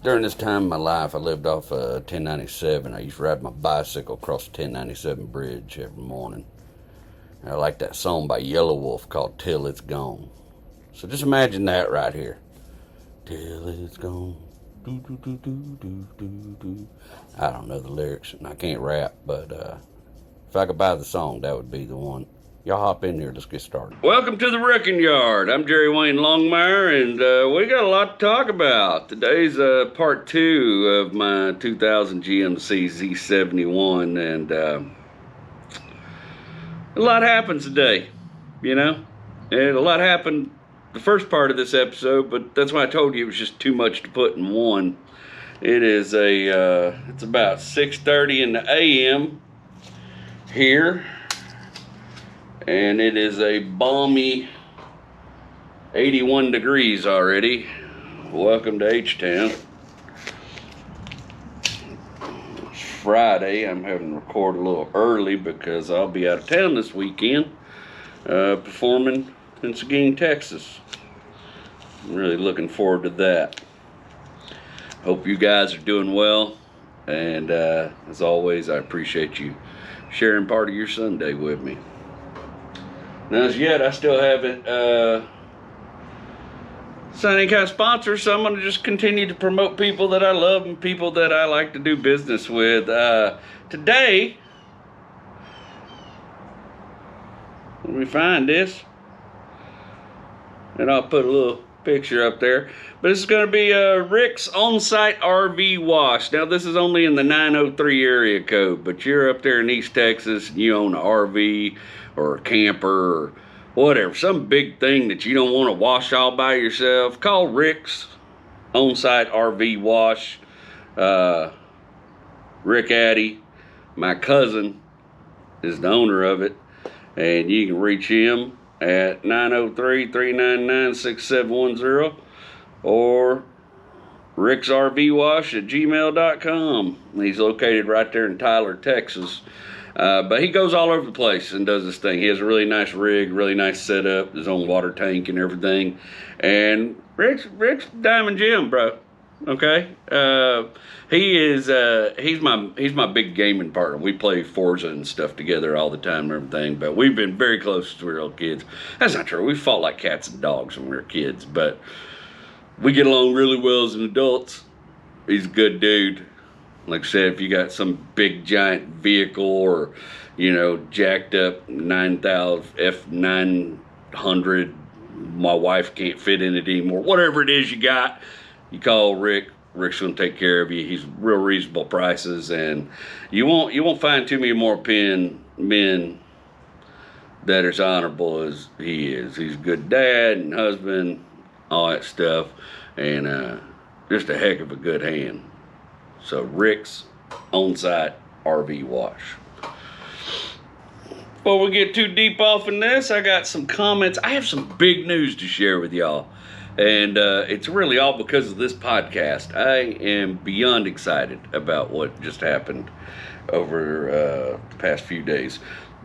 During this time in my life, I lived off 1097. I used to ride my bicycle across the 1097 bridge every morning. And I like that song by Yellow Wolf called Till It's Gone. So just imagine that right here. Till it's gone. Do, do, do, do, do, do, do. I don't know the lyrics and I can't rap, but if I could buy the song, that would be the one. Y'all hop in here, let's get started. Welcome to the Wrecking Yard. I'm Jerry Wayne Longmire, and we got a lot to talk about. Today's part 2 of my 2000 GMC Z71, and a lot happens today, you know? And a lot happened the first part of this episode, but that's why I told you it was just too much to put in one. It is it's about 6:30 in the AM here. And it is a balmy 81 degrees already. Welcome to H-Town. It's Friday. I'm having to record a little early because I'll be out of town this weekend performing in Seguin, Texas. I'm really looking forward to that. Hope you guys are doing well. And as always, I appreciate you sharing part of your Sunday with me. Now, as yet, I still haven't signed any kind of sponsor, so I'm going to just continue to promote people that I love and people that I like to do business with. Today, let me find this, and I'll put a little picture up there. But this is going to be Rick's On-Site RV Wash. Now, this is only in the 903 area code, but you're up there in East Texas, and you own an RV or a camper or whatever, some big thing that you don't want to wash all by yourself, call Rick's On-Site RV Wash. Rick Addy, my cousin, is the owner of it, and you can reach him at 903-399-6710 or ricksrvwash@gmail.com. He's located right there in Tyler, Texas. But he goes all over the place and does this thing. He has a really nice rig, really nice setup, his own water tank and everything. And Rick's Diamond Jim, bro. Okay, he's my big gaming partner. We play Forza and stuff together all the time and everything. But we've been very close since we were little kids. That's not true. We fought like cats and dogs when we were kids, but we get along really well as adults. He's a good dude. Like I said, if you got some big giant vehicle or, you know, jacked up 9,000 F900, my wife can't fit in it anymore, whatever it is you got, you call Rick. Rick's gonna take care of you. He's real reasonable prices, and you won't find too many more men that are as honorable as he is. He's a good dad and husband, all that stuff, and just a heck of a good hand. So Rick's On-Site RV Wash. Before we get too deep off in this, I got some comments. I have some big news to share with y'all. And it's really all because of this podcast. I am beyond excited about what just happened over the past few days.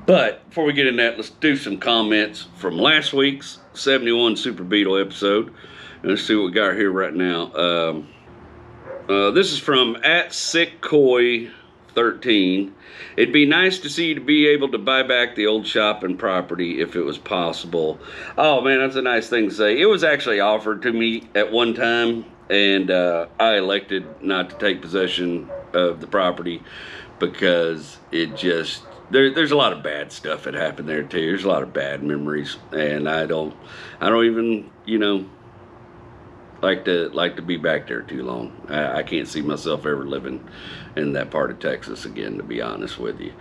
But before we get in that, let's do some comments from last week's 71 Super Beetle episode. And let's see what we got here right now. This is from @SickCoy13. It'd be nice to see you to be able to buy back the old shopping property if it was possible. Oh man, that's a nice thing to say. It was actually offered to me at one time, and I elected not to take possession of the property because it just there's a lot of bad stuff that happened there too. There's a lot of bad memories, and I don't even, you know, like to be back there too long. I can't see myself ever living in that part of Texas again, to be honest with you.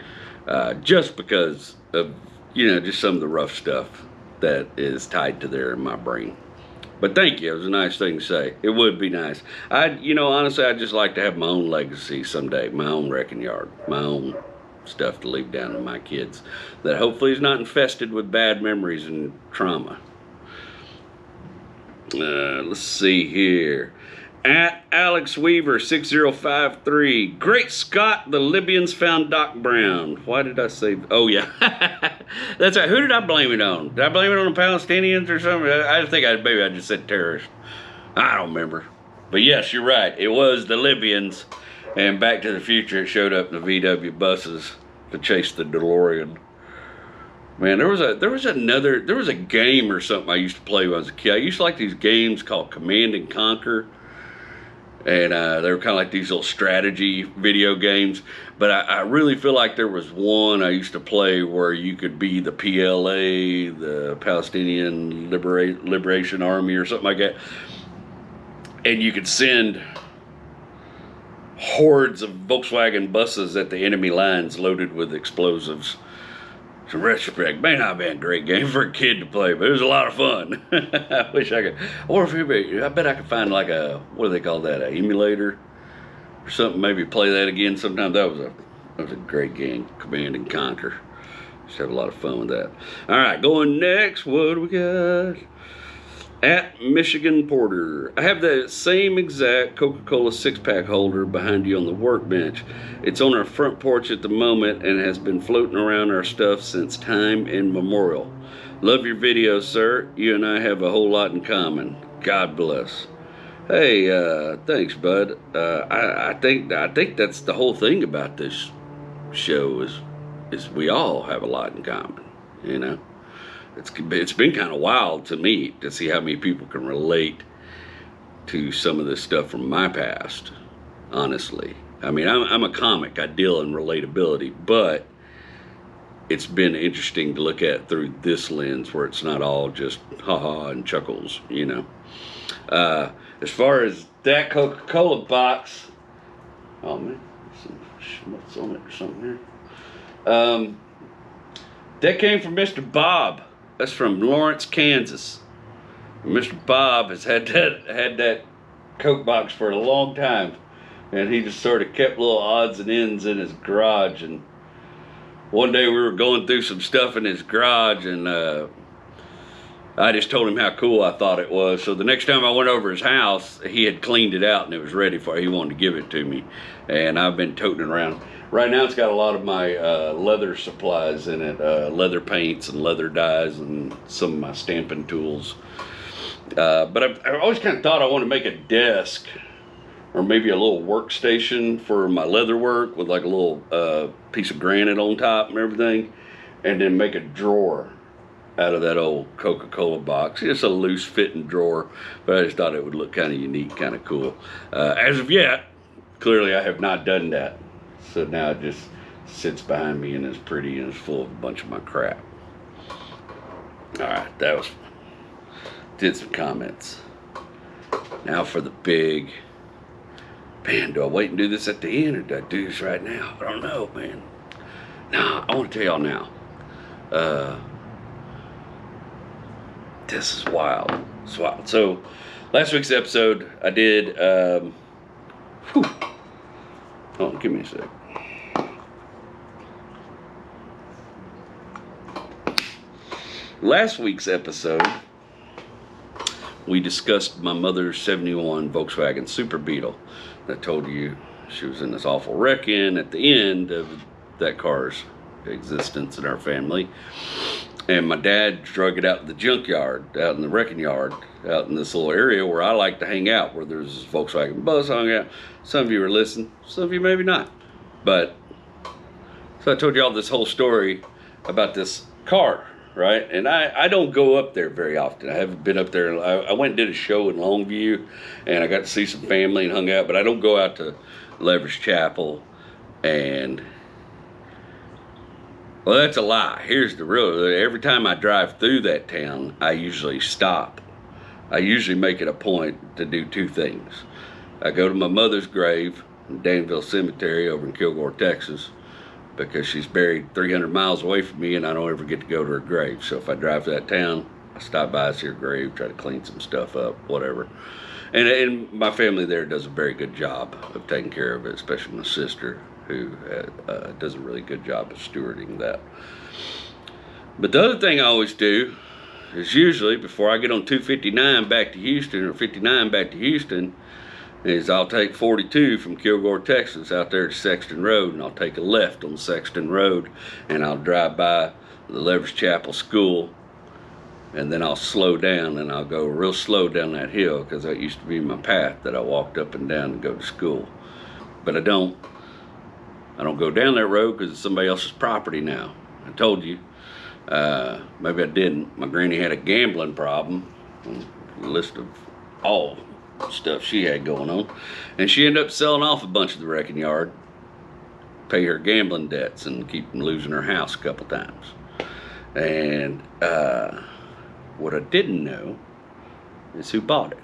Just because of, you know, just some of the rough stuff that is tied to there in my brain. But thank you. It was a nice thing to say. It would be nice. Honestly, I'd just like to have my own legacy someday, my own wrecking yard, my own stuff to leave down to my kids that hopefully is not infested with bad memories and trauma. Let's see here. At Alex Weaver 6053. Great Scott, the Libyans found Doc Brown. Why did I say? Oh yeah, that's right. Who did I blame it on? Did I blame it on the Palestinians or something? I think maybe I just said terrorists. I don't remember. But yes, you're right. It was the Libyans, and Back to the Future. It showed up in the VW buses to chase the DeLorean. Man, there was a game or something I used to play when I was a kid. I used to like these games called Command and Conquer, and they were kind of like these little strategy video games. But I really feel like there was one I used to play where you could be the PLA, the Palestinian Liberation Army, or something like that, and you could send hordes of Volkswagen buses at the enemy lines loaded with explosives. In retrospect, may not have been a great game for a kid to play, but it was a lot of fun. I wish I could. I bet I could find like a, what do they call that, an emulator or something, maybe play that again sometime. That was a great game, Command and Conquer. Just have a lot of fun with that. All right, going next, what do we got? At Michigan Porter, I have the same exact Coca-Cola 6-pack holder behind you on the workbench. It's on our front porch at the moment and has been floating around our stuff since time immemorial. Love your videos, sir. You and I have a whole lot in common. God bless. Hey, thanks, bud. I think that's the whole thing about this show is we all have a lot in common, you know. It's been kind of wild to me to see how many people can relate to some of this stuff from my past, honestly. I mean, I'm a comic. I deal in relatability, but it's been interesting to look at through this lens where it's not all just ha-ha and chuckles, you know. As far as that Coca-Cola box, oh man, some schmutz on it or something here. That came from Mr. Bob. That's from Lawrence, Kansas. Mr. Bob has had that Coke box for a long time, and he just sort of kept little odds and ends in his garage. And one day we were going through some stuff in his garage, and I just told him how cool I thought it was. So the next time I went over his house, he had cleaned it out and it was ready for it. He wanted to give it to me, and I've been toting it around. Right now it's got a lot of my leather supplies in it, leather paints and leather dyes and some of my stamping tools. But I've always kind of thought I want to make a desk or maybe a little workstation for my leather work with like a little piece of granite on top and everything, and then make a drawer out of that old Coca-Cola box. It's a loose fitting drawer, but I just thought it would look kind of unique, kind of cool. As of yet, clearly I have not done that. So now it just sits behind me and is pretty and is full of a bunch of my crap. All right, did some comments. Now for the big, man, do I wait and do this at the end or do I do this right now? I don't know, man. Nah, I want to tell y'all now. This is wild. It's wild. So last week's episode, I did, oh, give me a sec. Last week's episode, we discussed my mother's 71 Volkswagen Super Beetle. I told you she was in this awful wreck at the end of that car's existence in our family. And my dad drug it out to the junkyard, out in the wrecking yard, out in this little area where I like to hang out, where there's this Volkswagen bus hung out. Some of you are listening, some of you maybe not. But, so I told you all this whole story about this car, right? And I don't go up there very often. I haven't been up there. I went and did a show in Longview, and I got to see some family and hung out, but I don't go out to Leverage Chapel. And, well, that's a lie. Here's the real, every time I drive through that town, I usually stop. I usually make it a point to do two things. I go to my mother's grave in Danville Cemetery over in Kilgore, Texas, because she's buried 300 miles away from me and I don't ever get to go to her grave. So if I drive to that town, I stop by, see her grave, try to clean some stuff up, whatever. And my family there does a very good job of taking care of it, especially my sister, who does a really good job of stewarding that. But the other thing I always do is usually before I get on 259 back to Houston, or 59 back to Houston, is I'll take 42 from Kilgore, Texas, out there to Sexton Road, and I'll take a left on Sexton Road, and I'll drive by the Leverage Chapel School, and then I'll slow down and I'll go real slow down that hill, because that used to be my path that I walked up and down to go to school. But I don't go down that road because it's somebody else's property now. I told you. Maybe I didn't. My granny had a gambling problem. A list of all stuff she had going on, and she ended up selling off a bunch of the wrecking yard, pay her gambling debts, and keep from losing her house a couple times. And what I didn't know is who bought it.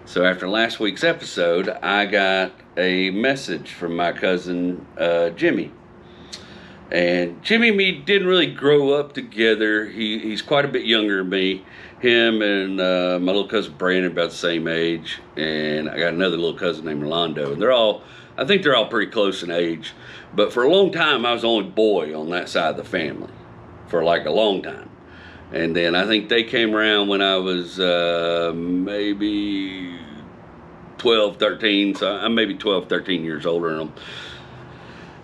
So after last week's episode, I got a message from my cousin Jimmy. And Jimmy and me didn't really grow up together. He's quite a bit younger than me. Him and my little cousin Brandon about the same age. And I got another little cousin named Rolando. And I think they're all pretty close in age. But for a long time, I was the only boy on that side of the family. For like a long time. And then I think they came around when I was maybe 12, 13. So I'm maybe 12, 13 years older than them.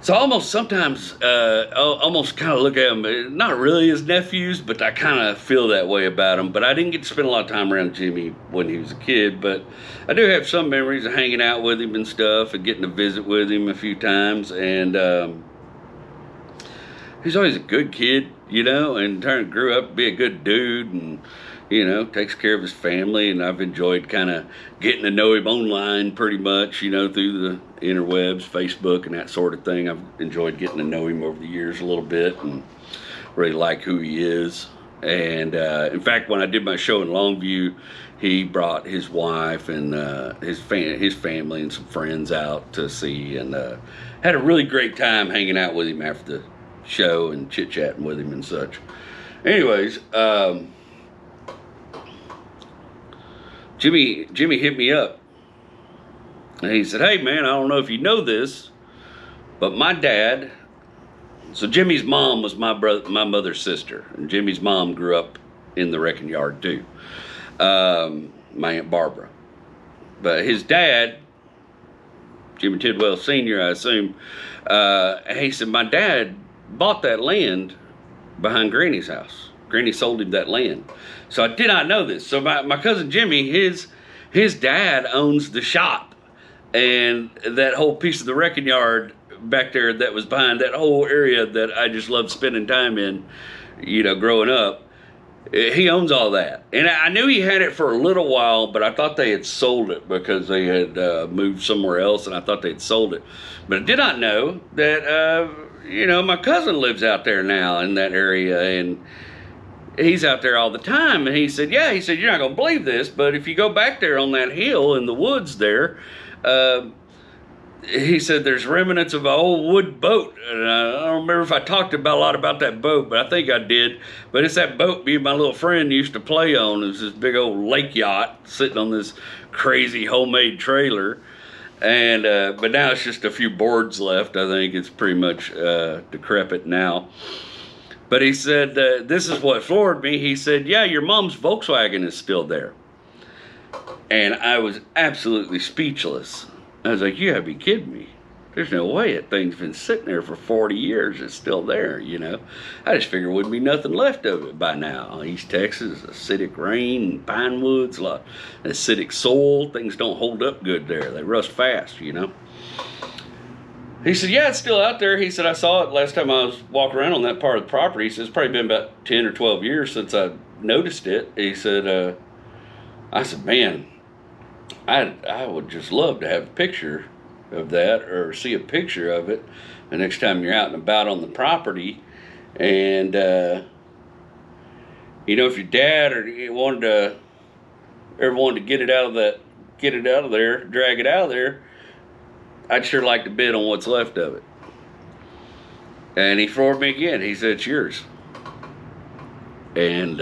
So I almost sometimes almost kind of look at them, not really as nephews, but I kind of feel that way about them. But I didn't get to spend a lot of time around Jimmy when he was a kid. But I do have some memories of hanging out with him and stuff, and getting to visit with him a few times. And he's always a good kid, you know, and grew up to be a good dude, and you know, takes care of his family. And I've enjoyed kind of getting to know him online pretty much, you know, through the interwebs, Facebook, and that sort of thing. I've enjoyed getting to know him over the years a little bit, and really like who he is. And in fact, when I did my show in Longview, he brought his wife and his family and some friends out to see, and had a really great time hanging out with him after the show and chit-chatting with him and such. Anyways, Jimmy hit me up, and he said, "Hey man, I don't know if you know this, but my dad," so Jimmy's mom was my mother's sister, and Jimmy's mom grew up in the wrecking yard too, my Aunt Barbara. But his dad, Jimmy Tidwell Sr., I assume, he said, "My dad bought that land behind Granny's house. Granny sold him that land." So I did not know this. So my cousin Jimmy, his dad owns the shop, and that whole piece of the wrecking yard back there that was behind that whole area that I just loved spending time in, you know, growing up. He owns all that. And I knew he had it for a little while, but I thought they had sold it because they had moved somewhere else, and I thought they'd sold it. But I did not know that, you know, my cousin lives out there now in that area, and he's out there all the time. And he said, "Yeah," he said, "you're not going to believe this, but if you go back there on that hill in the woods there," he said, "there's remnants of an old wood boat." And I don't remember if I talked a lot about that boat, but I think I did. But it's that boat me and my little friend used to play on. It was this big old lake yacht sitting on this crazy homemade trailer. And but now it's just a few boards left. I think it's pretty much decrepit now. But he said, this is what floored me. He said, "Yeah, your mom's Volkswagen is still there." And I was absolutely speechless. I was like, "You gotta be kidding me. There's no way that thing's been sitting there for 40 years. It's still there, you know." I just figured there wouldn't be nothing left of it by now. East Texas, acidic rain, pine woods, a lot of acidic soil. Things don't hold up good there. They rust fast, you know. He said, "Yeah, it's still out there." He said, "I saw it last time I was walking around on that part of the property." He said, "It's probably been about 10 or 12 years since I noticed it." He said, I said, "Man, I would just love to have a picture of that, or see a picture of it the next time you're out and about on the property." And, you know, if your dad or you ever wanted to get it out of there, drag it out of there, I'd sure like to bid on what's left of it. And he floored me again. He said, "It's yours." And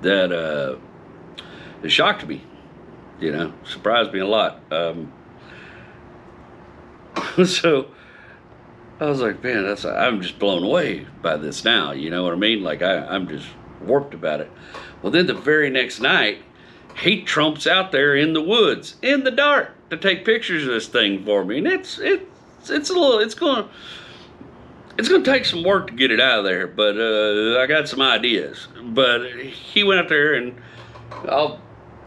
that it shocked me, you know, surprised me a lot. So I was like, man, I'm just blown away by this now, you know what I mean? Like I'm just warped about it. Well, then the very next night, he trumps out there in the woods, in the dark, to take pictures of this thing for me. And it's going, it's going to take some work to get it out of there, but I got some ideas. But he went out there, and I'll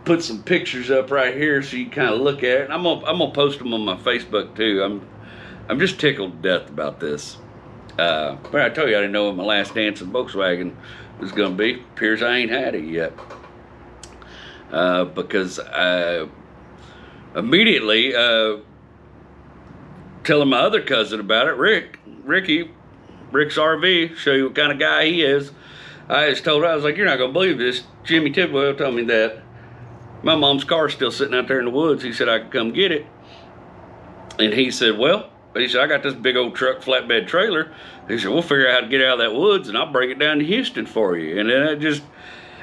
put some pictures up right here so you can kind of look at it. And I'm gonna post them on my Facebook too. I'm just tickled to death about this. But I told you I didn't know what my last dance in Volkswagen was gonna be. Appears I ain't had it yet. Because I immediately telling my other cousin about it, Rick's RV, show you what kind of guy he is. I just told her, I was like, you're not gonna believe this. Jimmy Tidwell told me that my mom's car's still sitting out there in the woods. He said I could come get it. And he said, well, he said, I got this big old truck flatbed trailer. He said, we'll figure out how to get out of that woods and I'll bring it down to Houston for you. And then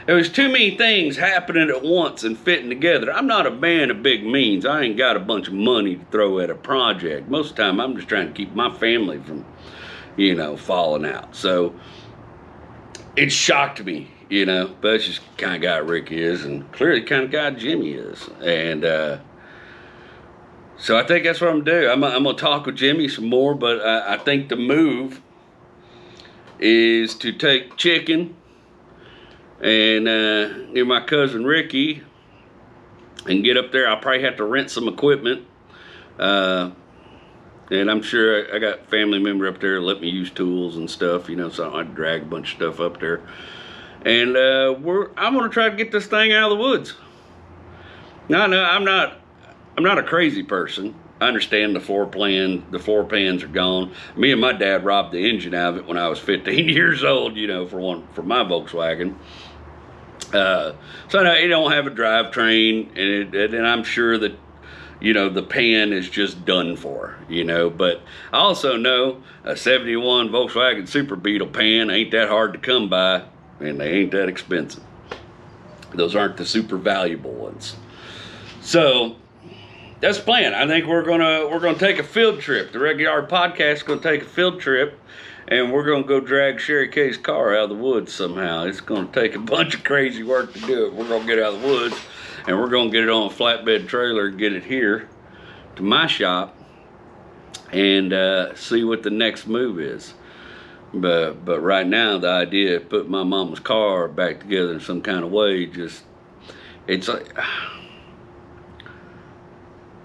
there was too many things happening at once and fitting together. I'm not a man of big means. I ain't got a bunch of money to throw at a project. Most of the time, I'm just trying to keep my family from, falling out. So it shocked me, but that's just the kind of guy Rick is, and clearly the kind of guy Jimmy is. And so I think that's what I'm gonna do. I'm gonna talk with Jimmy some more, but I think the move is to take Chicken and my cousin Ricky and get up there. I'll probably have to rent some equipment. And I'm sure I got family member up there that let me use tools and stuff, so I don't have to drag a bunch of stuff up there. And I'm gonna try to get this thing out of the woods. No, I'm not a crazy person. I understand the floor pans are gone. Me and my dad robbed the engine out of it when I was 15 years old, for my Volkswagen. So no, it don't have a drivetrain, and I'm sure that the pan is just done for, but I also know a 71 Volkswagen Super Beetle pan ain't that hard to come by, and they ain't that expensive. Those aren't the super valuable ones. So that's the plan. I think we're gonna take a field trip. The Regular Podcast is gonna take a field trip, and we're gonna go drag Sherry Kay's car out of the woods somehow. It's gonna take a bunch of crazy work to do it. We're gonna get out of the woods, and we're gonna get it on a flatbed trailer and get it here to my shop, and see what the next move is. But right now, the idea of putting my mama's car back together in some kind of way, it's like,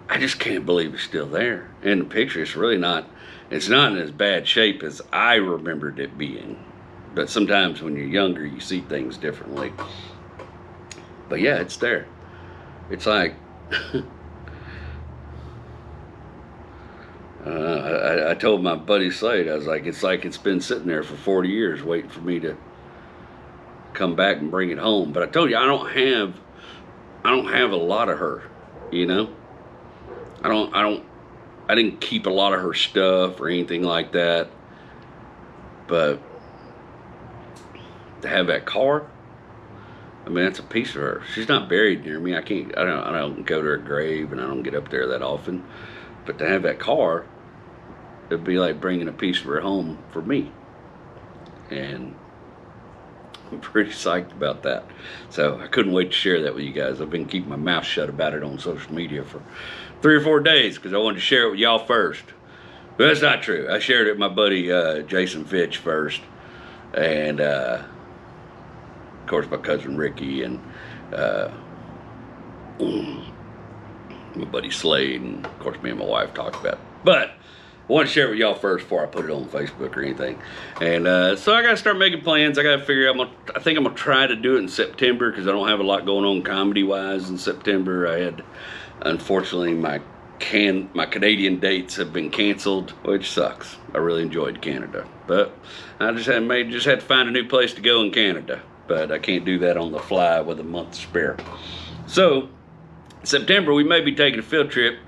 I just can't believe it's still there. In the picture, it's not in as bad shape as I remembered it being. But sometimes when you're younger, you see things differently. But yeah, it's there. It's like, I told my buddy Slade, I was like, it's been sitting there for 40 years waiting for me to come back and bring it home. But I told you, I don't have a lot of her, I didn't keep a lot of her stuff or anything like that. But to have that car, I mean, that's a piece of her. She's not buried near me. I don't go to her grave, and I don't get up there that often. But to have that car, it'd be like bringing a piece of her home for me. And I'm pretty psyched about that. So I couldn't wait to share that with you guys. I've been keeping my mouth shut about it on social media for 3 or 4 days because I wanted to share it with y'all first. But that's not true. I shared it with my buddy Jason Fitch first. And of course my cousin Ricky and my buddy Slade, and of course me and my wife talked about it. But I want to share it with y'all first before I put it on Facebook or anything. And so I got to start making plans. I got to figure out, I think I'm going to try to do it in September because I don't have a lot going on comedy-wise in September. I had, unfortunately, my Canadian dates have been canceled, which sucks. I really enjoyed Canada. But I just had to find a new place to go in Canada. But I can't do that on the fly with a month spare. So, September, we may be taking a field trip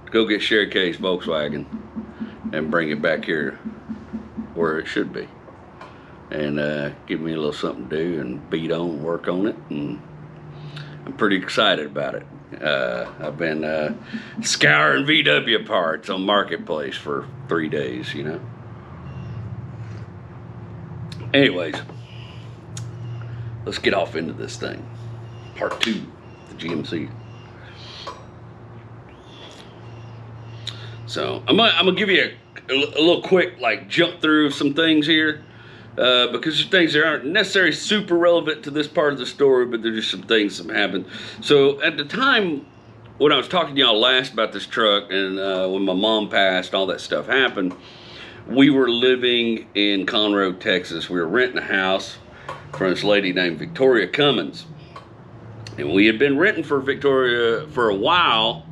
to go get Sherry Kay's Volkswagen and bring it back here where it should be. And give me a little something to do and beat on and work on it. And I'm pretty excited about it. I've been scouring VW parts on Marketplace for 3 days, Anyways, let's get off into this thing. Part 2, the GMC. So I'm gonna give you a little quick, like, jump through some things here. Because there's things that aren't necessarily super relevant to this part of the story, but there's just some things that happened. So at the time when I was talking to y'all last about this truck, and when my mom passed, all that stuff happened, we were living in Conroe, Texas. We were renting a house from this lady named Victoria Cummins. And we had been renting for Victoria for a while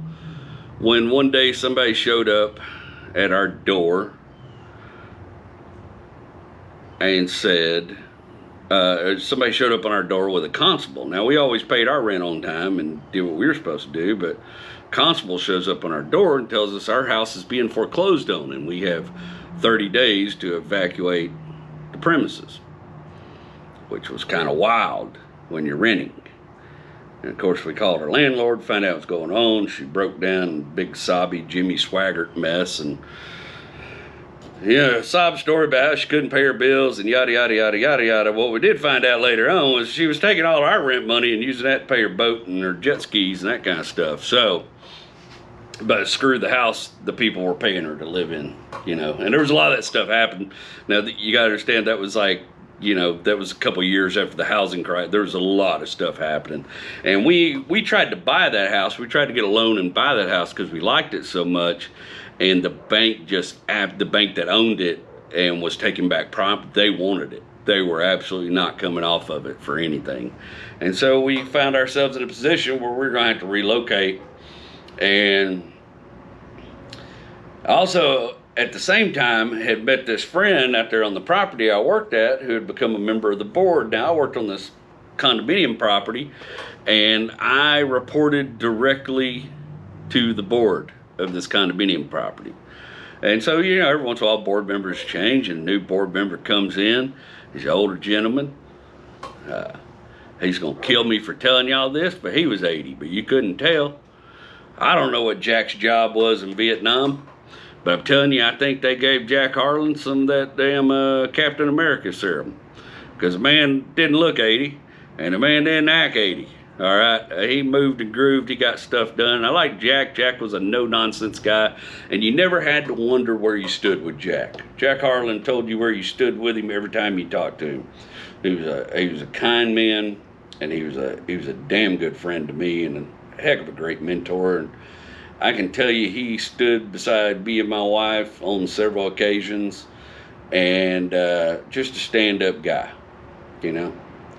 when one day somebody showed up at our door and said, somebody showed up on our door with a constable. Now, we always paid our rent on time and did what we were supposed to do, but constable shows up on our door and tells us our house is being foreclosed on and we have 30 days to evacuate the premises, which was kind of wild when you're renting. And of course, we called our landlord, found out what's going on. She broke down, big sobby Jimmy Swaggart mess, and sob story about how she couldn't pay her bills and yada, yada, yada, yada, yada. What we did find out later on was she was taking all our rent money and using that to pay her boat and her jet skis and that kind of stuff. So, but screw the house the people were paying her to live in, And there was a lot of that stuff happened. Now, you got to understand that was like, that was a couple years after the housing crisis. There was a lot of stuff happening. And we tried to buy that house. We tried to get a loan and buy that house because we liked it so much. And the bank the bank that owned it and was taking back property, they wanted it. They were absolutely not coming off of it for anything. And so we found ourselves in a position where we were going to have to relocate. And also, at the same time, had met this friend out there on the property I worked at who had become a member of the board. Now, I worked on this condominium property, and I reported directly to the board of this condominium property. And so, every once in a while board members change and a new board member comes in. He's an older gentleman. He's gonna kill me for telling y'all this, but he was 80, but you couldn't tell. I don't know what Jack's job was in Vietnam, but I'm telling you, I think they gave Jack Harlan some of that damn Captain America serum, because the man didn't look 80 and the man didn't act 80. All right, he moved and grooved. He got stuff done. I like Jack. Jack was a no-nonsense guy, and you never had to wonder where you stood with Jack. Jack Harlan told you where you stood with him every time you talked to him. He was a kind man, and he was a damn good friend to me, and a heck of a great mentor. And I can tell you, he stood beside me and my wife on several occasions, and just a stand-up guy,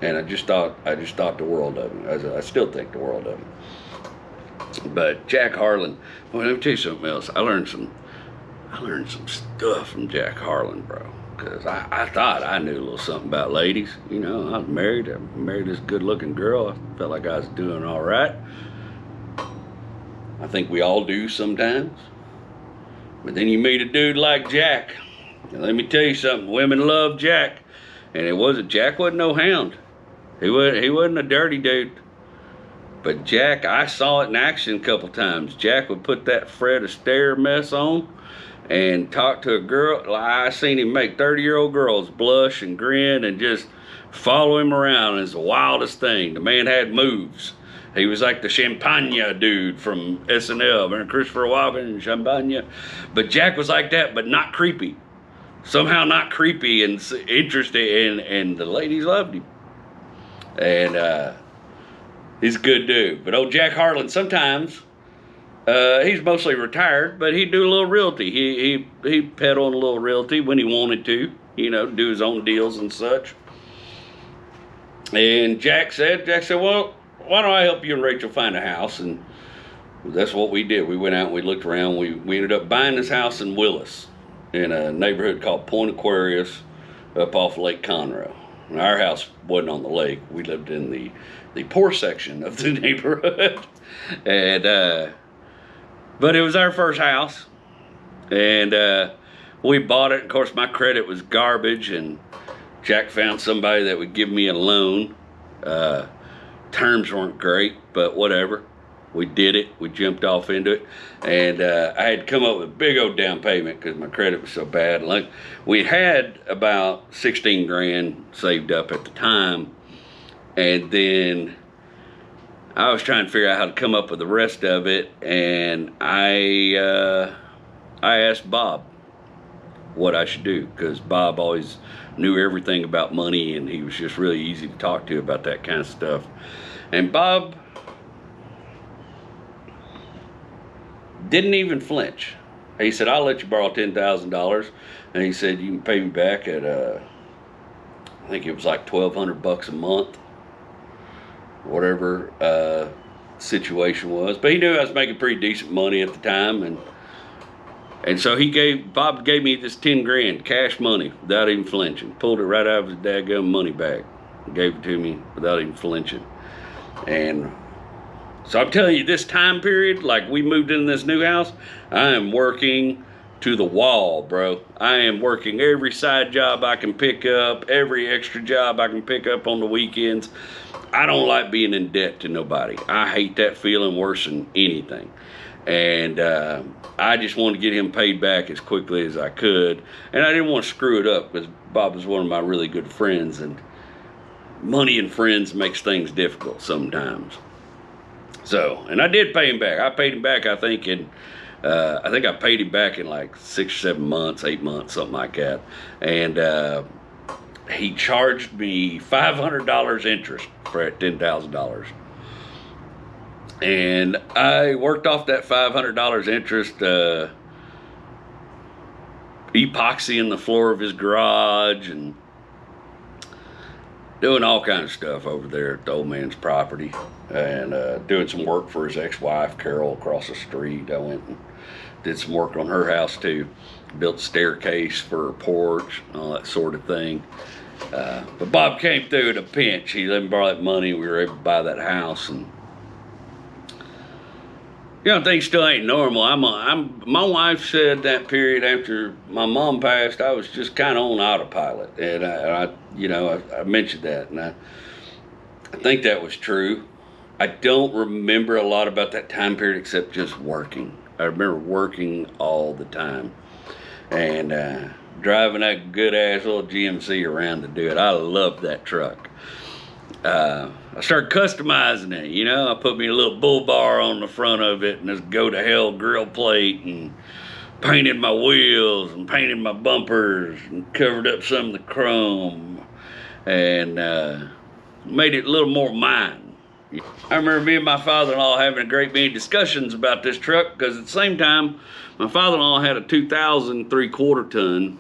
And I just thought the world of him. I still think the world of him. But Jack Harlan, well, let me tell you something else. I learned some stuff from Jack Harlan, bro. Because I thought I knew a little something about ladies. I was married. I married this good-looking girl. I felt like I was doing all right. I think we all do sometimes. But then you meet a dude like Jack. And let me tell you something. Women love Jack. And Jack wasn't no hound. He wasn't a dirty dude. But Jack, I saw it in action a couple times. Jack would put that Fred Astaire mess on and talk to a girl. I seen him make 30-year-old girls blush and grin and just follow him around. It's the wildest thing. The man had moves. He was like the Champagne dude from SNL. Remember Christopher Walken and Champagne? But Jack was like that, but not creepy. Somehow not creepy and interesting, and the ladies loved him. And he's a good dude. But old Jack Harlan, sometimes, he's mostly retired, but he'd do a little realty. He'd peddle on a little realty when he wanted to, do his own deals and such. And Jack said, well, why don't I help you and Rachel find a house? And that's what we did. We went out and we looked around. We ended up buying this house in Willis, in a neighborhood called Point Aquarius up off Lake Conroe. And our house wasn't on the lake. We lived in the poor section of the neighborhood. And but it was our first house. And we bought it. Of course, my credit was garbage, and Jack found somebody that would give me a loan. Terms weren't great, but whatever. We did it. We jumped off into it. And I had come up with a big old down payment because my credit was so bad. Like, we had about 16 grand saved up at the time. And then I was trying to figure out how to come up with the rest of it. And I asked Bob. what I should do, because Bob always knew everything about money, and he was just really easy to talk to about that kind of stuff. And Bob didn't even flinch. He said, "I'll let you borrow $10,000," and he said, "You can pay me back at I think it was like $1,200 a month, whatever situation was." But he knew I was making pretty decent money at the time, and so Bob gave me this 10 grand cash money without even flinching. Pulled it right out of his dadgum money bag, gave it to me without even flinching. And so I'm telling you, this time period, like we moved into this new house, I am working to the wall, bro. I am working every side job I can pick up, every extra job I can pick up on the weekends. I don't like being in debt to nobody. I hate that feeling worse than anything. And I just wanted to get him paid back as quickly as I could. And I didn't want to screw it up, because Bob was one of my really good friends, and money and friends makes things difficult sometimes. So, and I did pay him back. I paid him back, I think I paid him back in like 6 or 7 months, 8 months, something like that. And he charged me $500 interest for that $10,000. And I worked off that $500 interest, epoxying the floor of his garage and doing all kinds of stuff over there at the old man's property, and doing some work for his ex-wife, Carol, across the street. I went and did some work on her house too. Built a staircase for her porch, all that sort of thing. But Bob came through in a pinch. He let me borrow that money. We were able to buy that house, and things still ain't normal. My wife said that period after my mom passed, I was just kind of on autopilot, and I mentioned that, and I think that was true. I don't remember a lot about that time period except just working. I remember working all the time, and driving that good ass little GMC around to do it. I loved that truck. I started customizing it, I put me a little bull bar on the front of it and this go to hell grill plate, and painted my wheels and painted my bumpers and covered up some of the chrome, and made it a little more mine. I remember me and my father-in-law having a great many discussions about this truck, because at the same time, my father-in-law had a 2000 3/4 ton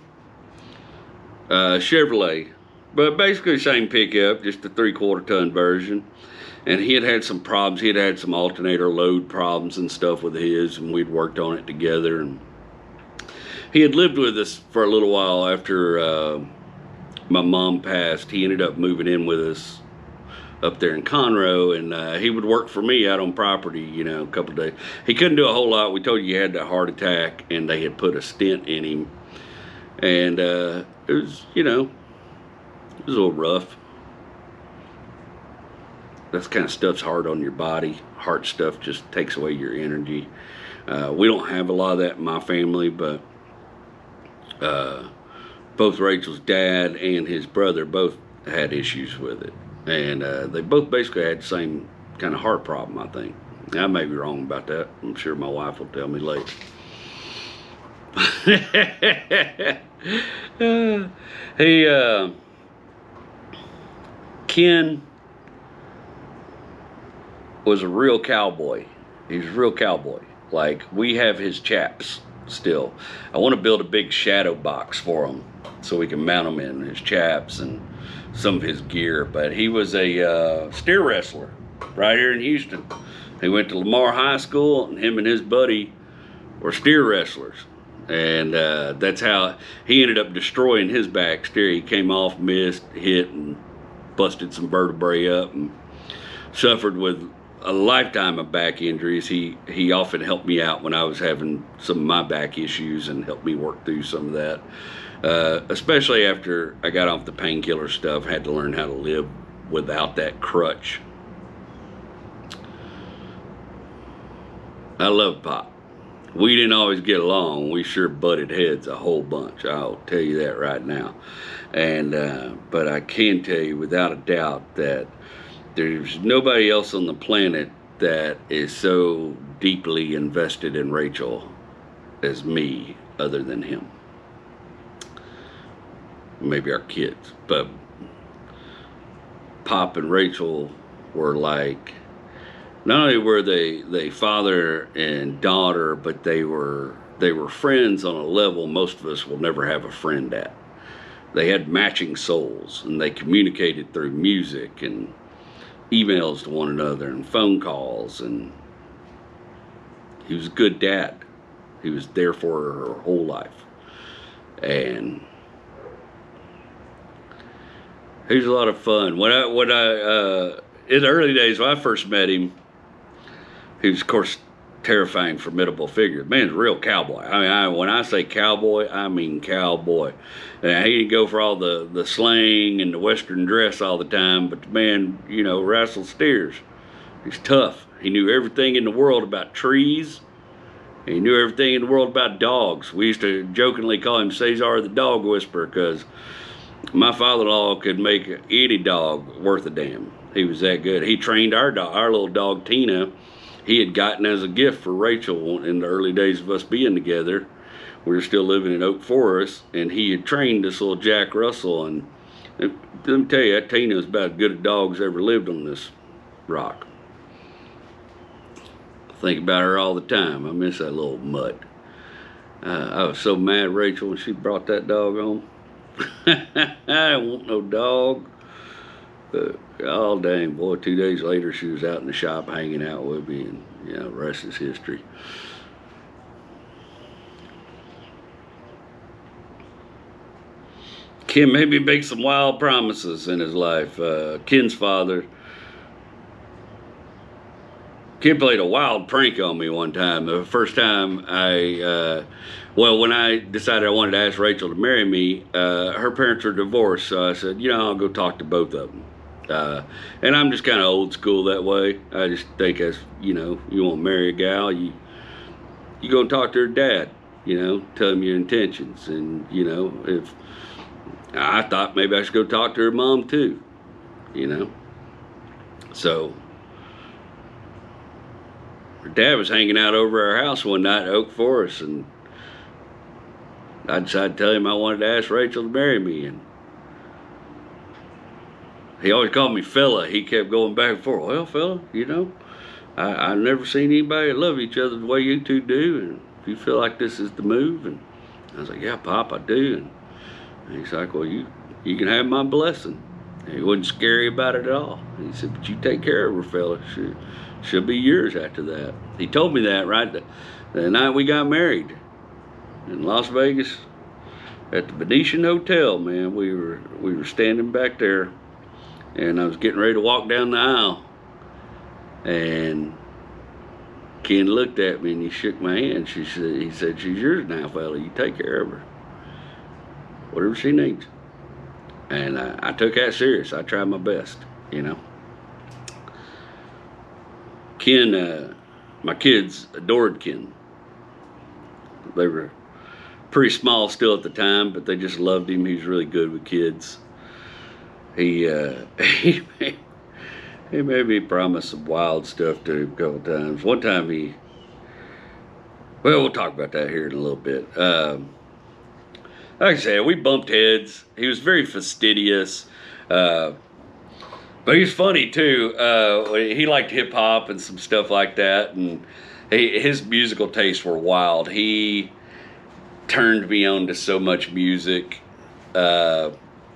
Chevrolet. But basically the same pickup, just a 3/4 ton version. And he had some problems. He had some alternator load problems and stuff with his, and we'd worked on it together. And he had lived with us for a little while after my mom passed. He ended up moving in with us up there in Conroe, and he would work for me out on property, a couple of days. He couldn't do a whole lot. We told you he had that heart attack, and they had put a stent in him. And it was, it was a little rough. That kind of stuff's hard on your body. Heart stuff just takes away your energy. We don't have a lot of that in my family, but both Rachel's dad and his brother both had issues with it. And they both basically had the same kind of heart problem, I think. I may be wrong about that. I'm sure my wife will tell me later. Ken was a real cowboy. He was a real cowboy. Like, we have his chaps still. I want to build a big shadow box for him so we can mount him in his chaps and some of his gear. But he was a steer wrestler right here in Houston. He went to Lamar High School, and him and his buddy were steer wrestlers. And that's how he ended up destroying his back steer. He came off, missed, hit, and busted some vertebrae up, and suffered with a lifetime of back injuries. He often helped me out when I was having some of my back issues and helped me work through some of that. Especially after I got off the painkiller stuff, I had to learn how to live without that crutch. I love Pop. We didn't always get along. We sure butted heads a whole bunch. I'll tell you that right now. And but I can tell you without a doubt that there's nobody else on the planet that is so deeply invested in Rachel as me, other than him. maybe our kids, but Pop and Rachel were like, not only were they father and daughter, but they were friends on a level most of us will never have a friend at. They had matching souls, and they communicated through music and emails to one another and phone calls, and he was a good dad. He was there for her whole life. And he was a lot of fun. When I in the early days when I first met him, he was, of course, terrifying, formidable figure. The man's a real cowboy. I mean, when I say cowboy, I mean cowboy. And he didn't go for all the slang and the Western dress all the time, but the man, you know, wrestled steers. He's tough. He knew everything in the world about trees. He knew everything in the world about dogs. We used to jokingly call him Cesar the Dog Whisperer, because my father-in-law could make any dog worth a damn. He was that good. He trained our little dog Tina. He had gotten as a gift for Rachel in the early days of us being together. We were still living in Oak Forest, and he had trained this little Jack Russell. And let me tell you, that Tina was about as good a dog as ever lived on this rock. I think about her all the time. I miss that little mutt. I was so mad at Rachel when she brought that dog home. I didn't want no dog. Oh, dang, boy, 2 days later, she was out in the shop hanging out with me, and, you know, the rest is history. Ken maybe make some wild promises in his life. Ken's father, Ken played a wild prank on me one time. The first time when I decided I wanted to ask Rachel to marry me, her parents are divorced, so I said, you know, I'll go talk to both of them. And I'm just kind of old school that way. I just think, as you know, you want to marry a gal, you go and talk to her dad, you know, tell him your intentions. And, you know, if I thought maybe I should go talk to her mom too, you know. So her dad was hanging out over our house one night at Oak Forest, and I decided to tell him I wanted to ask Rachel to marry me. And he always called me fella. He kept going back and forth. Well, fella, you know, I've never seen anybody that love each other the way you two do. And if you feel like this is the move. And I was like, yeah, Pop, I do. And he's like, well, you can have my blessing. And he wasn't scary about it at all. And he said, but you take care of her, fella. She'll be yours after that. He told me that right the night we got married in Las Vegas at the Venetian Hotel. Man, we were standing back there. And I was getting ready to walk down the aisle, and Ken looked at me and he shook my hand. He said, she's yours now, fella. You take care of her, whatever she needs. And I took that serious. I tried my best, you know. Ken, my kids adored Ken. They were pretty small still at the time, but they just loved him. He was really good with kids. He made me promise some wild stuff to him a couple times. One time we'll talk about that here in a little bit. Like I said, we bumped heads. He was very fastidious, but he was funny too. He liked hip hop and some stuff like that, and his musical tastes were wild. He turned me on to so much music.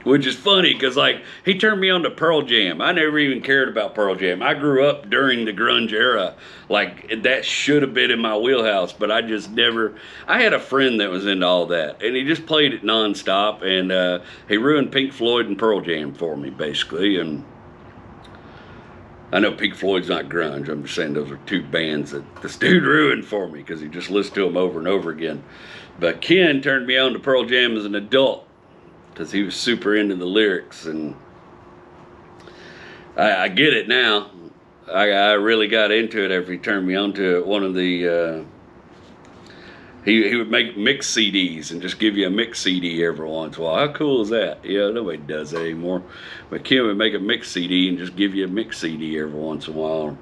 Which is funny, because, like, he turned me on to Pearl Jam. I never even cared about Pearl Jam. I grew up during the grunge era. Like, that should have been in my wheelhouse, but I just never... I had a friend that was into all that, and he just played it nonstop, and he ruined Pink Floyd and Pearl Jam for me, basically. And I know Pink Floyd's not grunge. I'm just saying those are two bands that this dude ruined for me, because he just listened to them over and over again. But Ken turned me on to Pearl Jam as an adult, because he was super into the lyrics, and I get it now. I really got into it after he turned me on to it. One of the he would make mix CDs and just give you a mix CD every once in a while. How cool is that? Yeah, nobody does that anymore. But Ken would make a mix CD and just give you a mix CD every once in a while.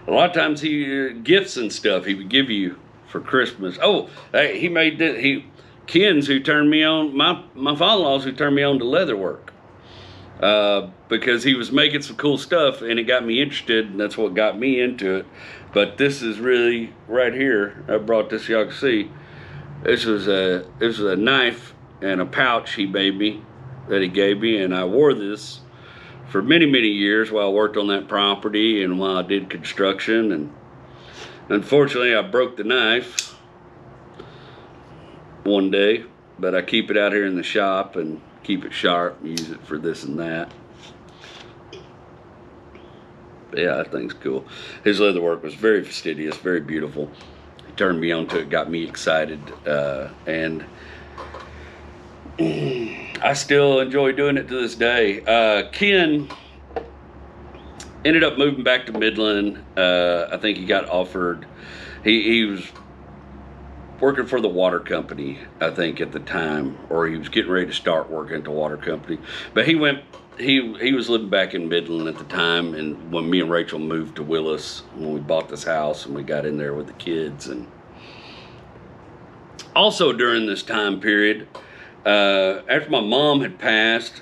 A lot of times gifts and stuff he would give you for Christmas. Oh, he made this. Ken's who turned me on, my father-in-law's who turned me on to leather work. Because he was making some cool stuff and it got me interested, and that's what got me into it. But this is really right here. I brought this, y'all can see. This was a knife and a pouch he made me, that he gave me, and I wore this for many, many years while I worked on that property and while I did construction. And unfortunately, I broke the knife one day, but I keep it out here in the shop and keep it sharp and use it for this and that. But yeah, that thing's cool. His leather work was very fastidious, very beautiful. He turned me on to it, got me excited, and I still enjoy doing it to this day. Ken ended up moving back to Midland. I think he got offered, he was working for the water company, I think, at the time, or he was getting ready to start working at the water company. But he was living back in Midland at the time, and when me and Rachel moved to Willis, when we bought this house and we got in there with the kids. And also during this time period, after my mom had passed,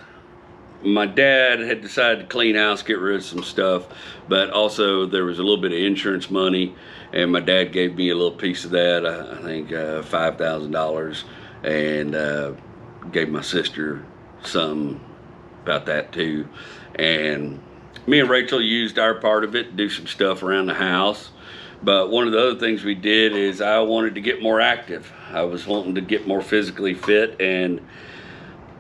my dad had decided to clean house, get rid of some stuff, but also there was a little bit of insurance money, and my dad gave me a little piece of that, I think $5,000, and gave my sister some about that too. And me and Rachel used our part of it to do some stuff around the house. But one of the other things we did is I wanted to get more active. I was wanting to get more physically fit, and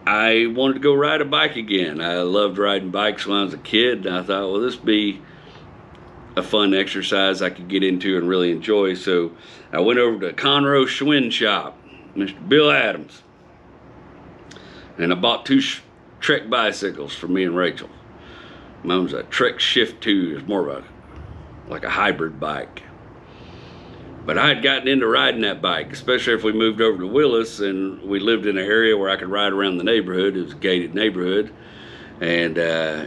I wanted to go ride a bike again. I loved riding bikes when I was a kid, and I thought, well, this would be a fun exercise I could get into and really enjoy. So I went over to Conroe Schwinn Shop, Mr. Bill Adams, and I bought two Trek bicycles for me and Rachel. Mine was a Trek Shift 2. It's more of like a hybrid bike. But I had gotten into riding that bike, especially if we moved over to Willis and we lived in an area where I could ride around the neighborhood. It was a gated neighborhood. And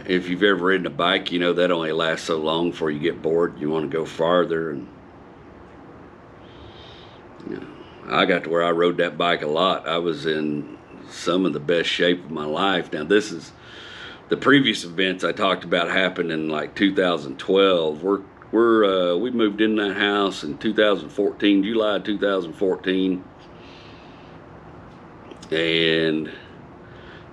if you've ever ridden a bike, you know that only lasts so long before you get bored. You want to go farther. And you know, I got to where I rode that bike a lot. I was in some of the best shape of my life. Now, this is the previous events I talked about happened in like 2012. We moved in that house in 2014, July 2014, and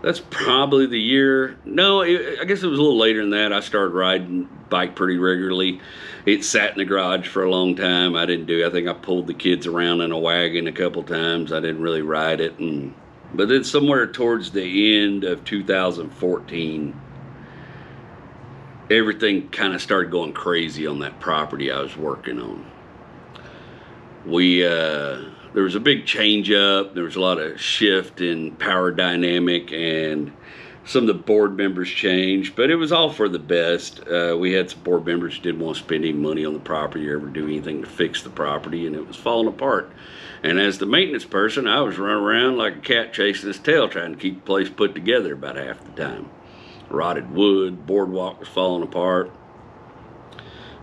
that's probably the year. No, I guess it was a little later than that. I started riding bike pretty regularly. It sat in the garage for a long time. I think I pulled the kids around in a wagon a couple times. I didn't really ride it, but then somewhere towards the end of 2014, everything kind of started going crazy on that property I was working on. There was a big change up. There was a lot of shift in power dynamic, and some of the board members changed, but it was all for the best. We had some board members who didn't want to spend any money on the property or ever do anything to fix the property, and it was falling apart. And as the maintenance person, I was running around like a cat chasing its tail, trying to keep the place put together about half the time. Rotted wood, boardwalk was falling apart.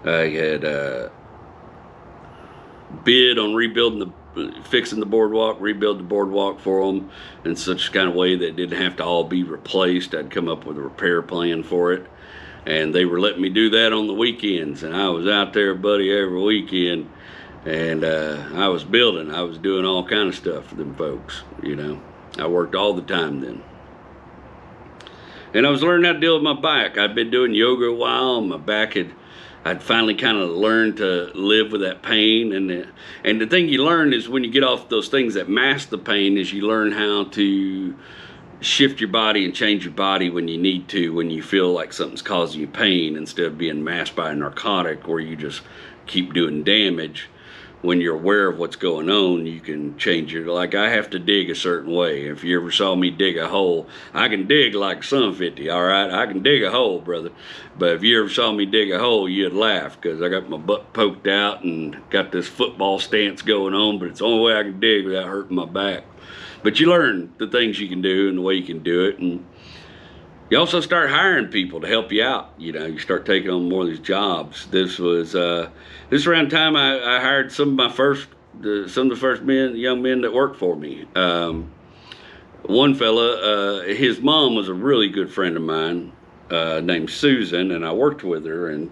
I had bid on fixing the boardwalk, rebuild the boardwalk for them in such a kind of way that it didn't have to all be replaced. I'd come up with a repair plan for it, and they were letting me do that on the weekends, and I was out there, buddy, every weekend, and I was building. I was doing all kind of stuff for them folks, you know. I worked all the time then. And I was learning how to deal with my back. I'd been doing yoga a while, and my back I'd finally kind of learned to live with that pain. And the thing you learn is when you get off those things that mask the pain is you learn how to shift your body and change your body when you need to, when you feel like something's causing you pain, instead of being masked by a narcotic where you just keep doing damage. When you're aware of what's going on, you can change it. Like, I have to dig a certain way. If you ever saw me dig a hole, I can dig like Sun 50, all right? I can dig a hole, brother. But if you ever saw me dig a hole, you'd laugh, because I got my butt poked out and got this football stance going on, but it's the only way I can dig without hurting my back. But you learn the things you can do and the way you can do it, and you also start hiring people to help you out. You know, you start taking on more of these jobs. This was around the time I hired some of my first some of the first young men that worked for me. One fella, his mom was a really good friend of mine, named Susan, and I worked with her, and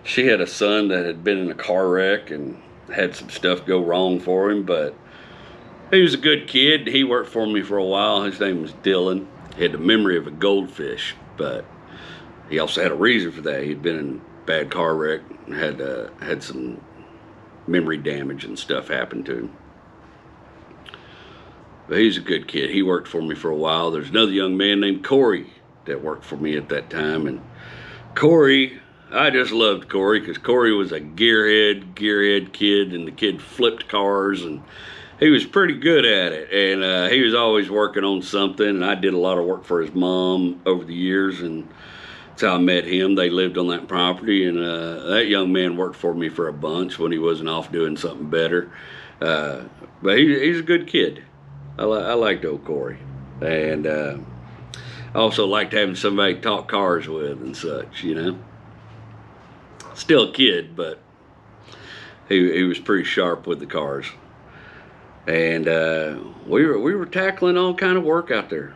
she had a son that had been in a car wreck and had some stuff go wrong for him, but he was a good kid. He worked for me for a while. His name was Dylan. He had the memory of a goldfish, but he also had a reason for that. He'd been in a bad car wreck and had some memory damage and stuff happen to him. But he's a good kid. He worked for me for a while. There's another young man named Corey that worked for me at that time. And Corey, I just loved Corey because Corey was a gearhead kid, and the kid flipped cars, and he was pretty good at it. And he was always working on something, and I did a lot of work for his mom over the years, and that's how I met him. They lived on that property, and that young man worked for me for a bunch when he wasn't off doing something better. But he's a good kid. I liked old Corey, and I also liked having somebody to talk cars with and such, you know. Still a kid, but he was pretty sharp with the cars, and we were tackling all kind of work out there.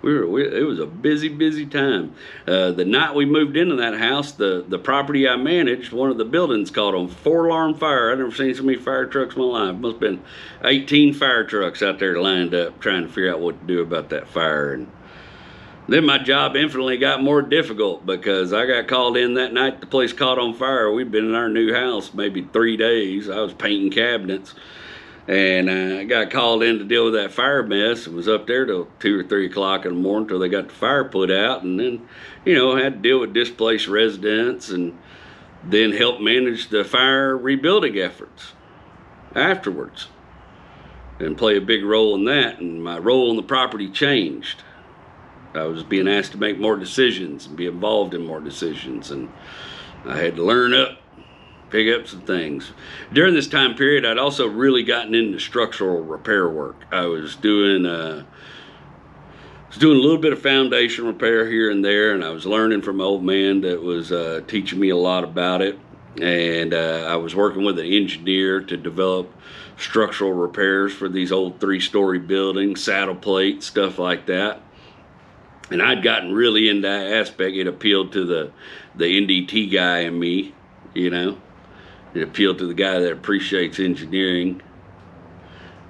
It was a busy time. The night we moved into that house, the property I managed, one of the buildings caught on 4-alarm fire. I've never seen so many fire trucks in my life. Must have been 18 fire trucks out there lined up trying to figure out what to do about that fire. And then my job infinitely got more difficult because I got called in that night. The place caught on fire. We'd been in our new house maybe 3 days. I was painting cabinets. And I got called in to deal with that fire mess. It was up there till 2 or 3 o'clock in the morning till they got the fire put out. And then, you know, had to deal with displaced residents and then help manage the fire rebuilding efforts afterwards and play a big role in that. And my role in the property changed. I was being asked to make more decisions and be involved in more decisions. And I had to learn up. Pick up some things. During this time period, I'd also really gotten into structural repair work. I was doing a little bit of foundation repair here and there, and I was learning from an old man that was teaching me a lot about it. And I was working with an engineer to develop structural repairs for these old 3-story buildings, saddle plates, stuff like that. And I'd gotten really into that aspect. It appealed to the NDT guy in me, you know. It appealed to the guy that appreciates engineering,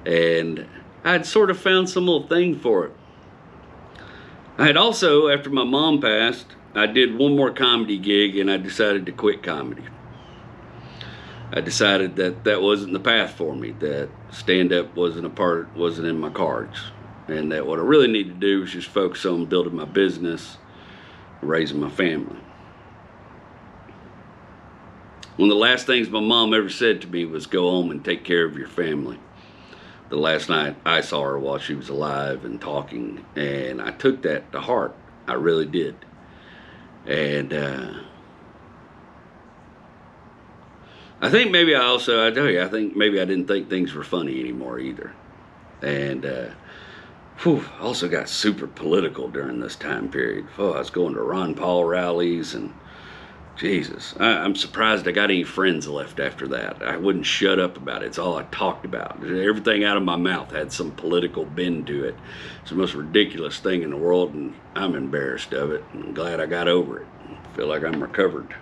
and I'd sort of found some little thing for it. I had also, after my mom passed, I did one more comedy gig, and I decided to quit comedy. I decided that wasn't the path for me, that stand-up wasn't in my cards, and that what I really needed to do was just focus on building my business, raising my family. One of the last things my mom ever said to me was go home and take care of your family. The last night I saw her while she was alive and talking, and I took that to heart. I really did. And I think maybe I think maybe I didn't think things were funny anymore either. And I also got super political during this time period. I was going to Ron Paul rallies, and Jesus, I'm surprised I got any friends left after that. I wouldn't shut up about it. It's all I talked about. Everything out of my mouth had some political bend to it. It's the most ridiculous thing in the world, and I'm embarrassed of it. I'm glad I got over it. I feel like I'm recovered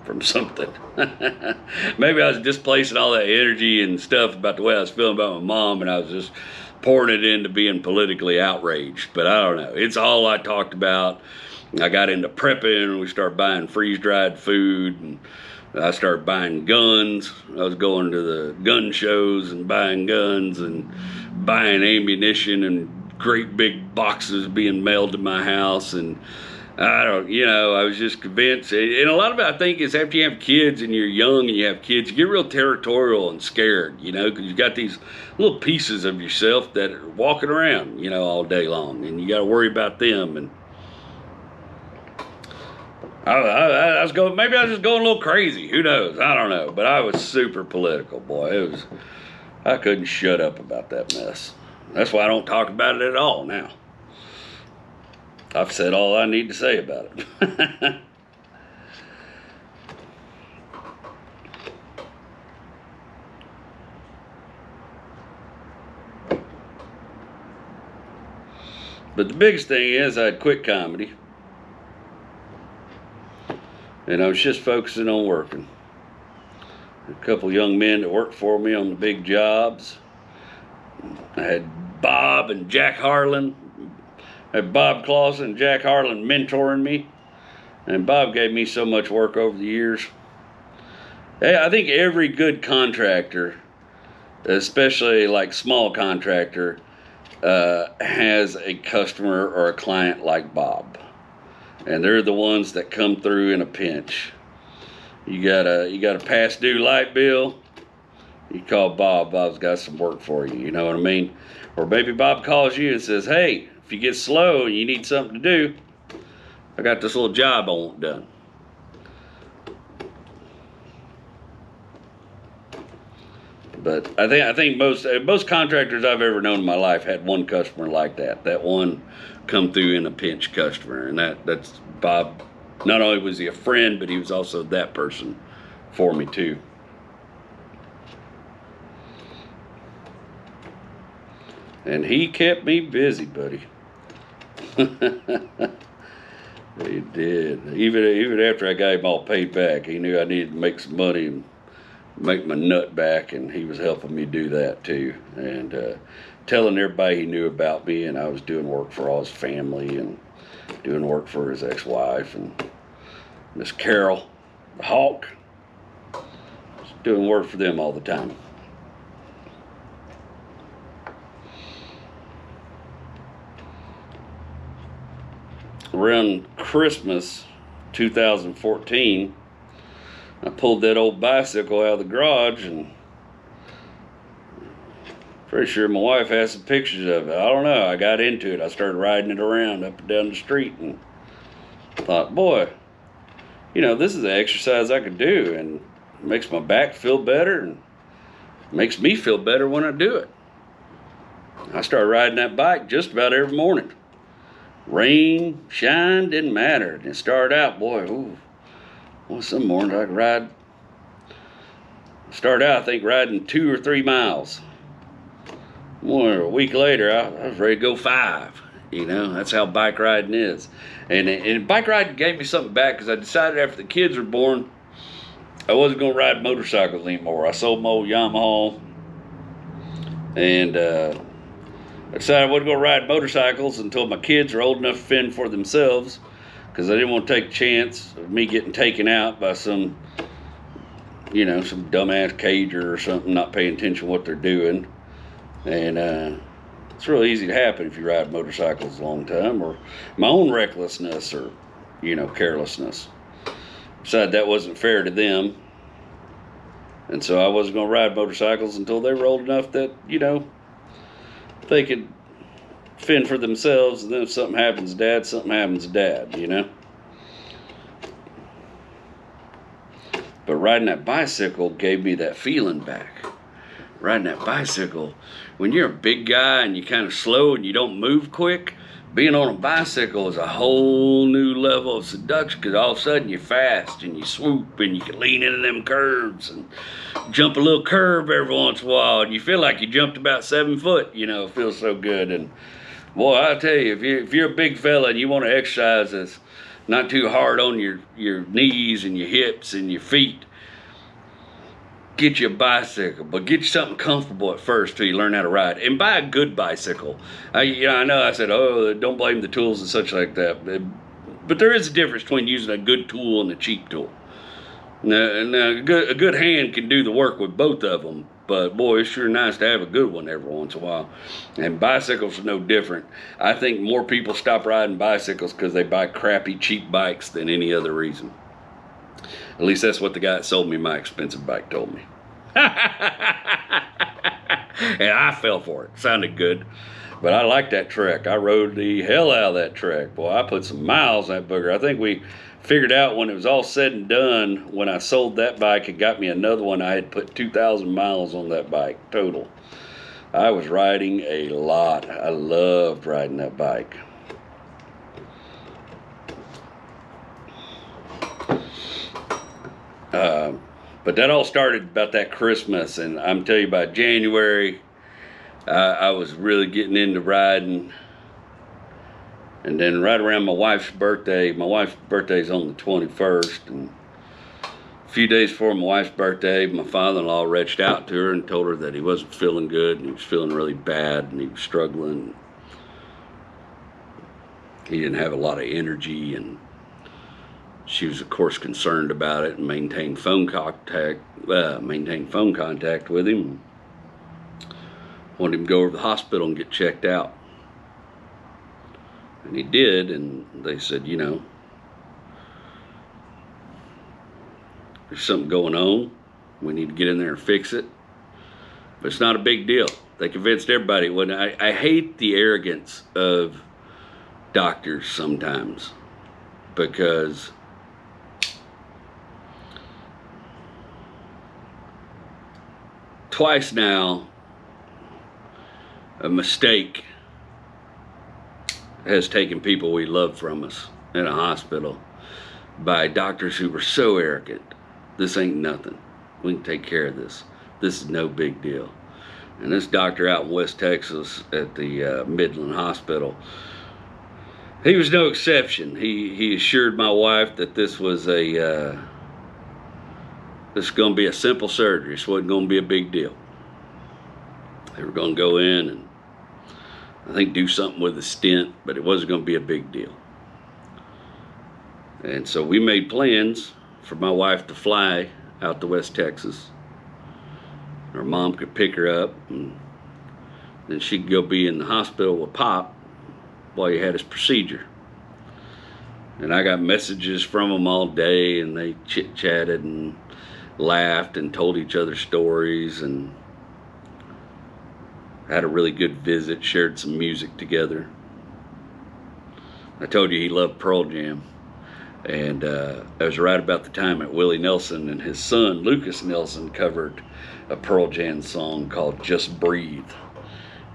from something. Maybe I was displacing all that energy and stuff about the way I was feeling about my mom, and I was just pouring it into being politically outraged. But I don't know. It's all I talked about. I got into prepping, and we started buying freeze-dried food, and I started buying guns. I was going to the gun shows and buying guns and buying ammunition and great big boxes being mailed to my house. And I was just convinced. And a lot of it, I think, is after you have kids and you're young and you have kids, you get real territorial and scared, because you've got these little pieces of yourself that are walking around, all day long, and you got to worry about them. And I was going, maybe I was just going a little crazy. Who knows? I don't know. But I was super political, boy. I couldn't shut up about that mess. That's why I don't talk about it at all now. I've said all I need to say about it. But the biggest thing is I'd quit comedy. And I was just focusing on working. A couple young men that worked for me on the big jobs. I had Bob and Jack Harlan. I had Bob Clausen and Jack Harlan mentoring me. And Bob gave me so much work over the years. I think every good contractor, especially like small contractor, has a customer or a client like Bob. And they're the ones that come through in a pinch. You got a past due light bill, you call Bob. Bob's got some work for you, you know what I mean? Or maybe Bob calls you and says, hey, if you get slow and you need something to do, I got this little job I want done. But I think most contractors I've ever known in my life had one customer like that. That one come through in a pinch customer, and that's Bob. Not only was he a friend, but he was also that person for me too. And he kept me busy, buddy. He did. Even after I got him all paid back, he knew I needed to make some money and make my nut back, and he was helping me do that too, and telling everybody he knew about me, and I was doing work for all his family and doing work for his ex-wife and Miss Carol, the Hawk. Just doing work for them all the time. Around Christmas 2014, I pulled that old bicycle out of the garage, and pretty sure my wife has some pictures of it. I don't know. I got into it. I started riding it around up and down the street and thought, boy, you know, this is an exercise I could do, and it makes my back feel better and makes me feel better when I do it. I started riding that bike just about every morning. Rain, shine, didn't matter. And it started out, boy, ooh. Well, some mornings I could ride. Started out, I think, riding 2 or 3 miles. Well, a week later, I was ready to go 5. You know, that's how bike riding is. And bike riding gave me something back, because I decided after the kids were born, I wasn't going to ride motorcycles anymore. I sold my old Yamaha, and I decided I wasn't going to ride motorcycles until my kids were old enough to fend for themselves, because I didn't want to take a chance of me getting taken out by some, you know, some dumbass cager or something, not paying attention to what they're doing. And it's real easy to happen if you ride motorcycles a long time, or my own recklessness or, you know, carelessness. Decided that wasn't fair to them. And so I wasn't going to ride motorcycles until they were old enough that, you know, they could fend for themselves, and then if something happens to Dad, something happens to Dad, you know? But riding that bicycle gave me that feeling back. Riding that bicycle, when you're a big guy and you're kind of slow and you don't move quick, being on a bicycle is a whole new level of seduction, because all of a sudden you're fast and you swoop and you can lean into them curves and jump a little curve every once in a while, and you feel like you jumped about 7 foot. You know, it feels so good. And boy, I tell you, if you're a big fella and you want to exercise that's not too hard on your knees and your hips and your feet, get you a bicycle, but get you something comfortable at first till you learn how to ride, and buy a good bicycle. I know I said, oh, don't blame the tools and such like that, but there is a difference between using a good tool and a cheap tool. Now a good hand can do the work with both of them, but boy, it's sure nice to have a good one every once in a while. And bicycles are no different. I think more people stop riding bicycles because they buy crappy, cheap bikes than any other reason. At least that's what the guy that sold me my expensive bike told me. And I fell for it. Sounded good. But I liked that trek. I rode the hell out of that trek. Boy, I put some miles on that booger. I think we figured out when it was all said and done, when I sold that bike and got me another one, I had put 2,000 miles on that bike total. I was riding a lot. I loved riding that bike. But that all started about that Christmas, and I'm telling you, by January, I was really getting into riding. And then right around my wife's birthday's on the 21st, and a few days before my wife's birthday, my father-in-law reached out to her and told her that he wasn't feeling good, and he was feeling really bad, and he was struggling. He didn't have a lot of energy, and she was, of course, concerned about it and maintained phone contact with him. Wanted him to go over to the hospital and get checked out. And he did, and they said, you know, there's something going on. We need to get in there and fix it. But it's not a big deal. They convinced everybody it wasn't. I hate the arrogance of doctors sometimes, because twice now a mistake has taken people we love from us in a hospital by doctors who were so arrogant. This ain't nothing. We can take care of this. This is no big deal. And this doctor out in West Texas at the Midland Hospital, he was no exception. He assured my wife that this was this is going to be a simple surgery. This wasn't going to be a big deal. They were going to go in and I think do something with the stent, but it wasn't going to be a big deal. And so we made plans for my wife to fly out to West Texas. Her mom could pick her up, and then she could go be in the hospital with Pop while he had his procedure. And I got messages from them all day, and they chit-chatted and laughed and told each other stories, and had a really good visit, shared some music together. I told you he loved Pearl Jam. And that was right about the time that Willie Nelson and his son, Lucas Nelson, covered a Pearl Jam song called Just Breathe.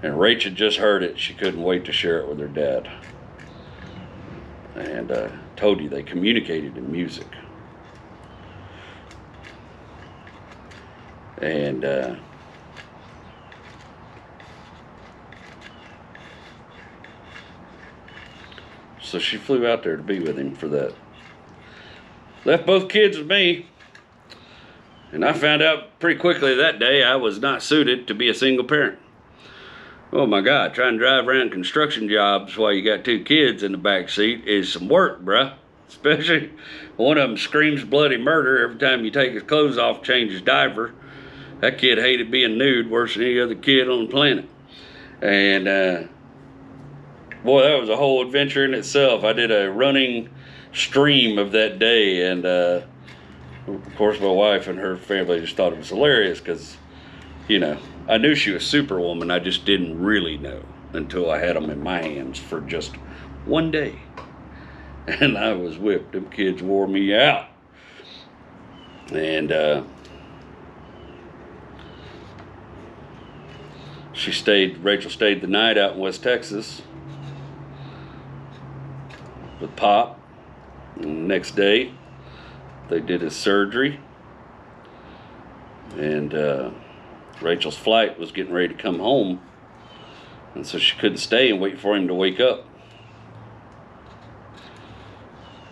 And Rachel just heard it. She couldn't wait to share it with her dad. And told you they communicated in music. And so she flew out there to be with him for that. Left both kids with me. And I found out pretty quickly that day I was not suited to be a single parent. Oh my God, trying to drive around construction jobs while you got two kids in the back seat is some work, bruh. Especially one of them screams bloody murder every time you take his clothes off, change his diaper. That kid hated being nude worse than any other kid on the planet. And boy, that was a whole adventure in itself. I did a running stream of that day, and of course my wife and her family just thought it was hilarious because, you know, I knew she was Superwoman. I just didn't really know until I had them in my hands for just one day. And I was whipped. Them kids wore me out. And Rachel stayed the night out in West Texas with Pop. And the next day, they did his surgery. And Rachel's flight was getting ready to come home. And so she couldn't stay and wait for him to wake up.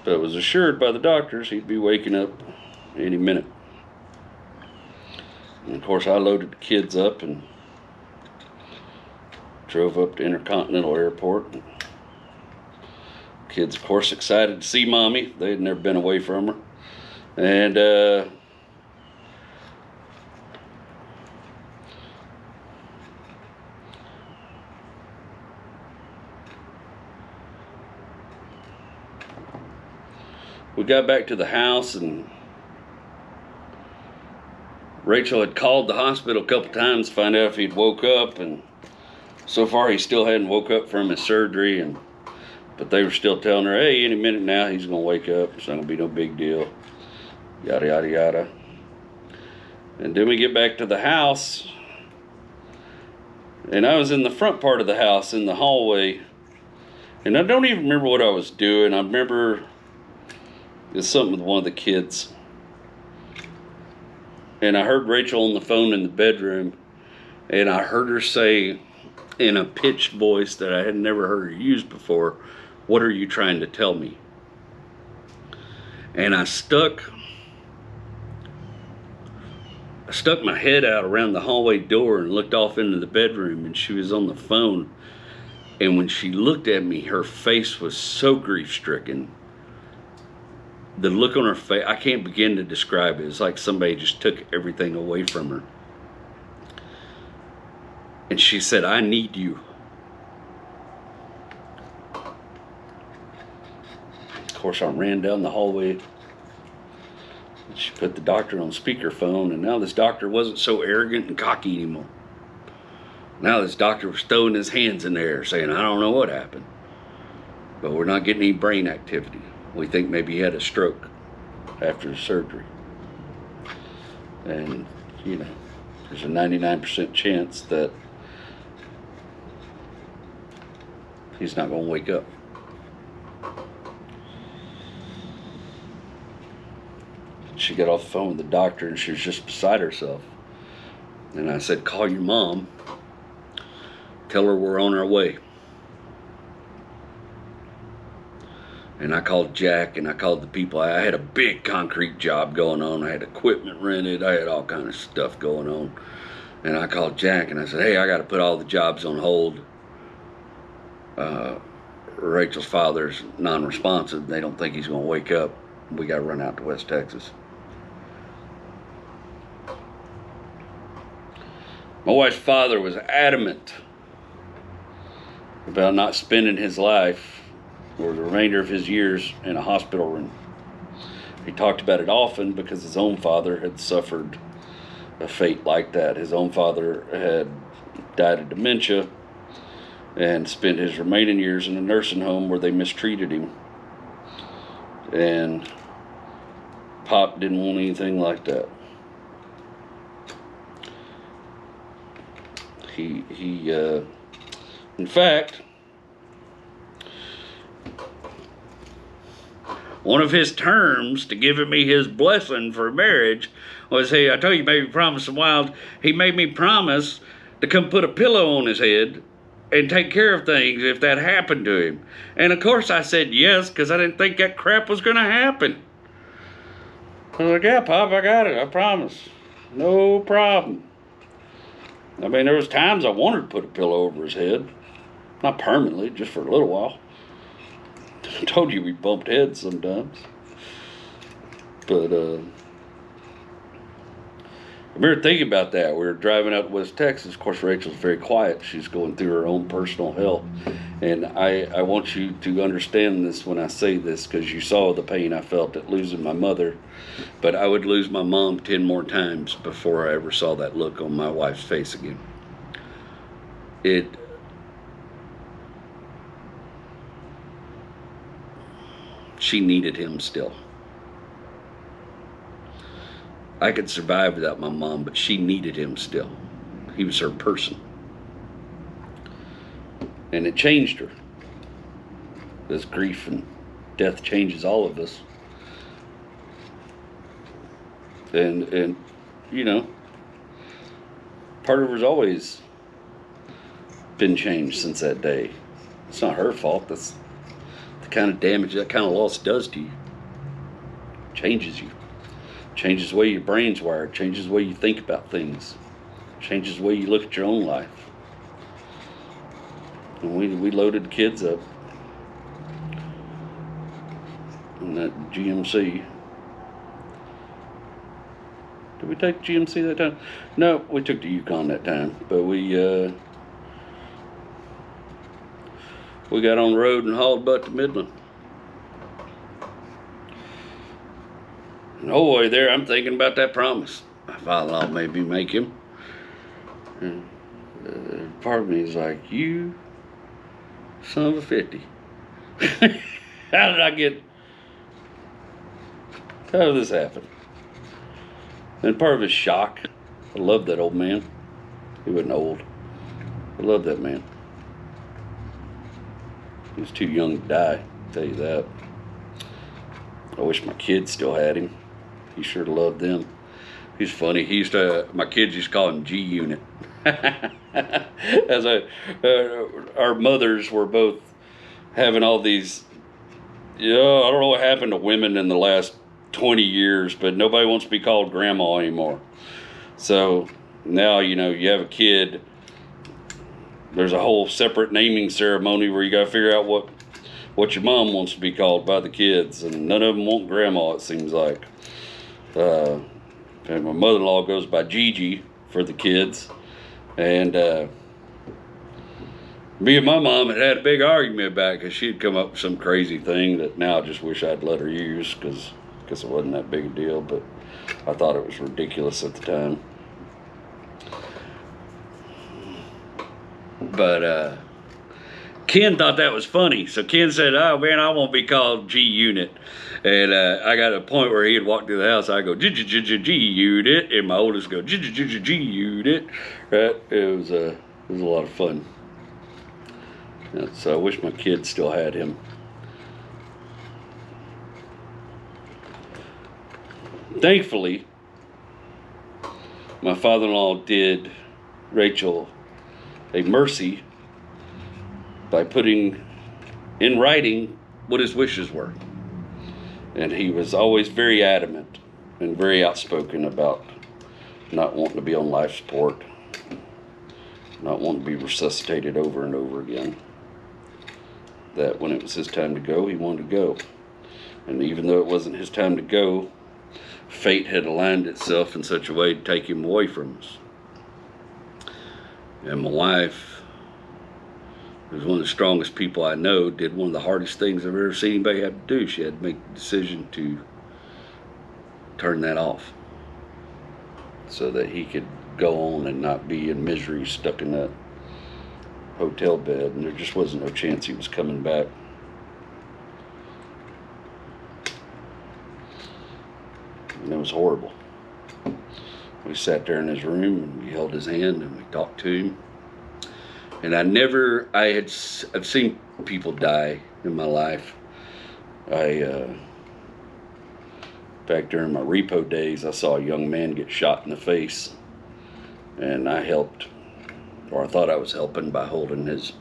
But it was assured by the doctors he'd be waking up any minute. And of course, I loaded the kids up and drove up to Intercontinental Airport. Kids, of course, excited to see Mommy. They had never been away from her. And we got back to the house, and Rachel had called the hospital a couple times to find out if he'd woke up, and so far he still hadn't woke up from his surgery, but they were still telling her, hey, any minute now he's going to wake up. It's not going to be no big deal. Yada, yada, yada. And then we get back to the house, and I was in the front part of the house in the hallway, and I don't even remember what I was doing. I remember it's something with one of the kids. And I heard Rachel on the phone in the bedroom, and I heard her say in a pitched voice that I had never heard her use before, What are you trying to tell me? And I stuck my head out around the hallway door and looked off into the bedroom, and she was on the phone. And when she looked at me, her face was so grief-stricken. The look on her face, I can't begin to describe it. It's like somebody just took everything away from her. And she said, I need you. Of course, I ran down the hallway. She put the doctor on speakerphone, and now this doctor wasn't so arrogant and cocky anymore. Now this doctor was throwing his hands in the air saying, I don't know what happened, but we're not getting any brain activity. We think maybe he had a stroke after the surgery. And, you know, there's a 99% chance that he's not going to wake up. She got off the phone with the doctor, and she was just beside herself. And I said, call your mom. Tell her we're on our way. And I called Jack, and I called the people. I had a big concrete job going on. I had equipment rented. I had all kind of stuff going on. And I called Jack, and I said, hey, I got to put all the jobs on hold. Rachel's father's non-responsive. They don't think he's going to wake up. We got to run out to West Texas. My wife's father was adamant about not spending his life or the remainder of his years in a hospital room. He talked about it often because his own father had suffered a fate like that. His own father had died of dementia and spent his remaining years in a nursing home where they mistreated him. And Pop didn't want anything like that. In fact, one of his terms to giving me his blessing for marriage was, hey, I told you, made me promise a while. He made me promise to come put a pillow on his head and take care of things if that happened to him. And of course I said yes, because I didn't think that crap was going to happen. I was like, yeah, Pop, I got it, I promise. No problem. I mean, there was times I wanted to put a pillow over his head. Not permanently, just for a little while. I told you we bumped heads sometimes. But, I remember thinking about that. We were driving out to West Texas. Of course, Rachel's very quiet. She's going through her own personal hell. And I want you to understand this when I say this, because you saw the pain I felt at losing my mother. But I would lose my mom 10 more times before I ever saw that look on my wife's face again. She needed him still. I could survive without my mom, but she needed him still. He was her person. And it changed her. As grief and death changes all of us. And you know, part of her's always been changed since that day. It's not her fault. That's the kind of damage that kind of loss does to you. Changes you. Changes the way your brain's wired. Changes the way you think about things. Changes the way you look at your own life. And we loaded the kids up in that GMC. Did we take GMC that time? No, we took the Yukon that time. But we got on the road and hauled butt to Midland. And oh boy, there I'm thinking about that promise my father-in-law made me make him. And part of me is like, you son of a 50. How did this happen? And part of his shock. I loved that old man. He wasn't old. I loved that man. He was too young to die, I'll tell you that. I wish my kids still had him. He sure loved them. He's funny. My kids used to call him G-Unit. Our mothers were both having all these, I don't know what happened to women in the last 20 years, but nobody wants to be called grandma anymore. So now, you have a kid, there's a whole separate naming ceremony where you got to figure out what your mom wants to be called by the kids, and none of them want grandma, it seems like. And my mother-in-law goes by Gigi for the kids, and me and my mom had a big argument about it because she'd come up with some crazy thing that now I just wish I'd let her use because it wasn't that big a deal, but I thought it was ridiculous at the time. But Ken thought that was funny, so Ken said, "Oh man, I won't be called G Unit." And I got to a point where he'd walk through the house, I go G Unit, and my oldest go G Unit. Right? It was a lot of fun. So I wish my kids still had him. Thankfully, my father-in-law did Rachel a mercy by putting in writing what his wishes were. And he was always very adamant and very outspoken about not wanting to be on life support, not wanting to be resuscitated over and over again. That when it was his time to go, he wanted to go. And even though it wasn't his time to go, fate had aligned itself in such a way to take him away from us. And my wife, who's one of the strongest people I know, did one of the hardest things I've ever seen anybody have to do. She had to make the decision to turn that off so that he could go on and not be in misery stuck in that hotel bed, and there just wasn't no chance he was coming back. And it was horrible. We sat there in his room and we held his hand and we talked to him. And I've seen people die in my life. Back during my repo days, I saw a young man get shot in the face, and I helped, or I thought I was helping by holding his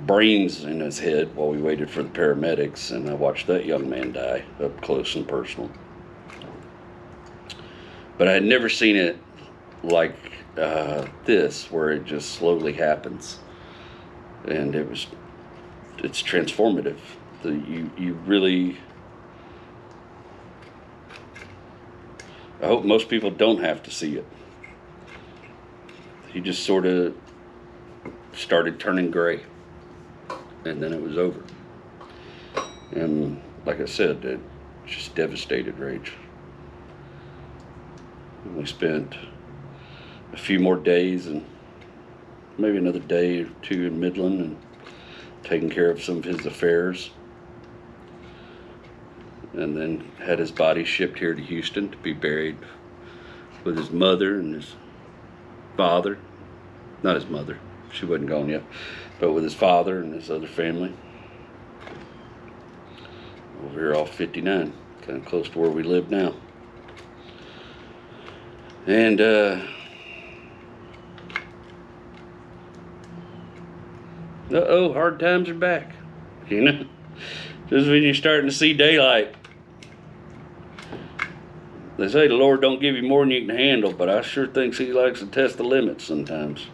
brains in his head while we waited for the paramedics, and I watched that young man die up close and personal. But I had never seen it like this, where it just slowly happens, and it's transformative. You really, I hope most people don't have to see it. He just sort of started turning gray, and then it was over. And like I said, it just devastated Rach. And we spent a few more days and maybe another day or two in Midland and taking care of some of his affairs. And then had his body shipped here to Houston to be buried with his mother and his father. Not his mother, she wasn't gone yet, but with his father and his other family. Over here off 59, kind of close to where we live now. And hard times are back, Just when you're starting to see daylight. They say the Lord don't give you more than you can handle, but I sure think he likes to test the limits sometimes.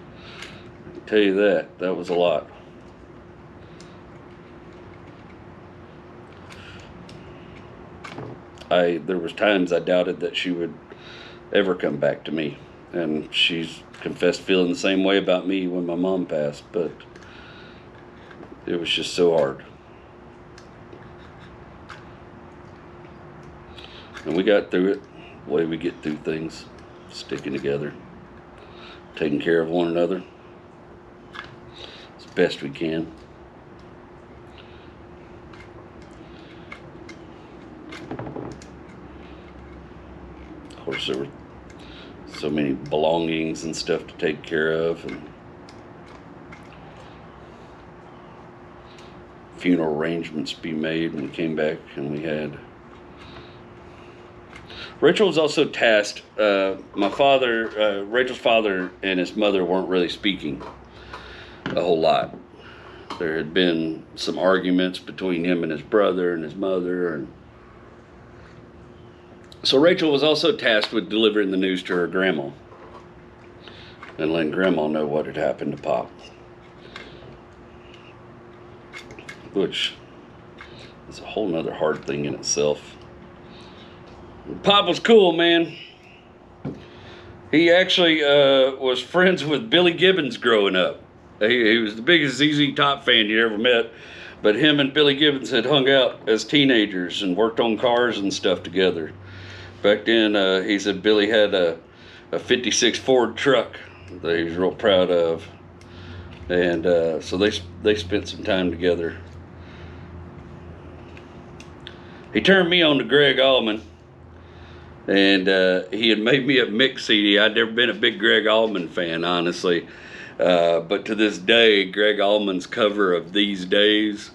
I can tell you that was a lot. There was times I doubted that she would ever come back to me, and she's confessed feeling the same way about me when my mom passed, but it was just so hard. And we got through it the way we get through things, sticking together, taking care of one another as best we can. Of course, there were so many belongings and stuff to take care of, and funeral arrangements to be made when we came back, and we had. Rachel was also tasked. Rachel's father and his mother weren't really speaking a whole lot. There had been some arguments between him and his brother and his mother, and so Rachel was also tasked with delivering the news to her grandma and letting grandma know what had happened to Pop, which is a whole nother hard thing in itself. Pop was cool, man. He actually was friends with Billy Gibbons growing up. He was the biggest ZZ Top fan you ever met, but him and Billy Gibbons had hung out as teenagers and worked on cars and stuff together. Back then, he said Billy had a 56 Ford truck that he was real proud of, and so they spent some time together. He turned me on to Greg Allman, and he had made me a mix CD. I'd never been a big Greg Allman fan, honestly. But to this day, Greg Allman's cover of These Days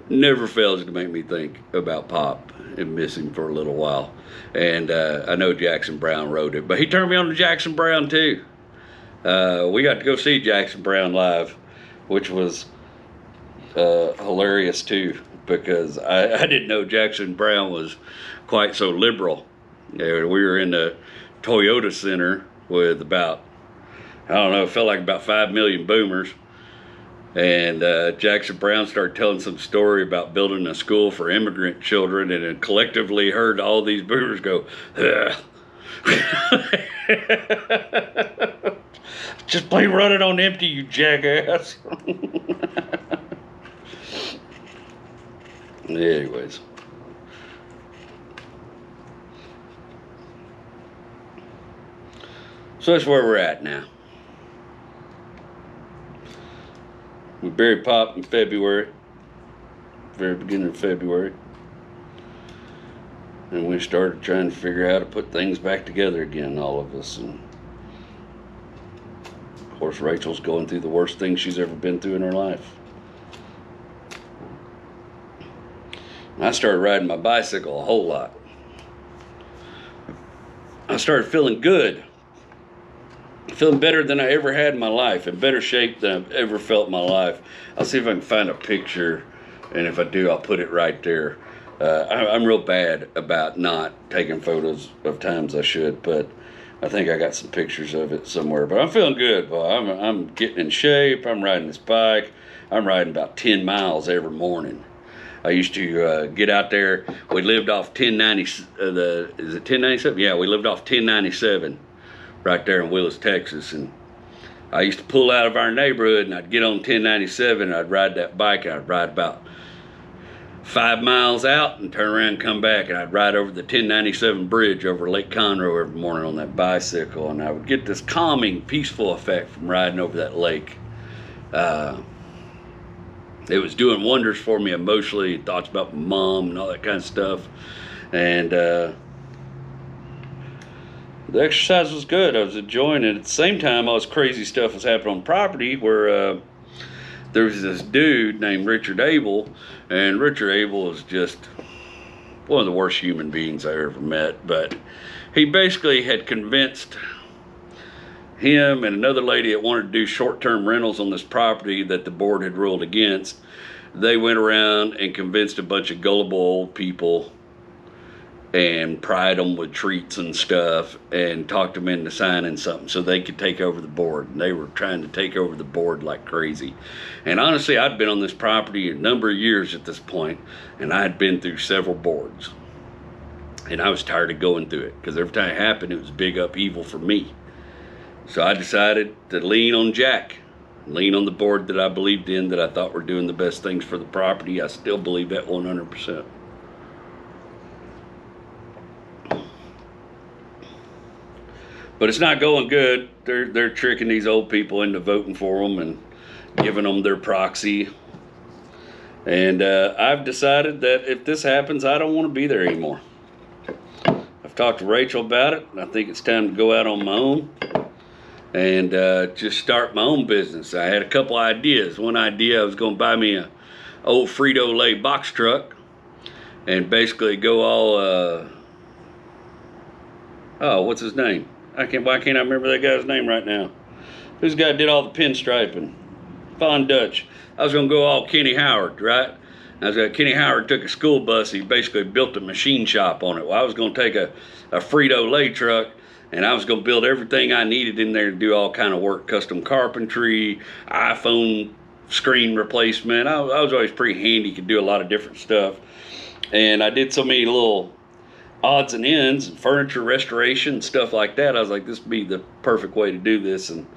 never fails to make me think about Pop and miss him for a little while. And I know Jackson Browne wrote it, but he turned me on to Jackson Browne too. We got to go see Jackson Browne live, which was hilarious too, because I didn't know Jackson Browne was quite so liberal. We were in the Toyota Center with about, I don't know, it felt like about 5 million boomers. And Jackson Browne started telling some story about building a school for immigrant children, and it collectively heard all these boomers go, ugh. Just play Run It on Empty, you jackass. Anyways. So that's where we're at now. We buried Pop in February, very beginning of February. And we started trying to figure out how to put things back together again, all of us. And of course, Rachel's going through the worst thing she's ever been through in her life. And I started riding my bicycle a whole lot. I started feeling good. Feeling better than I ever had in my life, in better shape than I've ever felt in my life. I'll see if I can find a picture, and if I do, I'll put it right there. I'm real bad about not taking photos of times I should, but I think I got some pictures of it somewhere. But I'm feeling good. Well, I'm getting in shape. I'm riding this bike. I'm riding about 10 miles every morning. I used to get out there. We lived off 1090. Is it 1097? Yeah, we lived off 1097. Right there in Willis, Texas, and I used to pull out of our neighborhood and I'd get on 1097 and I'd ride that bike, and I'd ride about 5 miles out and turn around and come back, and I'd ride over the 1097 bridge over Lake Conroe every morning on that bicycle, and I would get this calming, peaceful effect from riding over that lake. It was doing wonders for me emotionally, thoughts about my mom and all that kind of stuff, and the exercise was good. I was enjoying it. At the same time, all this crazy stuff was happening on property where there was this dude named Richard Abel, and Richard Abel is just one of the worst human beings I ever met. But he basically had convinced him and another lady that wanted to do short-term rentals on this property that the board had ruled against. They went around and convinced a bunch of gullible old people and pried them with treats and stuff and talked them into signing something so they could take over the board. And they were trying to take over the board like crazy. And honestly, I'd been on this property a number of years at this point, and I had been through several boards. And I was tired of going through it, because every time it happened, it was a big upheaval for me. So I decided to lean on Jack, lean on the board that I believed in, that I thought were doing the best things for the property. I still believe that 100%. But it's not going good. They're tricking these old people into voting for them and giving them their proxy. And I've decided that if this happens, I don't want to be there anymore. I've talked to Rachel about it, and I think it's time to go out on my own and just start my own business. I had a couple ideas. One idea, I was going to buy me a old Frito-Lay box truck and basically go all, oh, what's his name? Why can't I remember that guy's name right now? Who's the guy that did all the pinstriping? Von Dutch. I was going to go all Kenny Howard, right? Kenny Howard took a school bus. He basically built a machine shop on it. Well, I was going to take a Frito-Lay truck, and I was going to build everything I needed in there to do all kind of work, custom carpentry, iPhone screen replacement. I was always pretty handy, could do a lot of different stuff. And I did so many little odds and ends, and furniture restoration, and stuff like that. I was like, this would be the perfect way to do this. And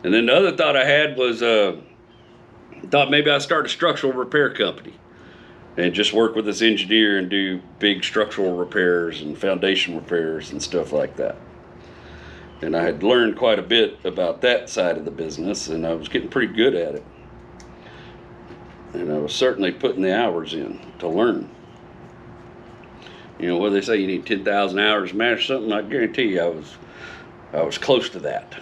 then the other thought I had was, thought maybe I'd start a structural repair company and just work with this engineer and do big structural repairs and foundation repairs and stuff like that. And I had learned quite a bit about that side of the business, and I was getting pretty good at it. And I was certainly putting the hours in to learn. You know, whether they say you need 10,000 hours to master something, I guarantee you I was close to that.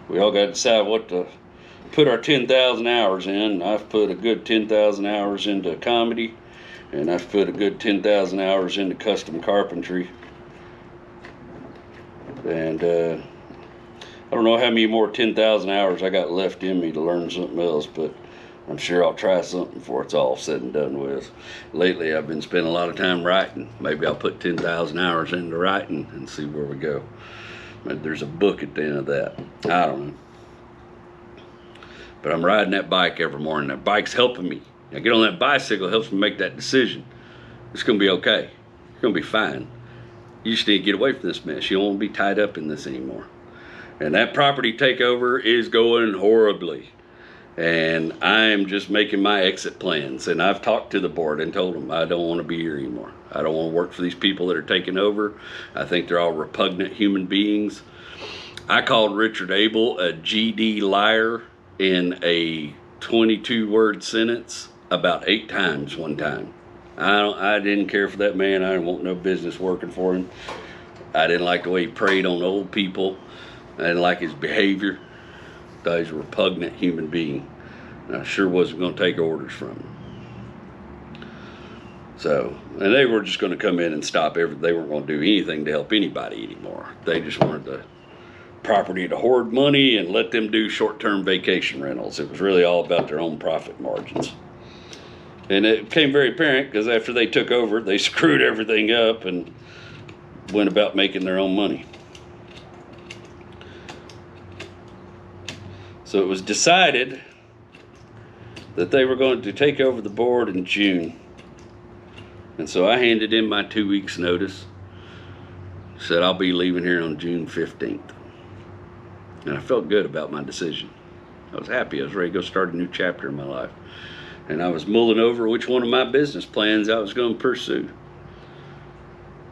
We all got to decide what to put our 10,000 hours in. I've put a good 10,000 hours into comedy, and I've put a good 10,000 hours into custom carpentry. And I don't know how many more 10,000 hours I got left in me to learn something else, but I'm sure I'll try something before it's all said and done with. Lately, I've been spending a lot of time writing. Maybe I'll put 10,000 hours into writing and see where we go. Maybe there's a book at the end of that. I don't know. But I'm riding that bike every morning. That bike's helping me. I get on that bicycle, it helps me make that decision. It's going to be okay. It's going to be fine. You just need to get away from this mess. You don't want to be tied up in this anymore. And that property takeover is going horribly. And I'm just making my exit plans. And I've talked to the board and told them I don't want to be here anymore. I don't want to work for these people that are taking over. I think they're all repugnant human beings. I called Richard Abel a GD liar in a 22-word sentence about 8 times one time. I didn't care for that man. I didn't want no business working for him. I didn't like the way he preyed on old people. I didn't like his behavior. I thought he was a repugnant human being. And I sure wasn't going to take orders from him. So, and they were just going to come in and stop everything. They weren't going to do anything to help anybody anymore. They just wanted the property to hoard money and let them do short-term vacation rentals. It was really all about their own profit margins. And it became very apparent because after they took over, they screwed everything up and went about making their own money. So it was decided that they were going to take over the board in June. And so I handed in my 2 weeks notice. Said I'll be leaving here on June 15th. And I felt good about my decision. I was happy. I was ready to go start a new chapter in my life. And I was mulling over which one of my business plans I was going to pursue.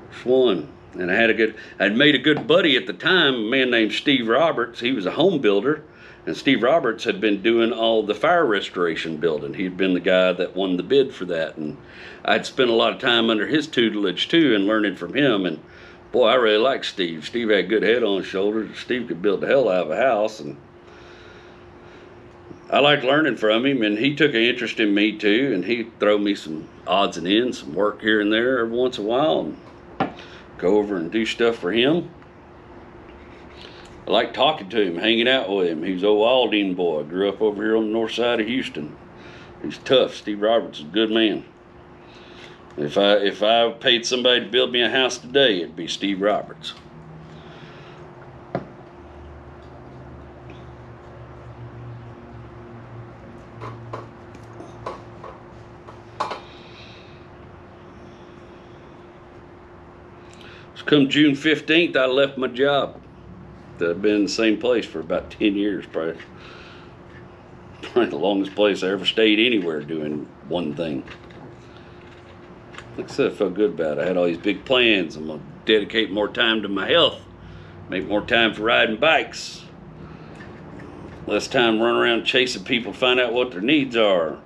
Which one? And I'd made a good buddy at the time, a man named Steve Roberts. He was a home builder. And Steve Roberts had been doing all the fire restoration building. He'd been the guy that won the bid for that. And I'd spent a lot of time under his tutelage too and learning from him. And boy, I really liked Steve. Steve had a good head on his shoulders. Steve could build the hell out of a house. And I liked learning from him. And he took an interest in me too. And he'd throw me some odds and ends, some work here and there every once in a while. And go over and do stuff for him. I like talking to him, hanging out with him. He's an old Aldine boy. Grew up over here on the north side of Houston. He's tough. Steve Roberts is a good man. If I paid somebody to build me a house today, it'd be Steve Roberts. So come June 15th, I left my job. I've been in the same place for about 10 years, probably the longest place I ever stayed anywhere doing one thing. Like I said, I felt good about it. I had all these big plans. I'm going to dedicate more time to my health, make more time for riding bikes, less time running around chasing people to find out what their needs are,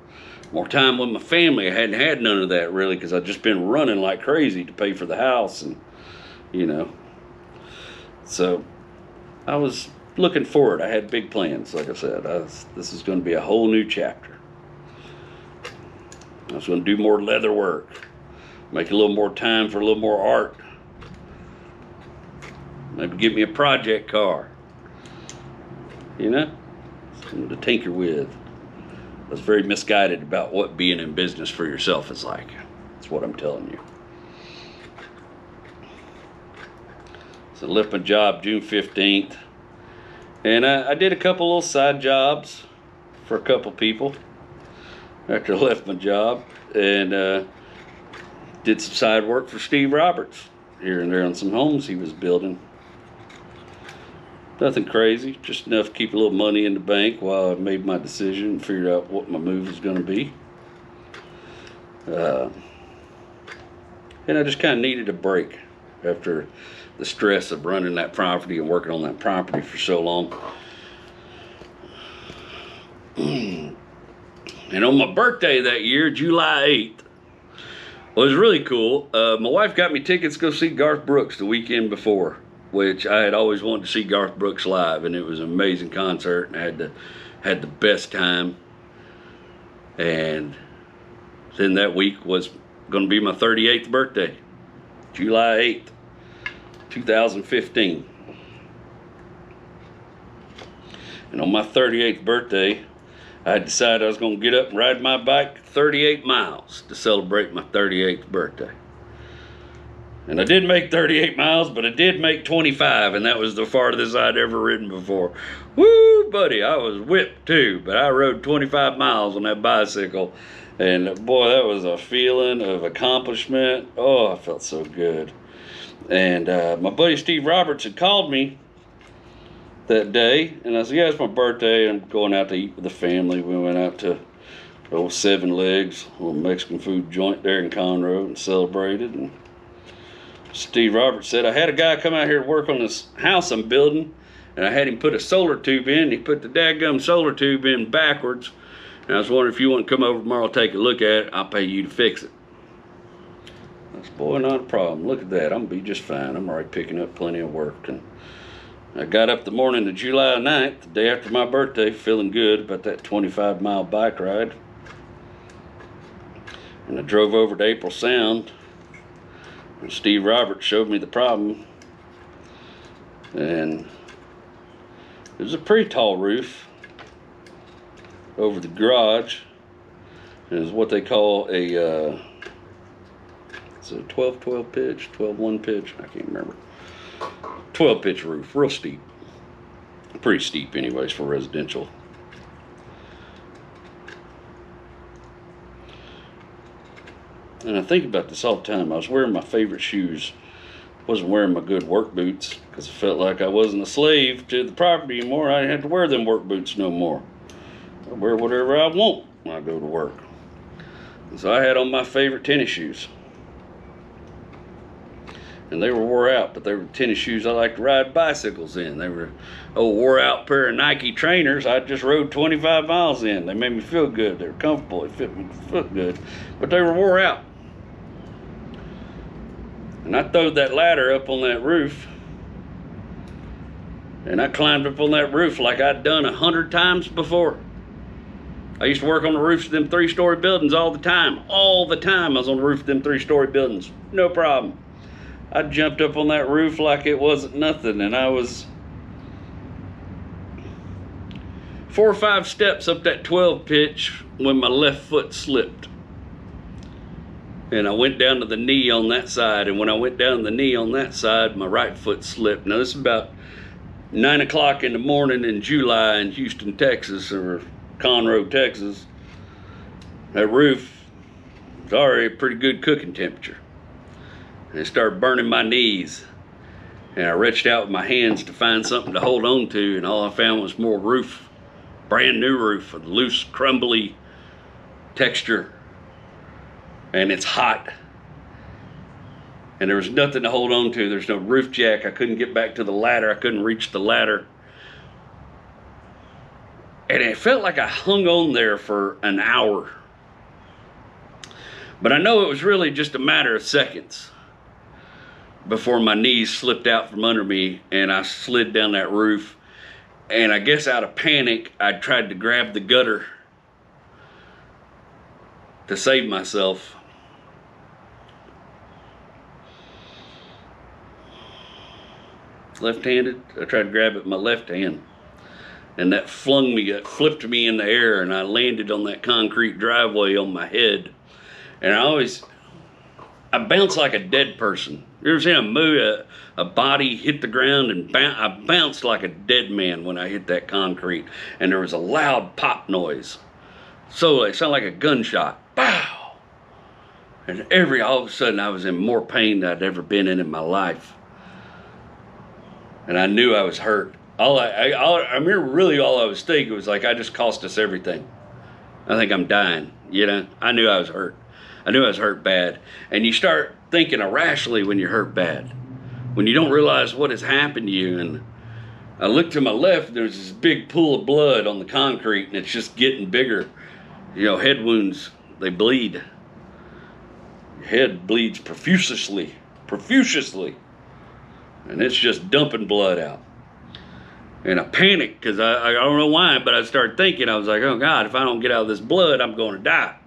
more time with my family. I hadn't had none of that really because I'd just been running like crazy to pay for the house and, you know. So I was looking forward. I had big plans, like I said. This is going to be a whole new chapter. I was going to do more leather work, make a little more time for a little more art. Maybe get me a project car. you know, something to tinker with. I was very misguided about what being in business for yourself is like. That's what I'm telling you. So I left my job June 15th. And I did a couple little side jobs for a couple people after I left my job. And did some side work for Steve Roberts here and there on some homes he was building. Nothing crazy, just enough to keep a little money in the bank while I made my decision and figured out what my move was going to be. And I just kind of needed a break after the stress of running that property and working on that property for so long. And on my birthday that year, July 8th, well, it was really cool. My wife got me tickets to go see Garth Brooks the weekend before, which I had always wanted to see Garth Brooks live, and it was an amazing concert, and I had the best time. And then that week was going to be my 38th birthday, July 8th, 2015. And on my 38th birthday, I decided I was going to get up and ride my bike 38 miles to celebrate my 38th birthday. And I did make 38 miles, but I did make 25, and that was the farthest I'd ever ridden before. Woo, buddy, I was whipped too, but I rode 25 miles on that bicycle. And boy, that was a feeling of accomplishment. Oh, I felt so good. And my buddy Steve Roberts had called me that day, and I said, yeah, it's my birthday. I'm going out to eat with the family. We went out to old Seven Legs, a little Mexican food joint there in Conroe, and celebrated. And Steve Roberts said, I had a guy come out here to work on this house I'm building, and I had him put a solar tube in, and he put the dadgum solar tube in backwards. And I was wondering if you want to come over tomorrow, take a look at it, I'll pay you to fix it. I said, boy, not a problem. Look at that. I'm going to be just fine. I'm already picking up plenty of work. And I got up the morning of July 9th, the day after my birthday, feeling good about that 25-mile bike ride. And I drove over to April Sound, and Steve Roberts showed me the problem. And it was a pretty tall roof over the garage. It was what they call a, it's a 12-12 pitch, 12-1 pitch, I can't remember. 12 pitch roof, real steep. Pretty steep anyways for residential. And I think about this all the time. I was wearing my favorite shoes. Wasn't wearing my good work boots because I felt like I wasn't a slave to the property anymore. I didn't have to wear them work boots no more. I wear whatever I want when I go to work. And so I had on my favorite tennis shoes. And they were wore out, but they were tennis shoes I like to ride bicycles in. They were old wore out pair of Nike trainers I just rode 25 miles in. They made me feel good. They were comfortable. They fit my foot good. But they were wore out. And I throwed that ladder up on that roof. And I climbed up on that roof like I'd done 100 times before. I used to work on the roofs of them 3-story buildings all the time. All the time I was on the roof of them 3-story buildings. No problem. I jumped up on that roof like it wasn't nothing, and I was 4 or 5 steps up that 12 pitch when my left foot slipped. And I went down to the knee on that side, and when I went down to the knee on that side, my right foot slipped. Now this is about 9 o'clock in the morning in July in Houston, Texas, or Conroe, Texas. That roof was already a pretty good cooking temperature. And it started burning my knees. And I reached out with my hands to find something to hold on to, and all I found was more roof. Brand new roof with loose, crumbly texture. And it's hot. And there was nothing to hold on to. There's no roof jack. I couldn't get back to the ladder. I couldn't reach the ladder. And it felt like I hung on there for an hour. But I know it was really just a matter of seconds before my knees slipped out from under me and I slid down that roof. And I guess out of panic, I tried to grab the gutter to save myself. Left-handed, I tried to grab it with my left hand. and that flipped me in the air, and I landed on that concrete driveway on my head. And I bounce like a dead person. You ever seen a body hit the ground and I bounced like a dead man when I hit that concrete, and there was a loud pop noise. So it sounded like a gunshot. Pow! And all of a sudden I was in more pain than I'd ever been in my life. And I knew I was hurt. I remember really all I was thinking was like, I just cost us everything. I think I'm dying, you know? I knew I was hurt. I knew I was hurt bad. And you start thinking irrationally when you're hurt bad, when you don't realize what has happened to you. And I looked to my left, there's this big pool of blood on the concrete, and it's just getting bigger. You know, head wounds, they bleed. Your head bleeds profusely. And it's just dumping blood out. And I panicked because I don't know why, but I started thinking, I was like, oh God, if I don't get out of this blood, I'm going to die.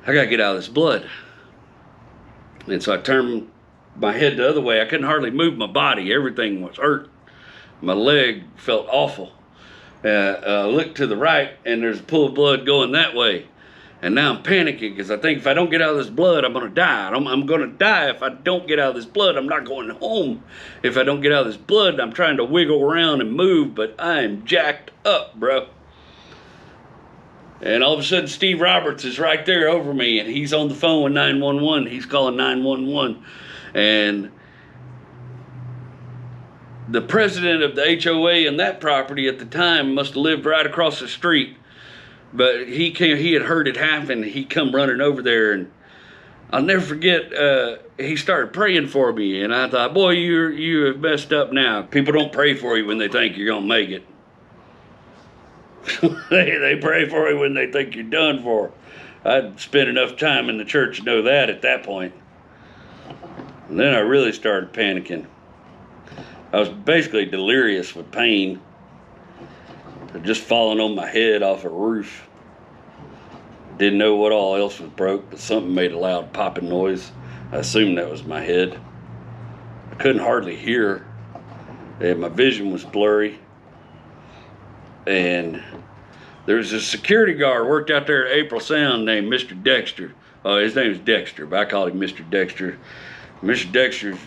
I got to get out of this blood. And so I turned my head the other way. I couldn't hardly move my body. Everything was hurt. My leg felt awful. I looked to the right, and there's a pool of blood going that way. And now I'm panicking because I think if I don't get out of this blood, I'm going to die. I'm going to die if I don't get out of this blood. I'm not going home if I don't get out of this blood. I'm trying to wiggle around and move, but I am jacked up, bro. And all of a sudden, Steve Roberts is right there over me, and he's on the phone with 911. He's calling 911. And the president of the HOA in that property at the time must have lived right across the street. But he had heard it happen. He come running over there, and I'll never forget, he started praying for me. And I thought, boy, you have messed up now. People don't pray for you when they think you're going to make it. They pray for you when they think you're done for. I'd spent enough time in the church to know that at that point. And then I really started panicking. I was basically delirious with pain. I'd just fallen on my head off a roof. Didn't know what all else was broke, but something made a loud popping noise. I assumed that was my head. I couldn't hardly hear. And my vision was blurry. And there was a security guard worked out there at April Sound named Mr. Dexter. His name was Dexter, but I called him Mr. Dexter. Mr. Dexter's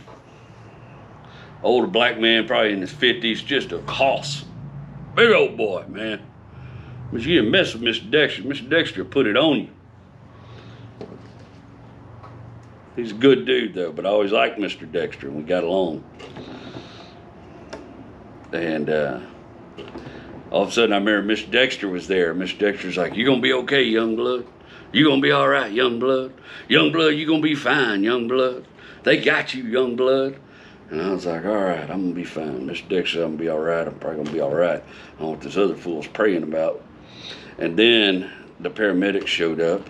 older black man, probably in his 50s, just a hoss. Big old boy, man. But you didn't mess with Mr. Dexter. Mr. Dexter put it on you. He's a good dude, though, but I always liked Mr. Dexter, and we got along. And all of a sudden, I remember Mr. Dexter was there. Mr. Dexter's like, "You gonna be okay, young blood? You gonna be all right, young blood? Young blood, you gonna be fine, young blood. They got you, young blood." And I was like, all right, I'm going to be fine. Mr. Dexter, I'm going to be all right. I'm probably going to be all right. I don't know what this other fool's praying about. And then the paramedics showed up.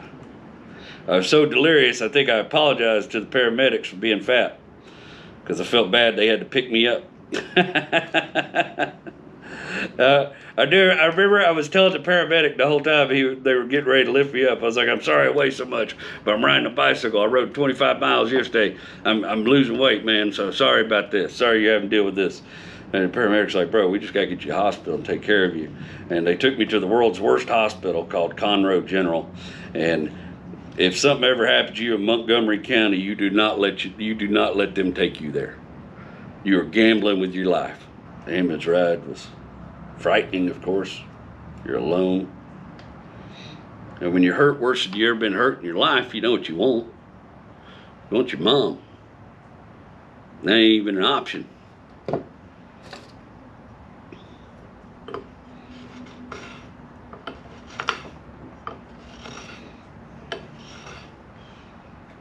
I was so delirious, I think I apologized to the paramedics for being fat, because I felt bad they had to pick me up. I remember I was telling the paramedic the whole time they were getting ready to lift me up. I was like, I'm sorry I weigh so much, but I'm riding a bicycle. I rode 25 miles yesterday. I'm losing weight, man, so sorry about this. Sorry you're having to deal with this. And the paramedic's like, bro, we just got to get you to the hospital and take care of you. And they took me to the world's worst hospital called Conroe General. And if something ever happened to you in Montgomery County, you do not let them take you there. You are gambling with your life. The ambulance ride was frightening, of course. You're alone. And when you're hurt worse than you ever been hurt in your life, you know what you want. You want your mom. That ain't even an option.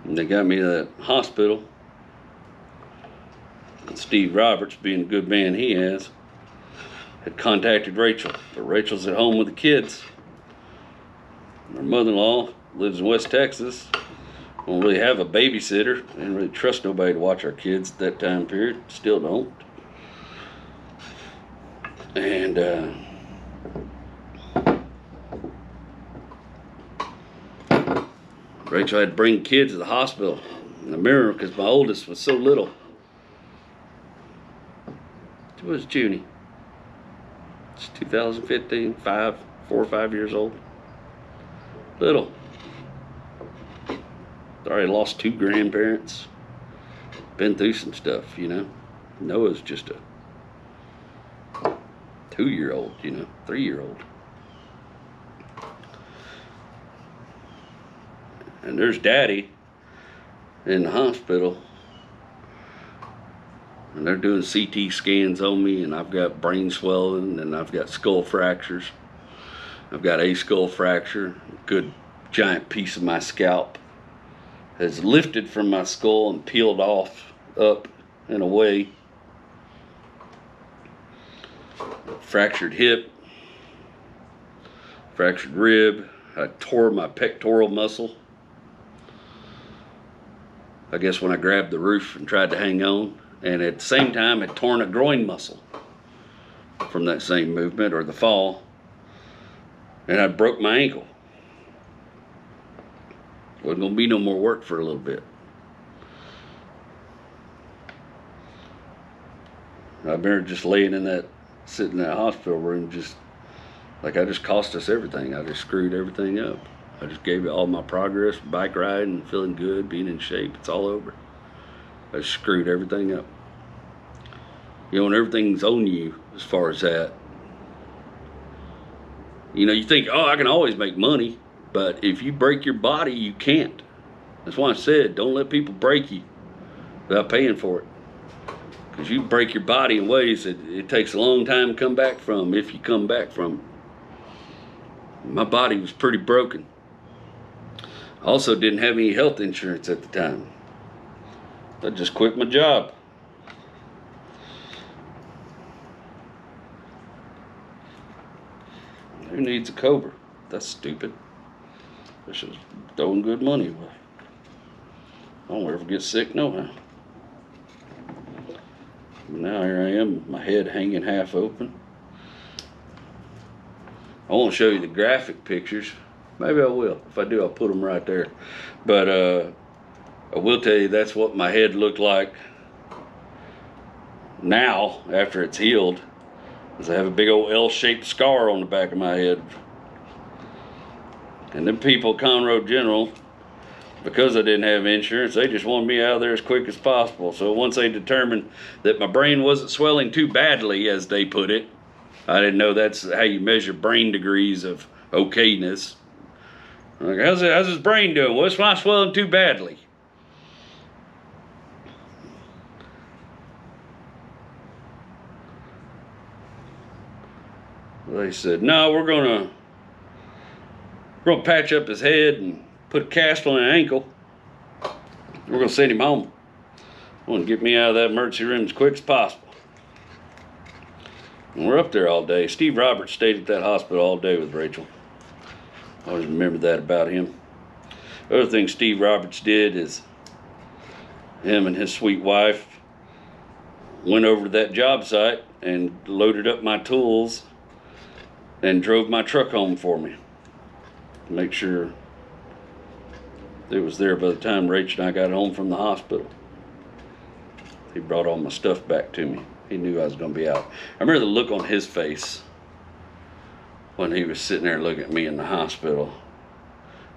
And they got me to that hospital. And Steve Roberts, being a good man he has, had contacted Rachel. But Rachel's at home with the kids. Her mother-in-law lives in West Texas. Don't really have a babysitter. Didn't really trust nobody to watch our kids at that time period. Still don't. And Rachel had to bring kids to the hospital. And I remember because my oldest was so little. It was Junie. It's 2015, 4 or 5 years old. Little. Already lost 2 grandparents. Been through some stuff, you know. Noah's just a 2-year-old, you know, 3-year-old. And there's Daddy in the hospital. And they're doing CT scans on me, and I've got brain swelling, and I've got skull fractures. I've got a skull fracture. A good giant piece of my scalp has lifted from my skull and peeled off up and away. Fractured hip, fractured rib. I tore my pectoral muscle. I guess when I grabbed the roof and tried to hang on. And at the same time, it torn a groin muscle from that same movement or the fall. And I broke my ankle. Wasn't gonna be no more work for a little bit. I remember just laying in that, sitting in that hospital room, just like I just cost us everything. I just screwed everything up. I just gave it all my progress, bike riding, feeling good, being in shape. It's all over. I just screwed everything up. You know, when everything's on you as far as that, you know, you think, oh, I can always make money, but if you break your body, you can't. That's why I said, don't let people break you without paying for it. Because you break your body in ways that it takes a long time to come back from, if you come back from it. My body was pretty broken. I also didn't have any health insurance at the time. I just quit my job. Who needs a Cobra? That's stupid. This is throwing good money away. I don't ever get sick no how. Now here I am, my head hanging half open. I want to show you the graphic pictures. Maybe I will. If I do, I'll put them right there. But I will tell you, that's what my head looked like now after it's healed. Is I have a big old L-shaped scar on the back of my head. And them people, Conroe General, because I didn't have insurance, they just wanted me out of there as quick as possible. So once they determined that my brain wasn't swelling too badly, as they put it, I didn't know that's how you measure brain degrees of okayness. Like, how's his brain doing? Well, it's not swelling too badly. They said, no, we're gonna patch up his head and put a cast on an ankle. We're gonna send him home. I want to get me out of that emergency room as quick as possible. And we're up there all day. Steve Roberts stayed at that hospital all day with Rachel. I always remember that about him. The other thing Steve Roberts did is him and his sweet wife went over to that job site and loaded up my tools and drove my truck home for me to make sure it was there by the time Rach and I got home from the hospital. He brought all my stuff back to me. He knew I was going to be out. I remember the look on his face when he was sitting there looking at me in the hospital.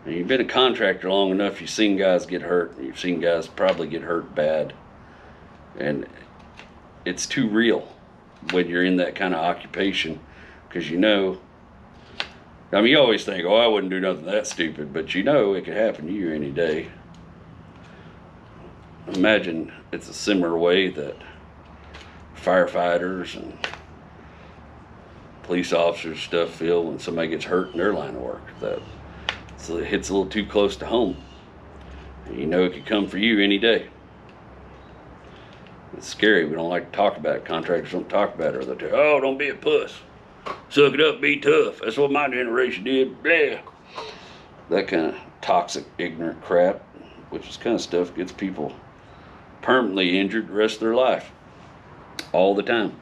And you've been a contractor long enough, you've seen guys get hurt. You've seen guys probably get hurt bad. And it's too real when you're in that kind of occupation. Because you know, I mean, you always think, oh, I wouldn't do nothing that stupid, but you know it could happen to you any day. Imagine it's a similar way that firefighters and police officers stuff feel when somebody gets hurt in their line of work. That so it hits a little too close to home. And you know it could come for you any day. It's scary. We don't like to talk about it. Contractors don't talk about it. Or they'll tell, oh, don't be a puss. Suck it up, be tough. That's what my generation did. Blah. That kind of toxic, ignorant crap, which is kind of stuff gets people permanently injured the rest of their life. All the time.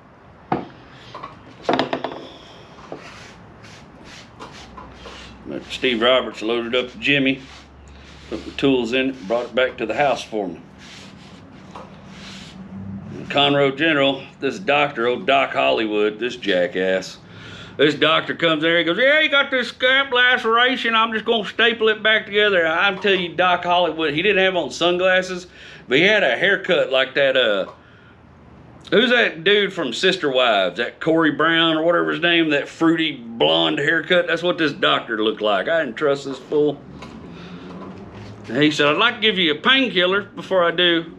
But Steve Roberts loaded up Jimmy, put the tools in it, brought it back to the house for me. And Conroe General, this doctor, old Doc Hollywood, this jackass, This doctor comes there, he goes, yeah, you got this scalp laceration, I'm just gonna staple it back together. I'm telling you, Doc Hollywood, he didn't have on sunglasses, but he had a haircut like that, who's that dude from Sister Wives, that Corey Brown or whatever his name, that fruity blonde haircut? That's what this doctor looked like. I didn't trust this fool. And he said, I'd like to give you a painkiller before I do.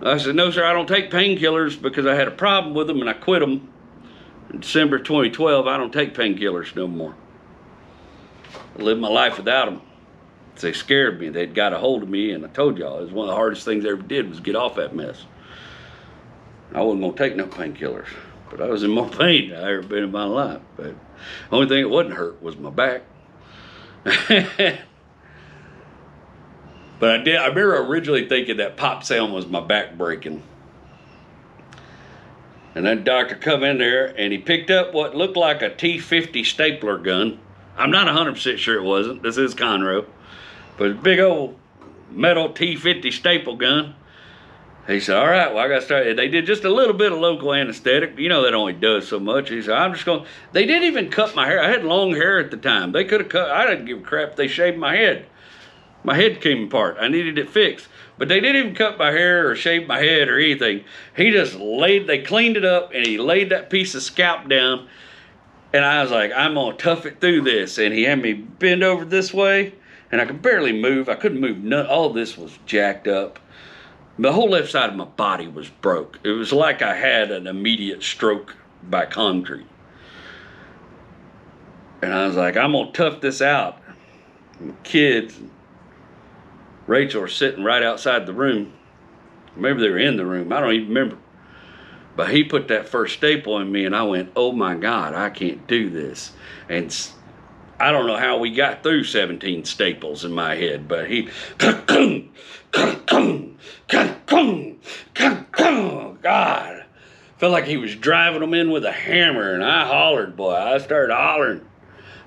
I said, no, sir, I don't take painkillers because I had a problem with them and I quit them. In December 2012, I don't take painkillers no more. I lived my life without them. They scared me. They'd got a hold of me, and I told y'all, it was one of the hardest things I ever did was get off that mess. I wasn't going to take no painkillers, but I was in more pain than I ever been in my life. But the only thing that wasn't hurt was my back. But I remember originally thinking that pop sound was my back breaking. And that doctor come in there and he picked up what looked like a T50 stapler gun. I'm not 100% sure it wasn't. This is Conroe. But a big old metal T50 staple gun. He said, all right, well, I got to start. They did just a little bit of local anesthetic. You know that only does so much. He said, I'm just going to. They didn't even cut my hair. I had long hair at the time. They could have cut. I didn't give a crap if they shaved my head. My head came apart. I needed it fixed. But they didn't even cut my hair or shave my head or anything. He just they cleaned it up and he laid that piece of scalp down. And I was like, I'm going to tough it through this. And he had me bend over this way and I could barely move. I couldn't move. All this was jacked up. The whole left side of my body was broke. It was like I had an immediate stroke by concrete. And I was like, I'm going to tough this out. And the kids, Rachel were sitting right outside the room. Maybe they were in the room. I don't even remember. But he put that first staple in me and I went, oh my God, I can't do this. And I don't know how we got through 17 staples in my head, but he, God, felt like he was driving them in with a hammer, and I hollered, boy. I started hollering.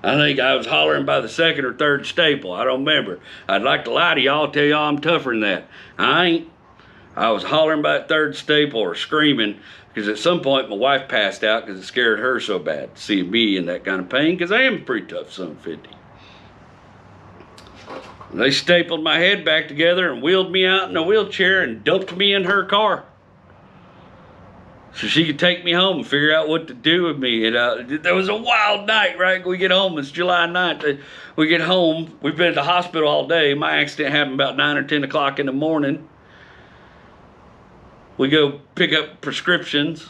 I think I was hollering by the second or third staple. I don't remember. I'd like to lie to y'all, tell y'all I'm tougher than that. I ain't. I was hollering by the third staple or screaming because at some point my wife passed out because it scared her so bad to see me in that kind of pain because I am a pretty tough son of 50. They stapled my head back together and wheeled me out in a wheelchair and dumped me in her car so she could take me home and figure out what to do with me. And there was a wild night, right? We get home, it's July 9th. We get home, we've been at the hospital all day. My accident happened about 9 or 10 o'clock in the morning. We go pick up prescriptions.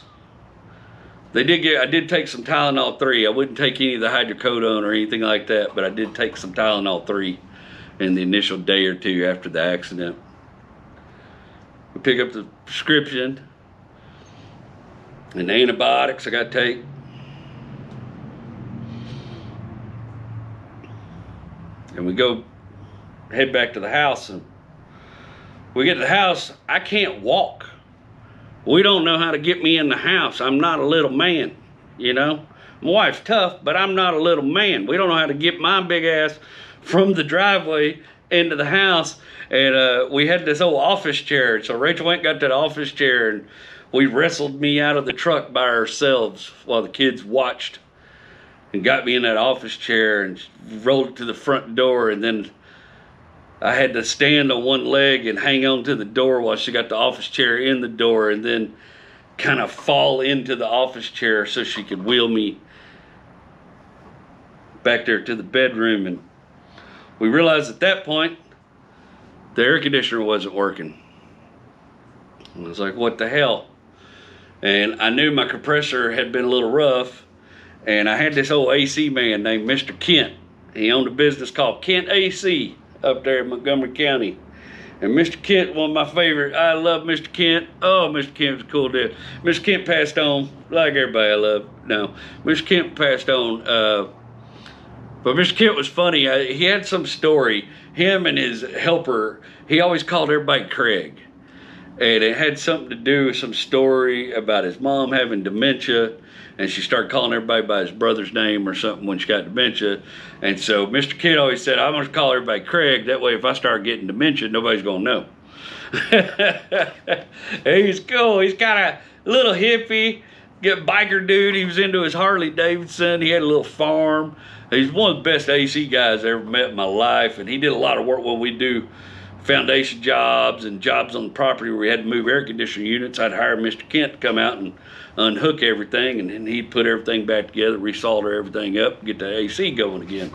I did take some Tylenol 3. I wouldn't take any of the hydrocodone or anything like that, but I did take some Tylenol 3 in the initial day or two after the accident. We pick up the prescription and the antibiotics I got to take. And we go head back to the house, and we get to the house, I can't walk. We don't know how to get me in the house. I'm not a little man, you know. My wife's tough, but I'm not a little man. We don't know how to get my big ass from the driveway into the house. And we had this old office chair. So Rachel went and got that office chair, and we wrestled me out of the truck by ourselves while the kids watched, and got me in that office chair and rolled it to the front door. And then I had to stand on one leg and hang on to the door while she got the office chair in the door, and then kind of fall into the office chair so she could wheel me back there to the bedroom. And we realized at that point the air conditioner wasn't working. And I was like, what the hell? And I knew my compressor had been a little rough, and I had this old AC man named Mr. Kent. He owned a business called Kent AC up there in Montgomery County. And Mr. Kent, one of my favorite, I love Mr. Kent. Oh, Mr. Kent was a cool dude. Mr. Kent passed on, like everybody I love. No, Mr. Kent passed on, but Mr. Kent was funny. He had some story. Him and his helper, he always called everybody Craig. And it had something to do with some story about his mom having dementia, and she started calling everybody by his brother's name or something when she got dementia. And so Mr. Kent always said, I'm going to call everybody Craig. That way if I start getting dementia, nobody's going to know. He's cool. He's kind of a little hippie, Get biker dude. He was into his Harley Davidson. He had a little farm. He's one of the best AC guys I ever met in my life, and he did a lot of work when we do foundation jobs and jobs on the property where we had to move air conditioning units. I'd hire Mr. Kent to come out and unhook everything, and then he'd put everything back together, resolder everything up, get the AC going again.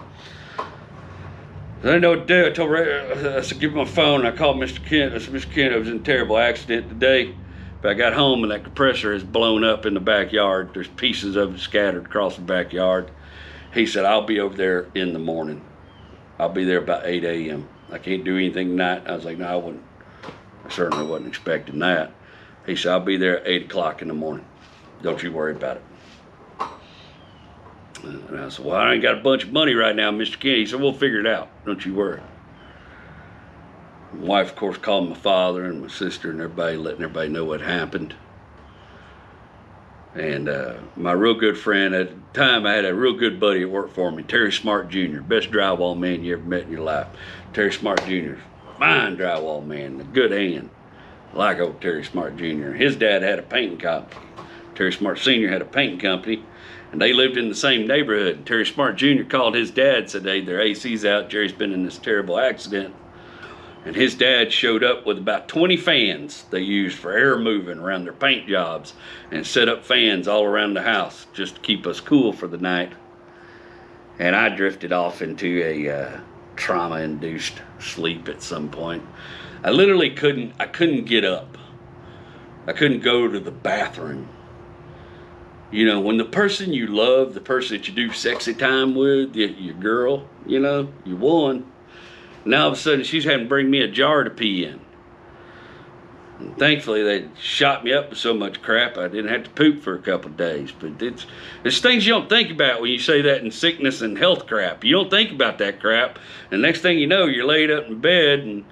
I didn't know what to do. I told Ray, I said, give me my phone. I called Mr. Kent. I said, Mr. Kent, I was in a terrible accident today. But I got home and that compressor is blown up in the backyard. There's pieces of it scattered across the backyard. He said, I'll be over there in the morning. I'll be there about 8 a.m. I can't do anything tonight. I was like, no, I wouldn't. I certainly wasn't expecting that. He said, I'll be there at 8 o'clock in the morning. Don't you worry about it. And I said, well, I ain't got a bunch of money right now, Mr. Kent. He said, we'll figure it out. Don't you worry. My wife, of course, called my father and my sister and everybody, letting everybody know what happened. And my real good friend, at the time I had a real good buddy that worked for me, Terry Smart Jr., best drywall man you ever met in your life. Terry Smart Jr., fine drywall man, a good hand. I like old Terry Smart Jr. His dad had a painting company. Terry Smart Sr. had a painting company, and they lived in the same neighborhood. Terry Smart Jr. called his dad, said, hey, their AC's out, Jerry's been in this terrible accident. And his dad showed up with about 20 fans they used for air moving around their paint jobs, and set up fans all around the house just to keep us cool for the night. And I drifted off into a trauma-induced sleep at some point. I literally couldn't get up. I couldn't go to the bathroom. You know, when the person you love, the person that you do sexy time with, your girl, you know, you won. Now all of a sudden she's having to bring me a jar to pee in. And thankfully they shot me up with so much crap I didn't have to poop for a couple of days. But it's things you don't think about when you say that in sickness and health crap. You don't think about that crap. And next thing you know, you're laid up in bed, and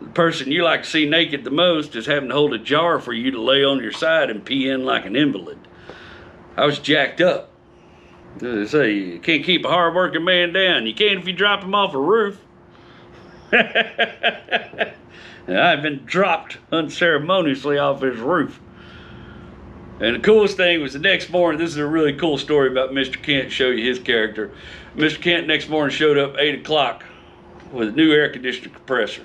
the person you like to see naked the most is having to hold a jar for you to lay on your side and pee in like an invalid. I was jacked up. They say you can't keep a hard-working man down. You can if you drop him off a roof. I've been dropped unceremoniously off his roof. And the coolest thing was the next morning. This is a really cool story about Mr. Kent, show you his character. Mr. Kent next morning showed up 8 o'clock with a new air conditioner compressor.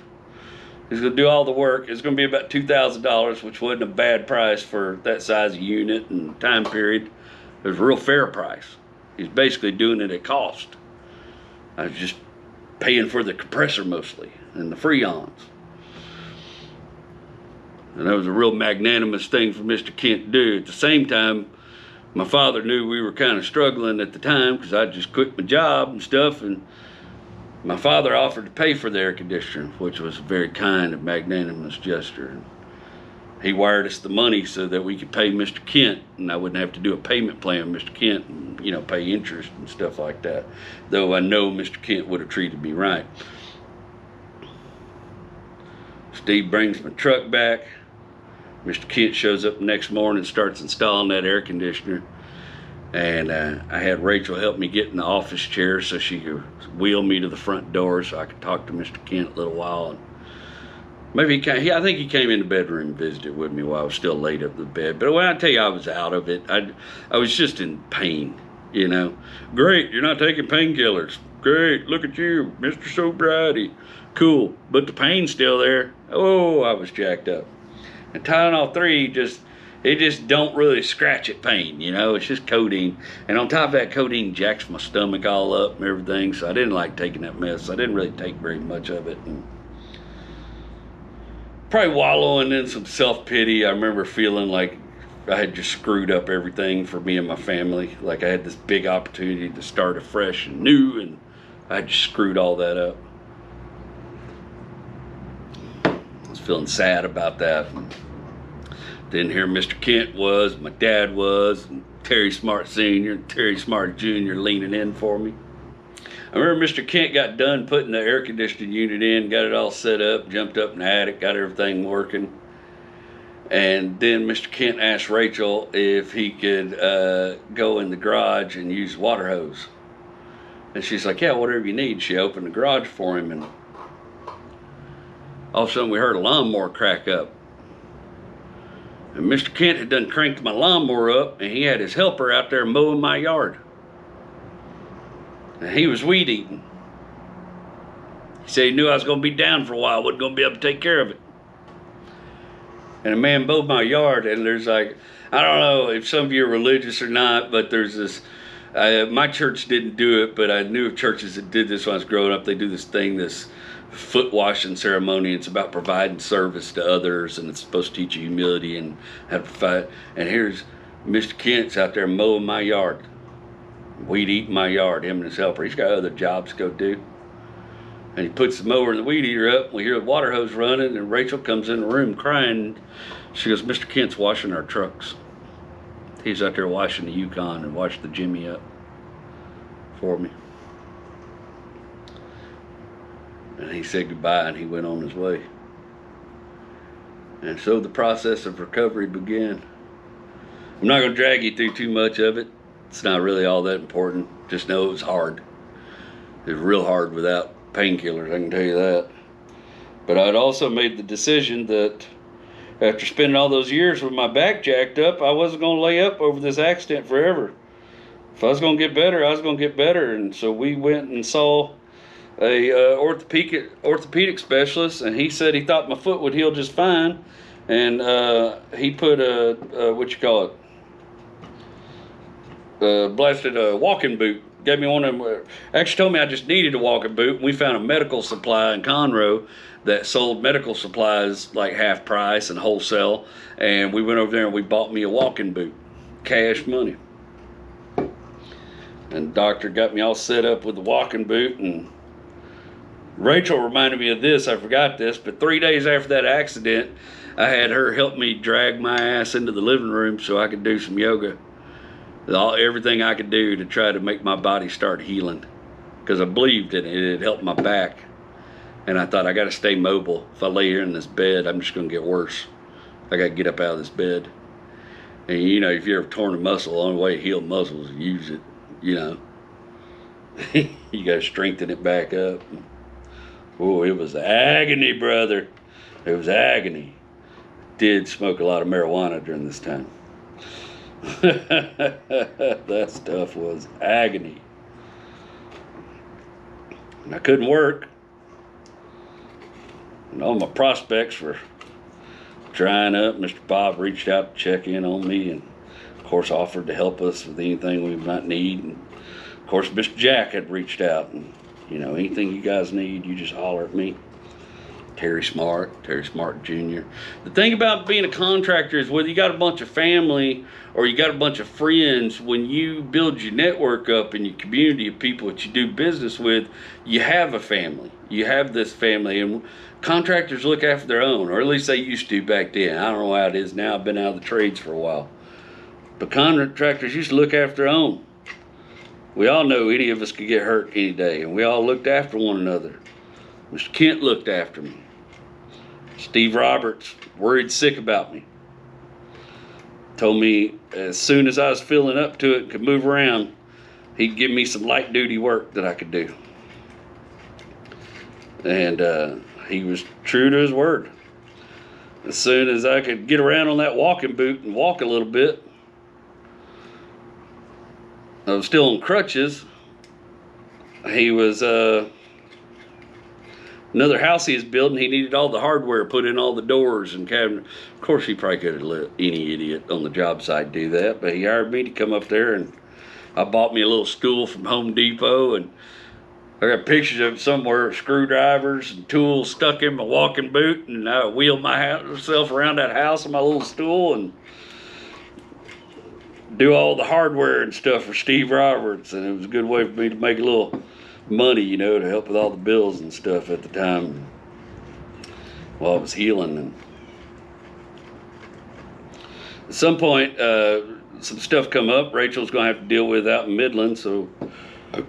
He's going to do all the work. It's going to be about $2,000, which wasn't a bad price for that size of unit and time period. It was a real fair price. He's basically doing it at cost. I was just paying for the compressor mostly and the freons. And that was a real magnanimous thing for Mr. Kent to do. At the same time, my father knew we were kind of struggling at the time because I just quit my job and stuff, and my father offered to pay for the air conditioner, which was a very kind and magnanimous gesture. He wired us the money so that we could pay Mr. Kent, and I wouldn't have to do a payment plan with Mr. Kent and, you know, pay interest and stuff like that. Though I know Mr. Kent would have treated me right. Steve brings my truck back. Mr. Kent shows up the next morning and starts installing that air conditioner. And I had Rachel help me get in the office chair so she could wheel me to the front door so I could talk to Mr. Kent a little while. And maybe I think he came in the bedroom and visited with me while I was still laid up in the bed. But when I tell you I was out of it, I was just in pain, you know. Great, you're not taking painkillers. Great, look at you, Mr. Sobriety. Cool, but the pain's still there. Oh, I was jacked up. And Tylenol 3 just don't really scratch at pain, you know. It's just codeine. And on top of that, codeine jacks my stomach all up and everything. So I didn't like taking that mess. I didn't really take very much of it. And probably wallowing in some self-pity. I remember feeling like I had just screwed up everything for me and my family. Like I had this big opportunity to start afresh and new, and I just screwed all that up. I was feeling sad about that. Then here Mr. Kent was, my dad was, and Terry Smart Sr. and Terry Smart Jr. leaning in for me. I remember Mr. Kent got done putting the air conditioning unit in, got it all set up, jumped up in the attic, got everything working. And then Mr. Kent asked Rachel if he could go in the garage and use the water hose. And she's like, yeah, whatever you need. She opened the garage for him, and all of a sudden we heard a lawnmower crack up. And Mr. Kent had done cranked my lawnmower up, and he had his helper out there mowing my yard. And he was weed eating. He said he knew I was going to be down for a while, wasn't going to be able to take care of it. And a man mowed my yard, and there's like, I don't know if some of you are religious or not, but there's this, my church didn't do it, but I knew of churches that did this when I was growing up. They do this thing, this foot washing ceremony. It's about providing service to others, and it's supposed to teach you humility and how to provide. And here's Mr. Kent's out there mowing my yard, weed eating my yard, him and his helper. He's got other jobs to go do. And he puts the mower and the weed eater up. We hear the water hose running, and Rachel comes in the room crying. She goes, Mr. Kent's washing our trucks. He's out there washing the Yukon and washed the Jimmy up for me. And he said goodbye, and he went on his way. And so the process of recovery began. I'm not going to drag you through too much of it. It's not really all that important. Just know it was hard. It was real hard without painkillers, I can tell you that. But I'd also made the decision that after spending all those years with my back jacked up, I wasn't going to lay up over this accident forever. If I was going to get better, I was going to get better. And so we went and saw a orthopedic specialist, and he said he thought my foot would heal just fine. And he put blasted a walking boot. Gave me one of them. Actually told me I just needed a walking boot. We found a medical supply in Conroe that sold medical supplies like half price and wholesale. And we went over there and we bought me a walking boot. Cash money. And the doctor got me all set up with the walking boot. And Rachel reminded me of this. I forgot this. But 3 days after that accident, I had her help me drag my ass into the living room so I could do some yoga. Everything I could do to try to make my body start healing, because I believed in it. It helped my back, and I thought I got to stay mobile. If I lay here in this bed, I'm just going to get worse. I got to get up out of this bed. And you know, if you ever torn a muscle, the only way to heal muscles is use it. You know, you got to strengthen it back up. Oh, it was agony, brother. It was agony. Did smoke a lot of marijuana during this time. That stuff was agony. And I couldn't work. And all my prospects were drying up. Mr. Bob reached out to check in on me and, of course, offered to help us with anything we might need. And, of course, Mr. Jack had reached out. And, you know, anything you guys need, you just holler at me. Terry Smart Jr. The thing about being a contractor is whether you got a bunch of family or you got a bunch of friends, when you build your network up in your community of people that you do business with, you have a family. You have this family, and contractors look after their own, or at least they used to back then. I don't know how it is now. I've been out of the trades for a while. But contractors used to look after their own. We all know any of us could get hurt any day, and we all looked after one another. Mr. Kent looked after me. Steve Roberts worried sick about me. Told me as soon as I was feeling up to it and could move around, he'd give me some light duty work that I could do. And he was true to his word. As soon as I could get around on that walking boot and walk a little bit, I was still on crutches. He was another house he was building. He needed all the hardware put in, all the doors and cabinet. Of course, he probably could have let any idiot on the job site do that, but he hired me to come up there, and I bought me a little stool from Home Depot, and I got pictures of it somewhere, screwdrivers and tools stuck in my walking boot, and I wheeled myself around that house on my little stool and do all the hardware and stuff for Steve Roberts. And it was a good way for me to make a little money, you know, to help with all the bills and stuff at the time while I was healing. And at some point, some stuff come up Rachel's going to have to deal with out in Midland, so I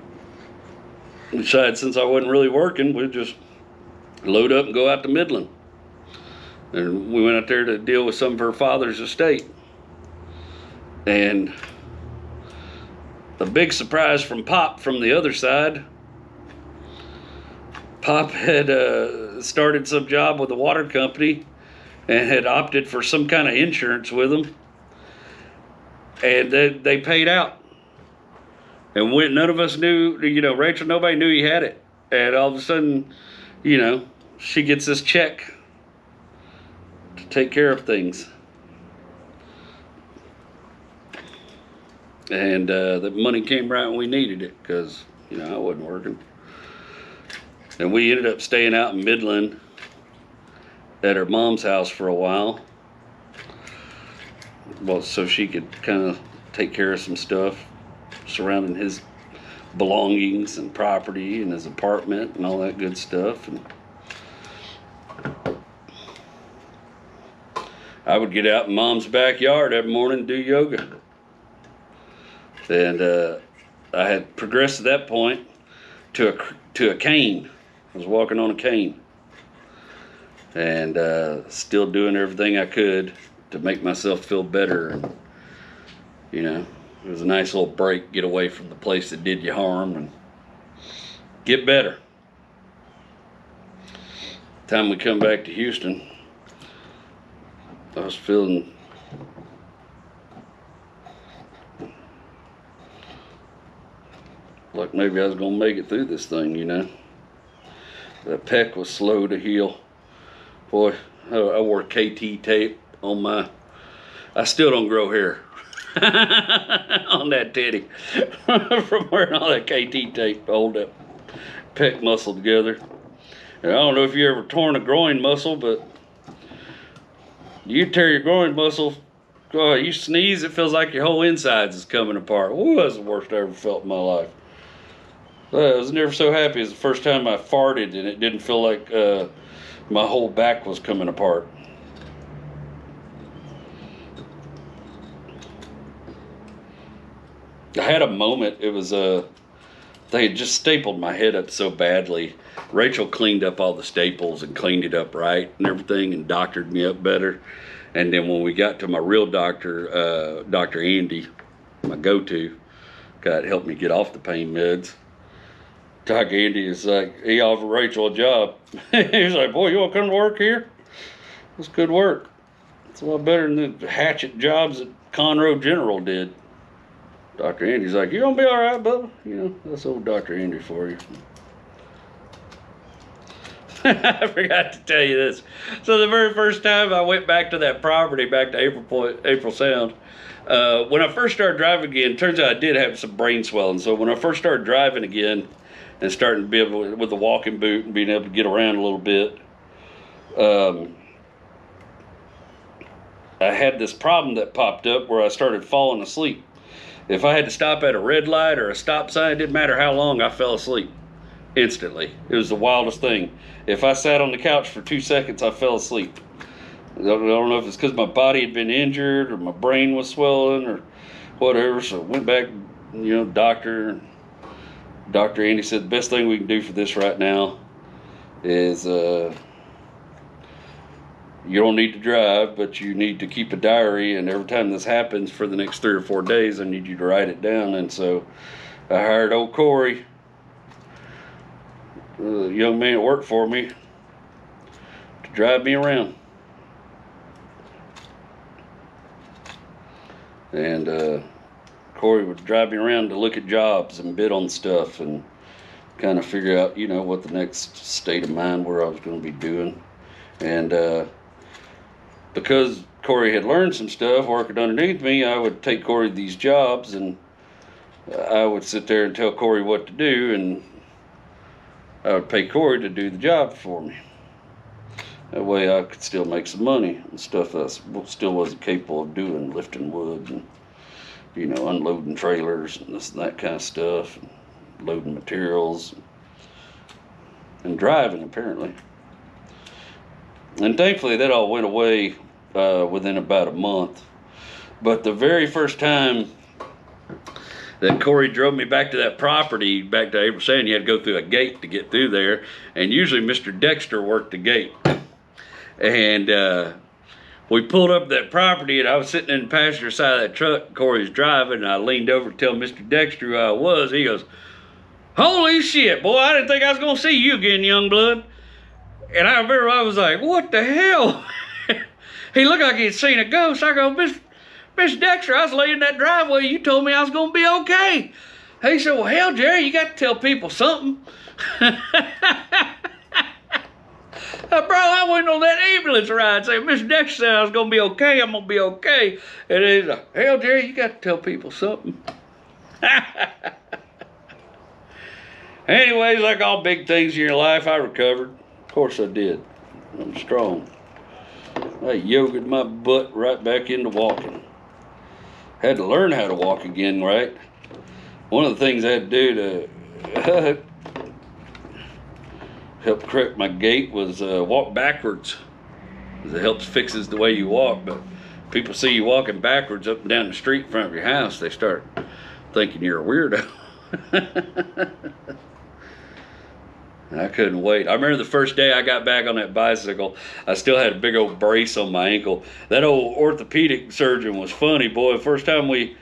decided since I wasn't really working, we'd just load up and go out to Midland. And we went out there to deal with some of her father's estate. And a big surprise from Pop from the other side. Pop had started some job with a water company, and had opted for some kind of insurance with them. And they paid out. And when none of us knew, Rachel, nobody knew he had it. And all of a sudden, she gets this check to take care of things. And the money came right when we needed it, because, I wasn't working. And we ended up staying out in Midland at her mom's house for a while. Well, so she could kind of take care of some stuff surrounding his belongings and property and his apartment and all that good stuff. And I would get out in Mom's backyard every morning and do yoga. And I had progressed at that point to a cane. I was walking on a cane. And still doing everything I could to make myself feel better. And, it was a nice little break, get away from the place that did you harm and get better. Time we come back to Houston, I was feeling like maybe I was gonna make it through this thing, The pec was slow to heal. Boy, I wore KT tape on I still don't grow hair on that titty from wearing all that KT tape to hold that pec muscle together. And I don't know if you ever torn a groin muscle, but you tear your groin muscle, you sneeze, it feels like your whole insides is coming apart. Ooh, that's the worst I ever felt in my life. I was never so happy as the first time I farted and it didn't feel like my whole back was coming apart. I had a moment, it was they had just stapled my head up so badly. Rachel cleaned up all the staples and cleaned it up right and everything and doctored me up better. And then when we got to my real doctor, Dr. Andy, my go-to, God helped me get off the pain meds. Dr. Andy is like, he offered Rachel a job. He's like, boy, you want to come to work here? It's good work. It's a lot better than the hatchet jobs that Conroe General did. Dr. Andy's like, you gonna be all right, Bubba? That's old Dr. Andy for you. I forgot to tell you this. So the very first time I went back to that property, back to April Sound, when I first started driving again, turns out I did have some brain swelling. So when I first started driving again and starting to be able, with the walking boot and being able to get around a little bit, I had this problem that popped up where I started falling asleep. If I had to stop at a red light or a stop sign, it didn't matter how long, I fell asleep instantly. It was the wildest thing. If I sat on the couch for 2 seconds, I fell asleep. I don't know if it's because my body had been injured or my brain was swelling or whatever. So I went back, Dr. Andy said the best thing we can do for this right now is you don't need to drive, but you need to keep a diary, and every time this happens for the next 3 or 4 days, I need you to write it down. And so I hired old Corey, a young man that worked for me, to drive me around. And Corey would drive me around to look at jobs and bid on stuff and kind of figure out, what the next state of mind where I was going to be doing. And because Corey had learned some stuff working underneath me, I would take Corey to these jobs and I would sit there and tell Corey what to do, and I would pay Corey to do the job for me. That way I could still make some money and stuff that I still wasn't capable of doing, lifting wood and, unloading trailers and this and that kind of stuff, and loading materials and driving apparently. And thankfully that all went away within about a month. But the very first time that Corey drove me back to that property, back to April Sound, you had to go through a gate to get through there. And usually Mr. Dexter worked the gate. And we pulled up that property, and I was sitting in the passenger side of that truck Corey's driving, and I leaned over to tell Mr. Dexter who I was. He goes, holy shit, boy, I didn't think I was going to see you again, young blood. And I remember I was like, what the hell? He looked like he'd seen a ghost. I go, Miss Dexter, I was laying in that driveway. You told me I was going to be okay. He said, well, hell, Jerry, you got to tell people something. Bro, I went on that ambulance ride saying, Miss Dexter said I was going to be okay. I'm going to be okay. And he's like, hell, Jerry, you got to tell people something. Anyways, like all big things in your life, I recovered. Of course I did. I'm strong. I yogaed my butt right back into walking. Had to learn how to walk again, right? One of the things I had to do to help correct my gait was walk backwards. It helps fixes the way you walk, but people see you walking backwards up and down the street in front of your house, they start thinking you're a weirdo. I couldn't wait. I remember the first day I got back on that bicycle, I still had a big old brace on my ankle. That old orthopedic surgeon was funny, boy. The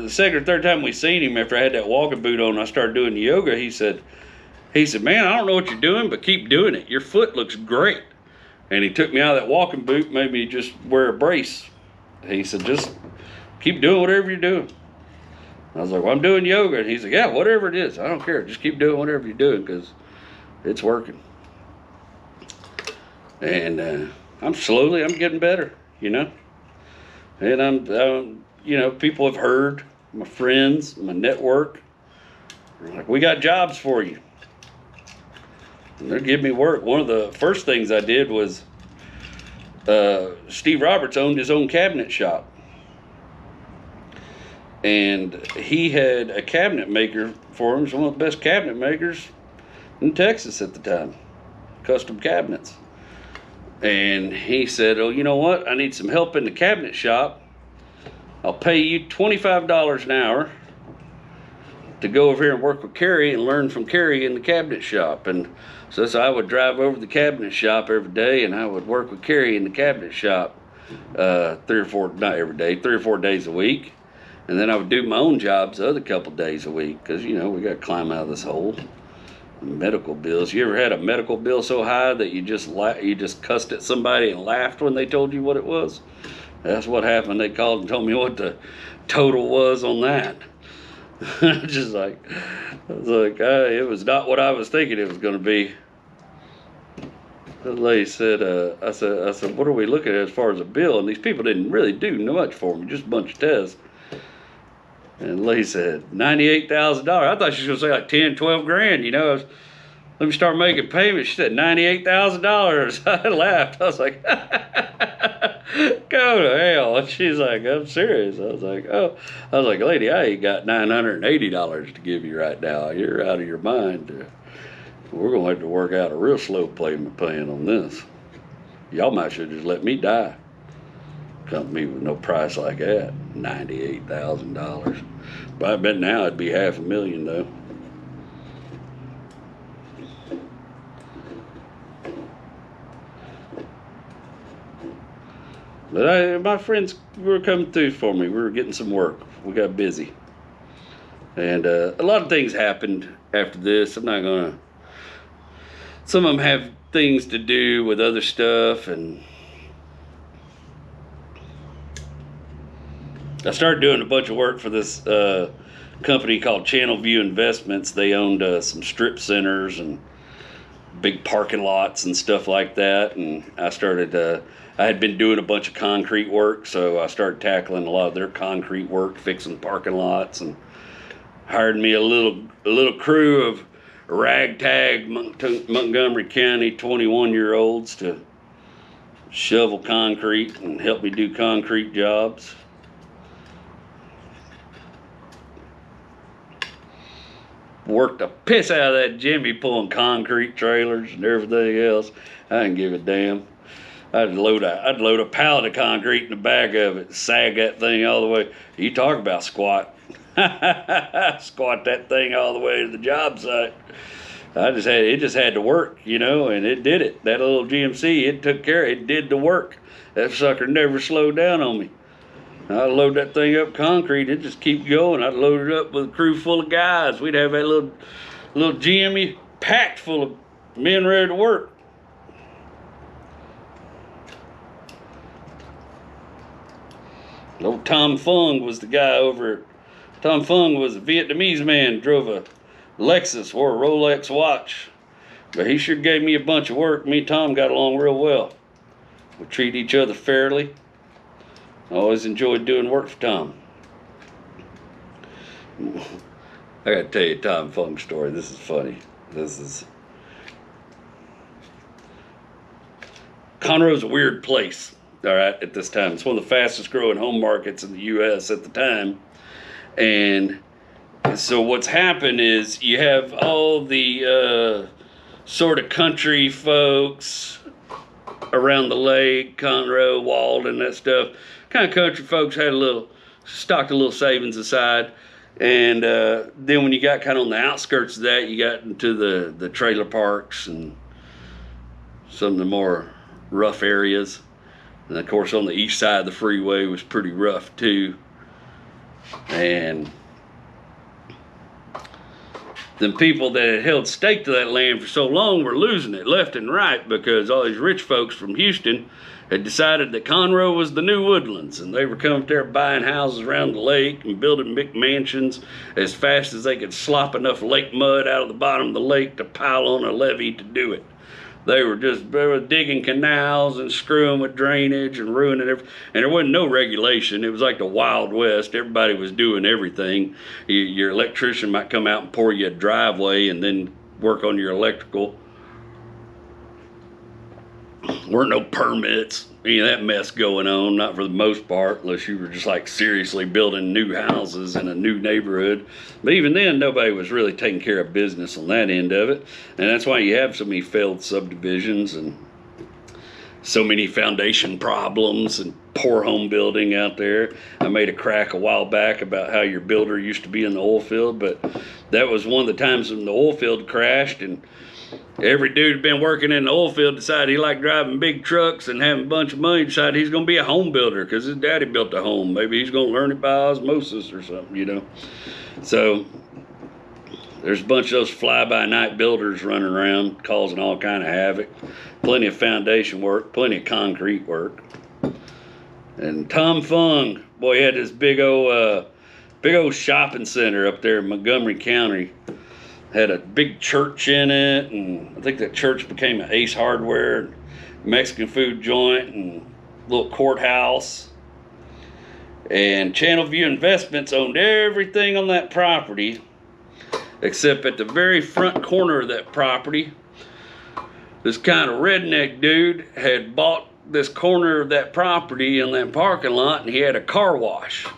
second or third time we seen him after I had that walking boot on, I started doing yoga. He said, man, I don't know what you're doing, but keep doing it. Your foot looks great. And he took me out of that walking boot, made me just wear a brace. He said, just keep doing whatever you're doing. I was like, well, I'm doing yoga. And he's like, yeah, whatever it is. I don't care. Just keep doing whatever you're doing because it's working. And I'm getting better, you know. And I'm people have heard, my friends, my network, they're like, we got jobs for you. And they're giving me work. One of the first things I did was Steve Roberts owned his own cabinet shop. And he had a cabinet maker for him. He's one of the best cabinet makers in Texas at the time. Custom cabinets. And he said, oh, you know what? I need some help in the cabinet shop. I'll pay you $25 an hour to go over here and work with Carrie and learn from Carrie in the cabinet shop. And so I would drive over to the cabinet shop every day, and I would work with Carrie in the cabinet shop 3 or 4 days a week. And then I would do my own jobs the other couple days a week because, we got to climb out of this hole. Medical bills. You ever had a medical bill so high that you just cussed at somebody and laughed when they told you what it was? That's what happened. They called and told me what the total was on that. It was not what I was thinking it was going to be. The lady said, I said, what are we looking at as far as a bill? And these people didn't really do much for me, just a bunch of tests. And the lady said, $98,000. I thought she was going to say like 10, 12 grand, let me start making payments. She said $98,000. I laughed. I was like, go to hell. And she's like, I'm serious. I was like, lady, I ain't got $980 to give you right now. You're out of your mind. We're going to have to work out a real slow payment plan on this. Y'all might should just let me die. Company with no price like that, $98,000. But I bet now it'd be $500,000 though. But my friends were coming through for me. We were getting some work. We got busy, and a lot of things happened after this. I'm not gonna. Some of them have things to do with other stuff, and I started doing a bunch of work for this company called Channel View Investments. They owned some strip centers and big parking lots and stuff like that. And I had been doing a bunch of concrete work, so I started tackling a lot of their concrete work, fixing parking lots, and hired me a little crew of ragtag Montgomery County 21-year-olds to shovel concrete and help me do concrete jobs. Worked the piss out of that Jimmy pulling concrete trailers and everything else. I didn't give a damn. I'd load a pallet of concrete in the back of it, sag that thing all the way. You talk about squat. Squat that thing all the way to the job site. It just had to work, and it did it. That little GMC, it took care of it. It did the work. That sucker never slowed down on me. I'd load that thing up concrete, it'd just keep going. I'd load it up with a crew full of guys. We'd have that little GME packed full of men ready to work. Old Tom Fung was the guy over. Tom Fung was a Vietnamese man, drove a Lexus, wore a Rolex watch. But he sure gave me a bunch of work. Me and Tom got along real well. We treat each other fairly. I always enjoyed doing work for Tom. I gotta tell you a Tom Fung story. This is funny. Conroe's a weird place, all right, at this time. It's one of the fastest growing home markets in the U.S. at the time. And so what's happened is you have all the sort of country folks around the lake, Conroe, Walden, that stuff. Kind of country folks had stocked a little savings aside. And then when you got kind of on the outskirts of that, you got into the trailer parks and some of the more rough areas. And of course on the east side of the freeway was pretty rough too. And the people that had held stake to that land for so long were losing it left and right, because all these rich folks from Houston had decided that Conroe was the new Woodlands, and they were coming up there buying houses around the lake and building big mansions as fast as they could slop enough lake mud out of the bottom of the lake to pile on a levee to do it. They were digging canals and screwing with drainage and ruining everything. And there wasn't no regulation. It was like the Wild West. Everybody was doing everything. Your electrician might come out and pour you a driveway and then work on your electrical. Weren't no permits, any of that mess going on, not for the most part, unless you were just like seriously building new houses in a new neighborhood. But even then, nobody was really taking care of business on that end of it. And that's why you have so many failed subdivisions and so many foundation problems and poor home building out there. I made a crack a while back about how your builder used to be in the oil field, but that was one of the times when the oil field crashed, and every dude had been working in the oil field decided he liked driving big trucks and having a bunch of money, decided he's going to be a home builder because his daddy built a home. Maybe he's going to learn it by osmosis or something, you know. So there's a bunch of those fly-by-night builders running around causing all kind of havoc. Plenty of foundation work, plenty of concrete work. And Tom Fung, boy, he had this big old shopping center up there in Montgomery County. Had a big church in it, and I think that church became an Ace Hardware, Mexican food joint, and little courthouse. And Channel View Investments owned everything on that property, except at the very front corner of that property, this kind of redneck dude had bought this corner of that property in that parking lot, and he had a car wash.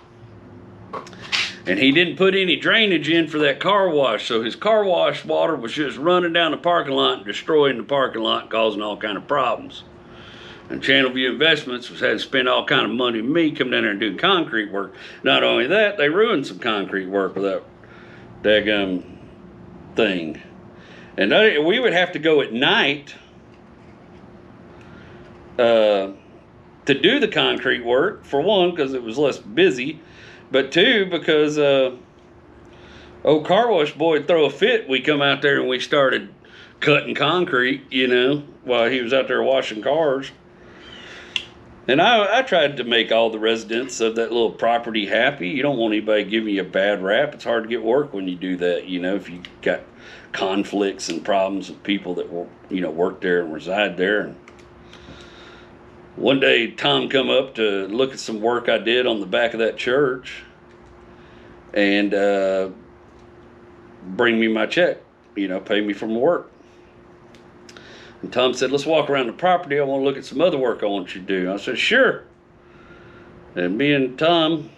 And he didn't put any drainage in for that car wash, so his car wash water was just running down the parking lot and destroying the parking lot, causing all kind of problems. And Channel View Investments was had to spend all kind of money with me coming down there and doing concrete work. Not only that, they ruined some concrete work with that daggum thing. And we would have to go at night to do the concrete work, for one, because it was less busy. But two, because old car wash boy would throw a fit. We come out there and we started cutting concrete, you know, while he was out there washing cars. And I tried to make all the residents of that little property happy. You don't want anybody giving you a bad rap. It's hard to get work when you do that, you know, if you got conflicts and problems with people that work there and reside there. And one day, Tom come up to look at some work I did on the back of that church and bring me my check, pay me for my work. And Tom said, let's walk around the property. I want to look at some other work I want you to do. I said, sure. And me and Tom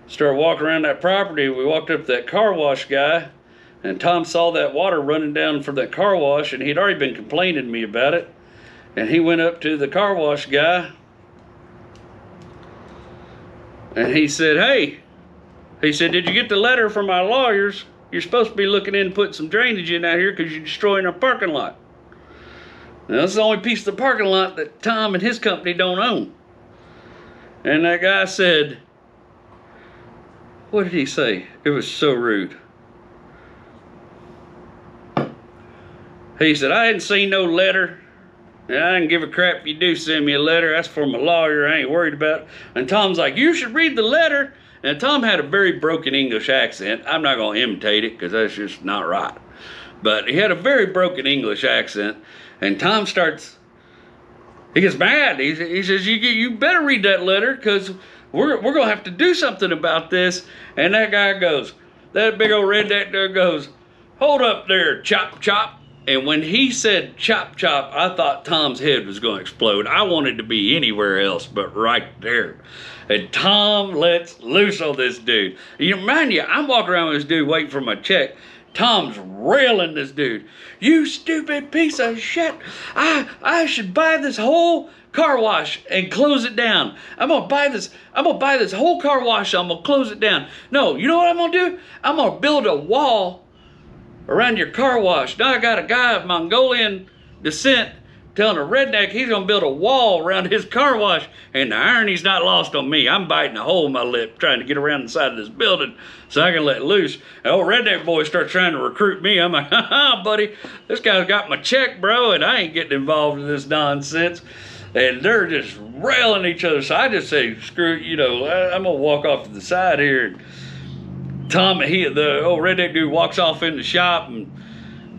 started walking around that property. We walked up to that car wash guy, and Tom saw that water running down from that car wash, and he'd already been complaining to me about it. And he went up to the car wash guy and he said, hey, did you get the letter from our lawyers? You're supposed to be looking in and putting some drainage in out here because you're destroying our parking lot. Now, that's the only piece of the parking lot that Tom and his company don't own. And that guy said, what did he say? It was so rude. He said, I hadn't seen no letter. Yeah, I can give a crap if you do send me a letter. That's for my lawyer. I ain't worried about it. And Tom's like, you should read the letter. And Tom had a very broken English accent. I'm not going to imitate it because that's just not right. But he had a very broken English accent. And Tom starts, he gets mad. He says, you better read that letter because we're going to have to do something about this. And that guy goes, that big old redneck there goes, hold up there, chop, chop. And when he said chop chop, I thought Tom's head was going to explode. I wanted to be anywhere else but right there. And Tom lets loose on this dude. Mind you, I'm walking around with this dude waiting for my check. Tom's railing this dude. You stupid piece of shit. I should buy this whole car wash and close it down. I'm gonna buy this whole car wash. I'm gonna close it down. No, you know what I'm gonna do? I'm gonna build a wall around your car wash. Now I got a guy of Mongolian descent telling a redneck he's gonna build a wall around his car wash, and the irony's not lost on me. I'm biting a hole in my lip trying to get around the side of this building so I can let loose. And old redneck boy starts trying to recruit me. I'm like, ha buddy, this guy's got my check, bro, and I ain't getting involved in this nonsense. And they're just railing each other. So I just say, screw it, I'm gonna walk off to the side here. And Tom, the old redneck dude walks off in the shop, and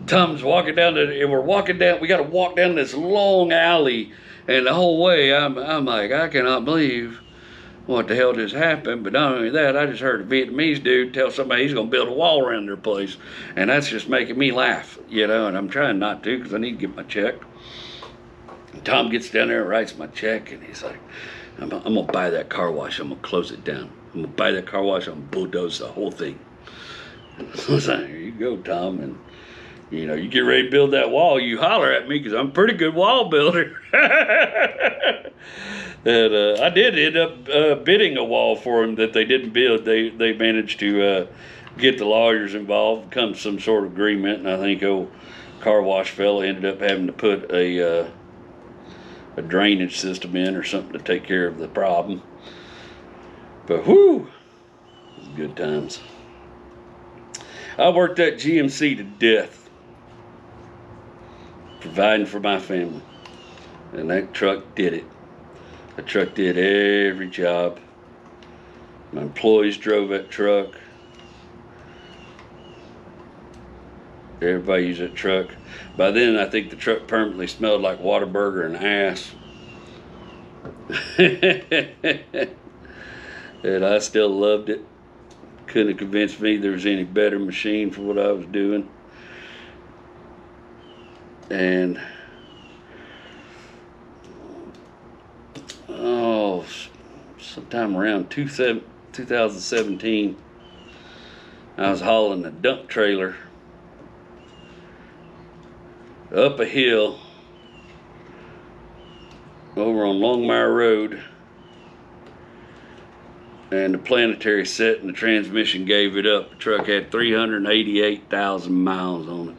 Tom's walking down and we're walking down. We got to walk down this long alley, and the whole way I'm like, I cannot believe what the hell just happened. But not only that, I just heard a Vietnamese dude tell somebody he's gonna build a wall around their place, and that's just making me laugh, And I'm trying not to because I need to get my check. And Tom gets down there and writes my check, and he's like, I'm gonna buy that car wash. I'm gonna close it down. I'm gonna buy that car wash. I'm gonna bulldoze the whole thing. So I was like, here you go, Tom. And you get ready to build that wall, you holler at me because I'm a pretty good wall builder. And I did end up bidding a wall for them that they didn't build. They managed to get the lawyers involved, come to some sort of agreement, and I think old car wash fella ended up having to put a drainage system in or something to take care of the problem. But whoo, good times. I worked that GMC to death, providing for my family, and that truck did it. The truck did every job. My employees drove that truck. Everybody used that truck. By then, I think the truck permanently smelled like Whataburger and ass. And I still loved it. Couldn't have convinced me there was any better machine for what I was doing. And sometime around 2017, I was hauling a dump trailer up a hill over on Longmire Road, and the planetary set and the transmission gave it up. The truck had 388,000 miles on it,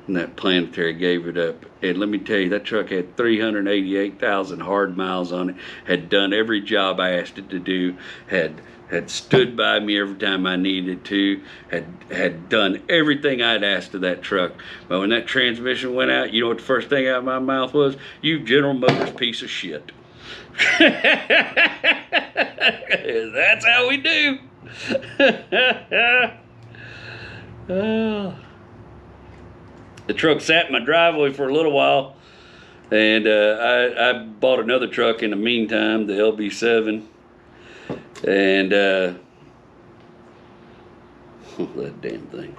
and that planetary gave it up. And let me tell you, that truck had 388,000 hard miles on it, had done every job I asked it to do, had stood by me every time I needed to, had done everything I'd asked of that truck. But when that transmission went out, you know what the first thing out of my mouth was? You General Motors piece of shit. That's how we do. The truck sat in my driveway for a little while, and I bought another truck in the meantime, the LB7. And that damn thing.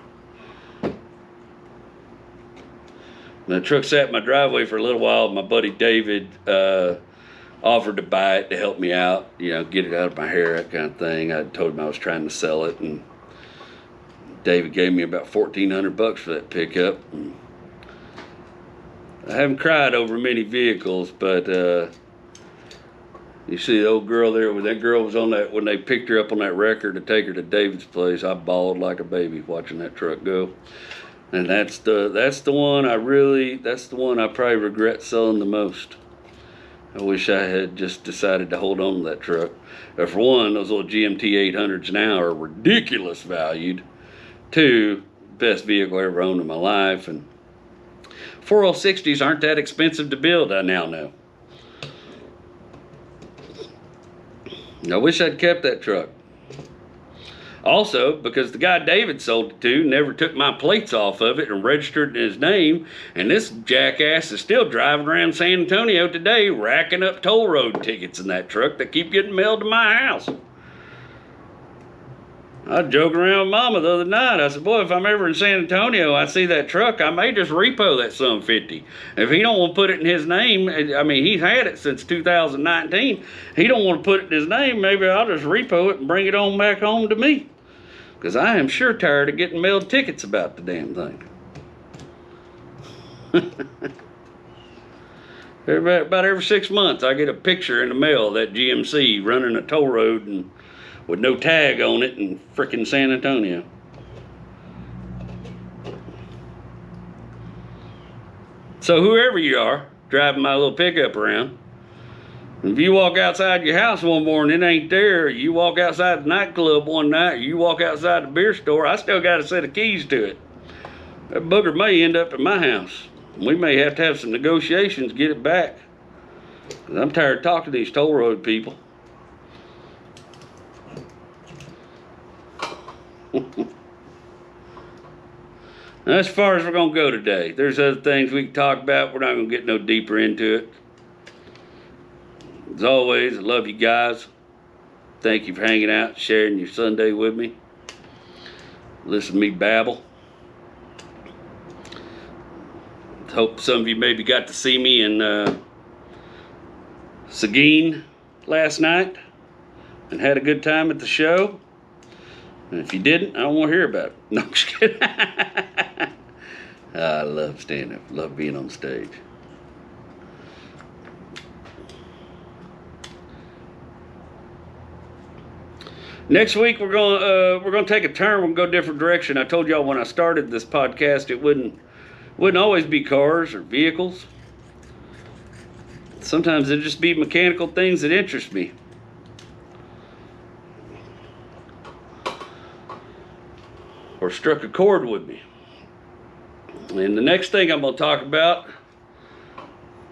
The truck sat in my driveway for a little while. My buddy David offered to buy it to help me out, get it out of my hair, that kind of thing. I told him I was trying to sell it, and David gave me about $1,400 for that pickup. And I haven't cried over many vehicles, but you see the old girl there, when that girl was on that, when they picked her up on that wrecker to take her to David's place, I bawled like a baby watching that truck go. And that's the one I probably regret selling the most. I wish I had just decided to hold on to that truck. But for one, those little GMT 800s now are ridiculous valued. Two, best vehicle I ever owned in my life. And 406s aren't that expensive to build, I now know. I wish I'd kept that truck. Also, because the guy David sold it to never took my plates off of it and registered in his name, and this jackass is still driving around San Antonio today racking up toll road tickets in that truck that keep getting mailed to my house. I was joking around with Mama the other night. I said, boy, if I'm ever in San Antonio, I see that truck, I may just repo that some 50. If he don't want to put it in his name, I mean, he's had it since 2019. He don't want to put it in his name, maybe I'll just repo it and bring it on back home to me. Because I am sure tired of getting mailed tickets about the damn thing. About every 6 months, I get a picture in the mail of that GMC running a toll road and with no tag on it in frickin' San Antonio. So whoever you are, driving my little pickup around, if you walk outside your house one morning, it ain't there, you walk outside the nightclub one night, or you walk outside the beer store, I still got a set of keys to it. That booger may end up at my house. We may have to have some negotiations to get it back. 'Cause I'm tired of talking to these toll road people. Now, as far as we're going to go today, there's other things we can talk about. We're not going to get no deeper into it. As always, I love you guys. Thank you for hanging out, sharing your Sunday with me. Listen to me babble. Hope some of you maybe got to see me in Seguin last night and had a good time at the show. And if you didn't, I don't want to hear about it. No, I'm just kidding. I love stand-up. Love being on stage. Next week we're gonna take a turn. We're gonna go a different direction. I told y'all when I started this podcast, it wouldn't always be cars or vehicles. Sometimes it'd just be mechanical things that interest me. Or struck a chord with me. And the next thing I'm going to talk about,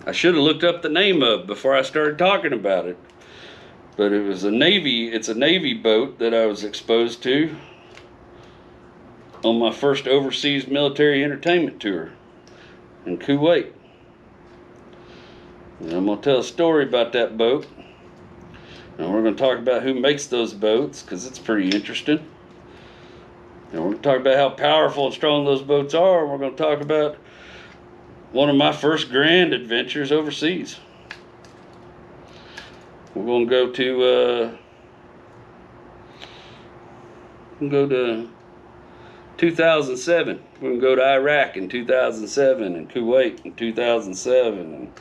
I should have looked up the name of before I started talking about it. But it's a Navy boat that I was exposed to on my first overseas military entertainment tour in Kuwait. And I'm going to tell a story about that boat. And we're going to talk about who makes those boats, because it's pretty interesting. And we're going to talk about how powerful and strong those boats are. And we're going to talk about one of my first grand adventures overseas. We're going to go to 2007. We're going to go to Iraq in 2007 and Kuwait in 2007 and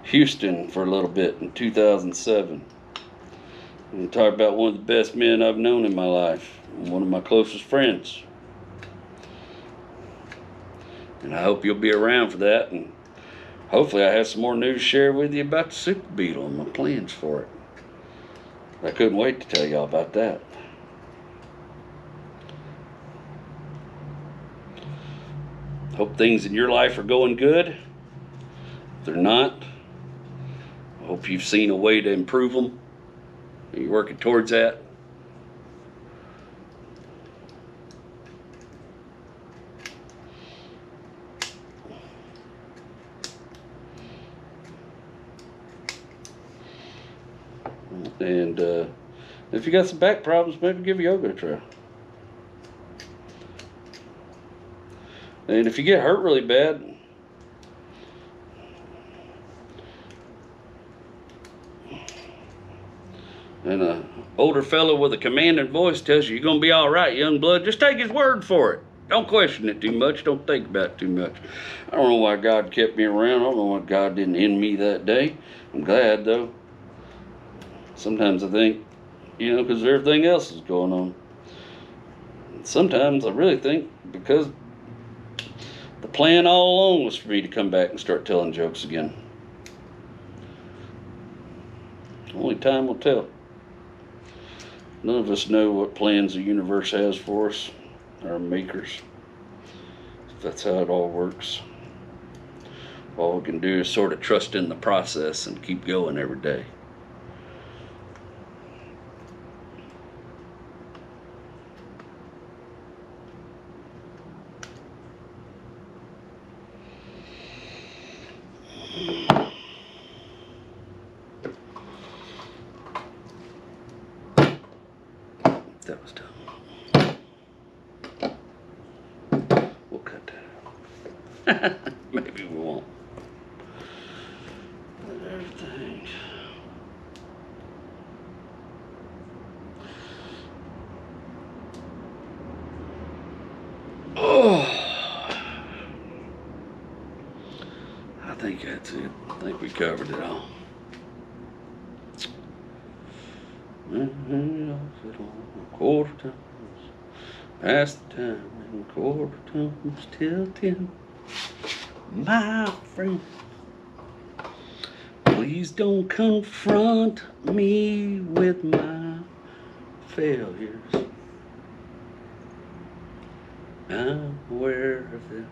Houston for a little bit in 2007. We're going to talk about one of the best men I've known in my life. One of my closest friends. And I hope you'll be around for that, and hopefully I have some more news to share with you about the Super Beetle and my plans for it. I couldn't wait to tell y'all about that. Hope things in your life are going good. If they're not, I hope you've seen a way to improve them and you're working towards that. And if you got some back problems, maybe give yoga a try. And if you get hurt really bad, and an older fellow with a commanding voice tells you you're going to be all right, young blood, just take his word for it. Don't question it too much. Don't think about it too much. I don't know why God kept me around. I don't know why God didn't end me that day. I'm glad, though. Sometimes I think, because everything else is going on. Sometimes I really think because the plan all along was for me to come back and start telling jokes again. Only time will tell. None of us know what plans the universe has for us, our makers. That's how it all works. all we can do is sort of trust in the process and keep going every day. That was done. We'll cut that out. Maybe we won't. Everything. Oh, I think that's it. I think we covered it all. Quarter times, past the time, and quarter times till 10. My friend, please don't confront me with my failures. I'm aware of it.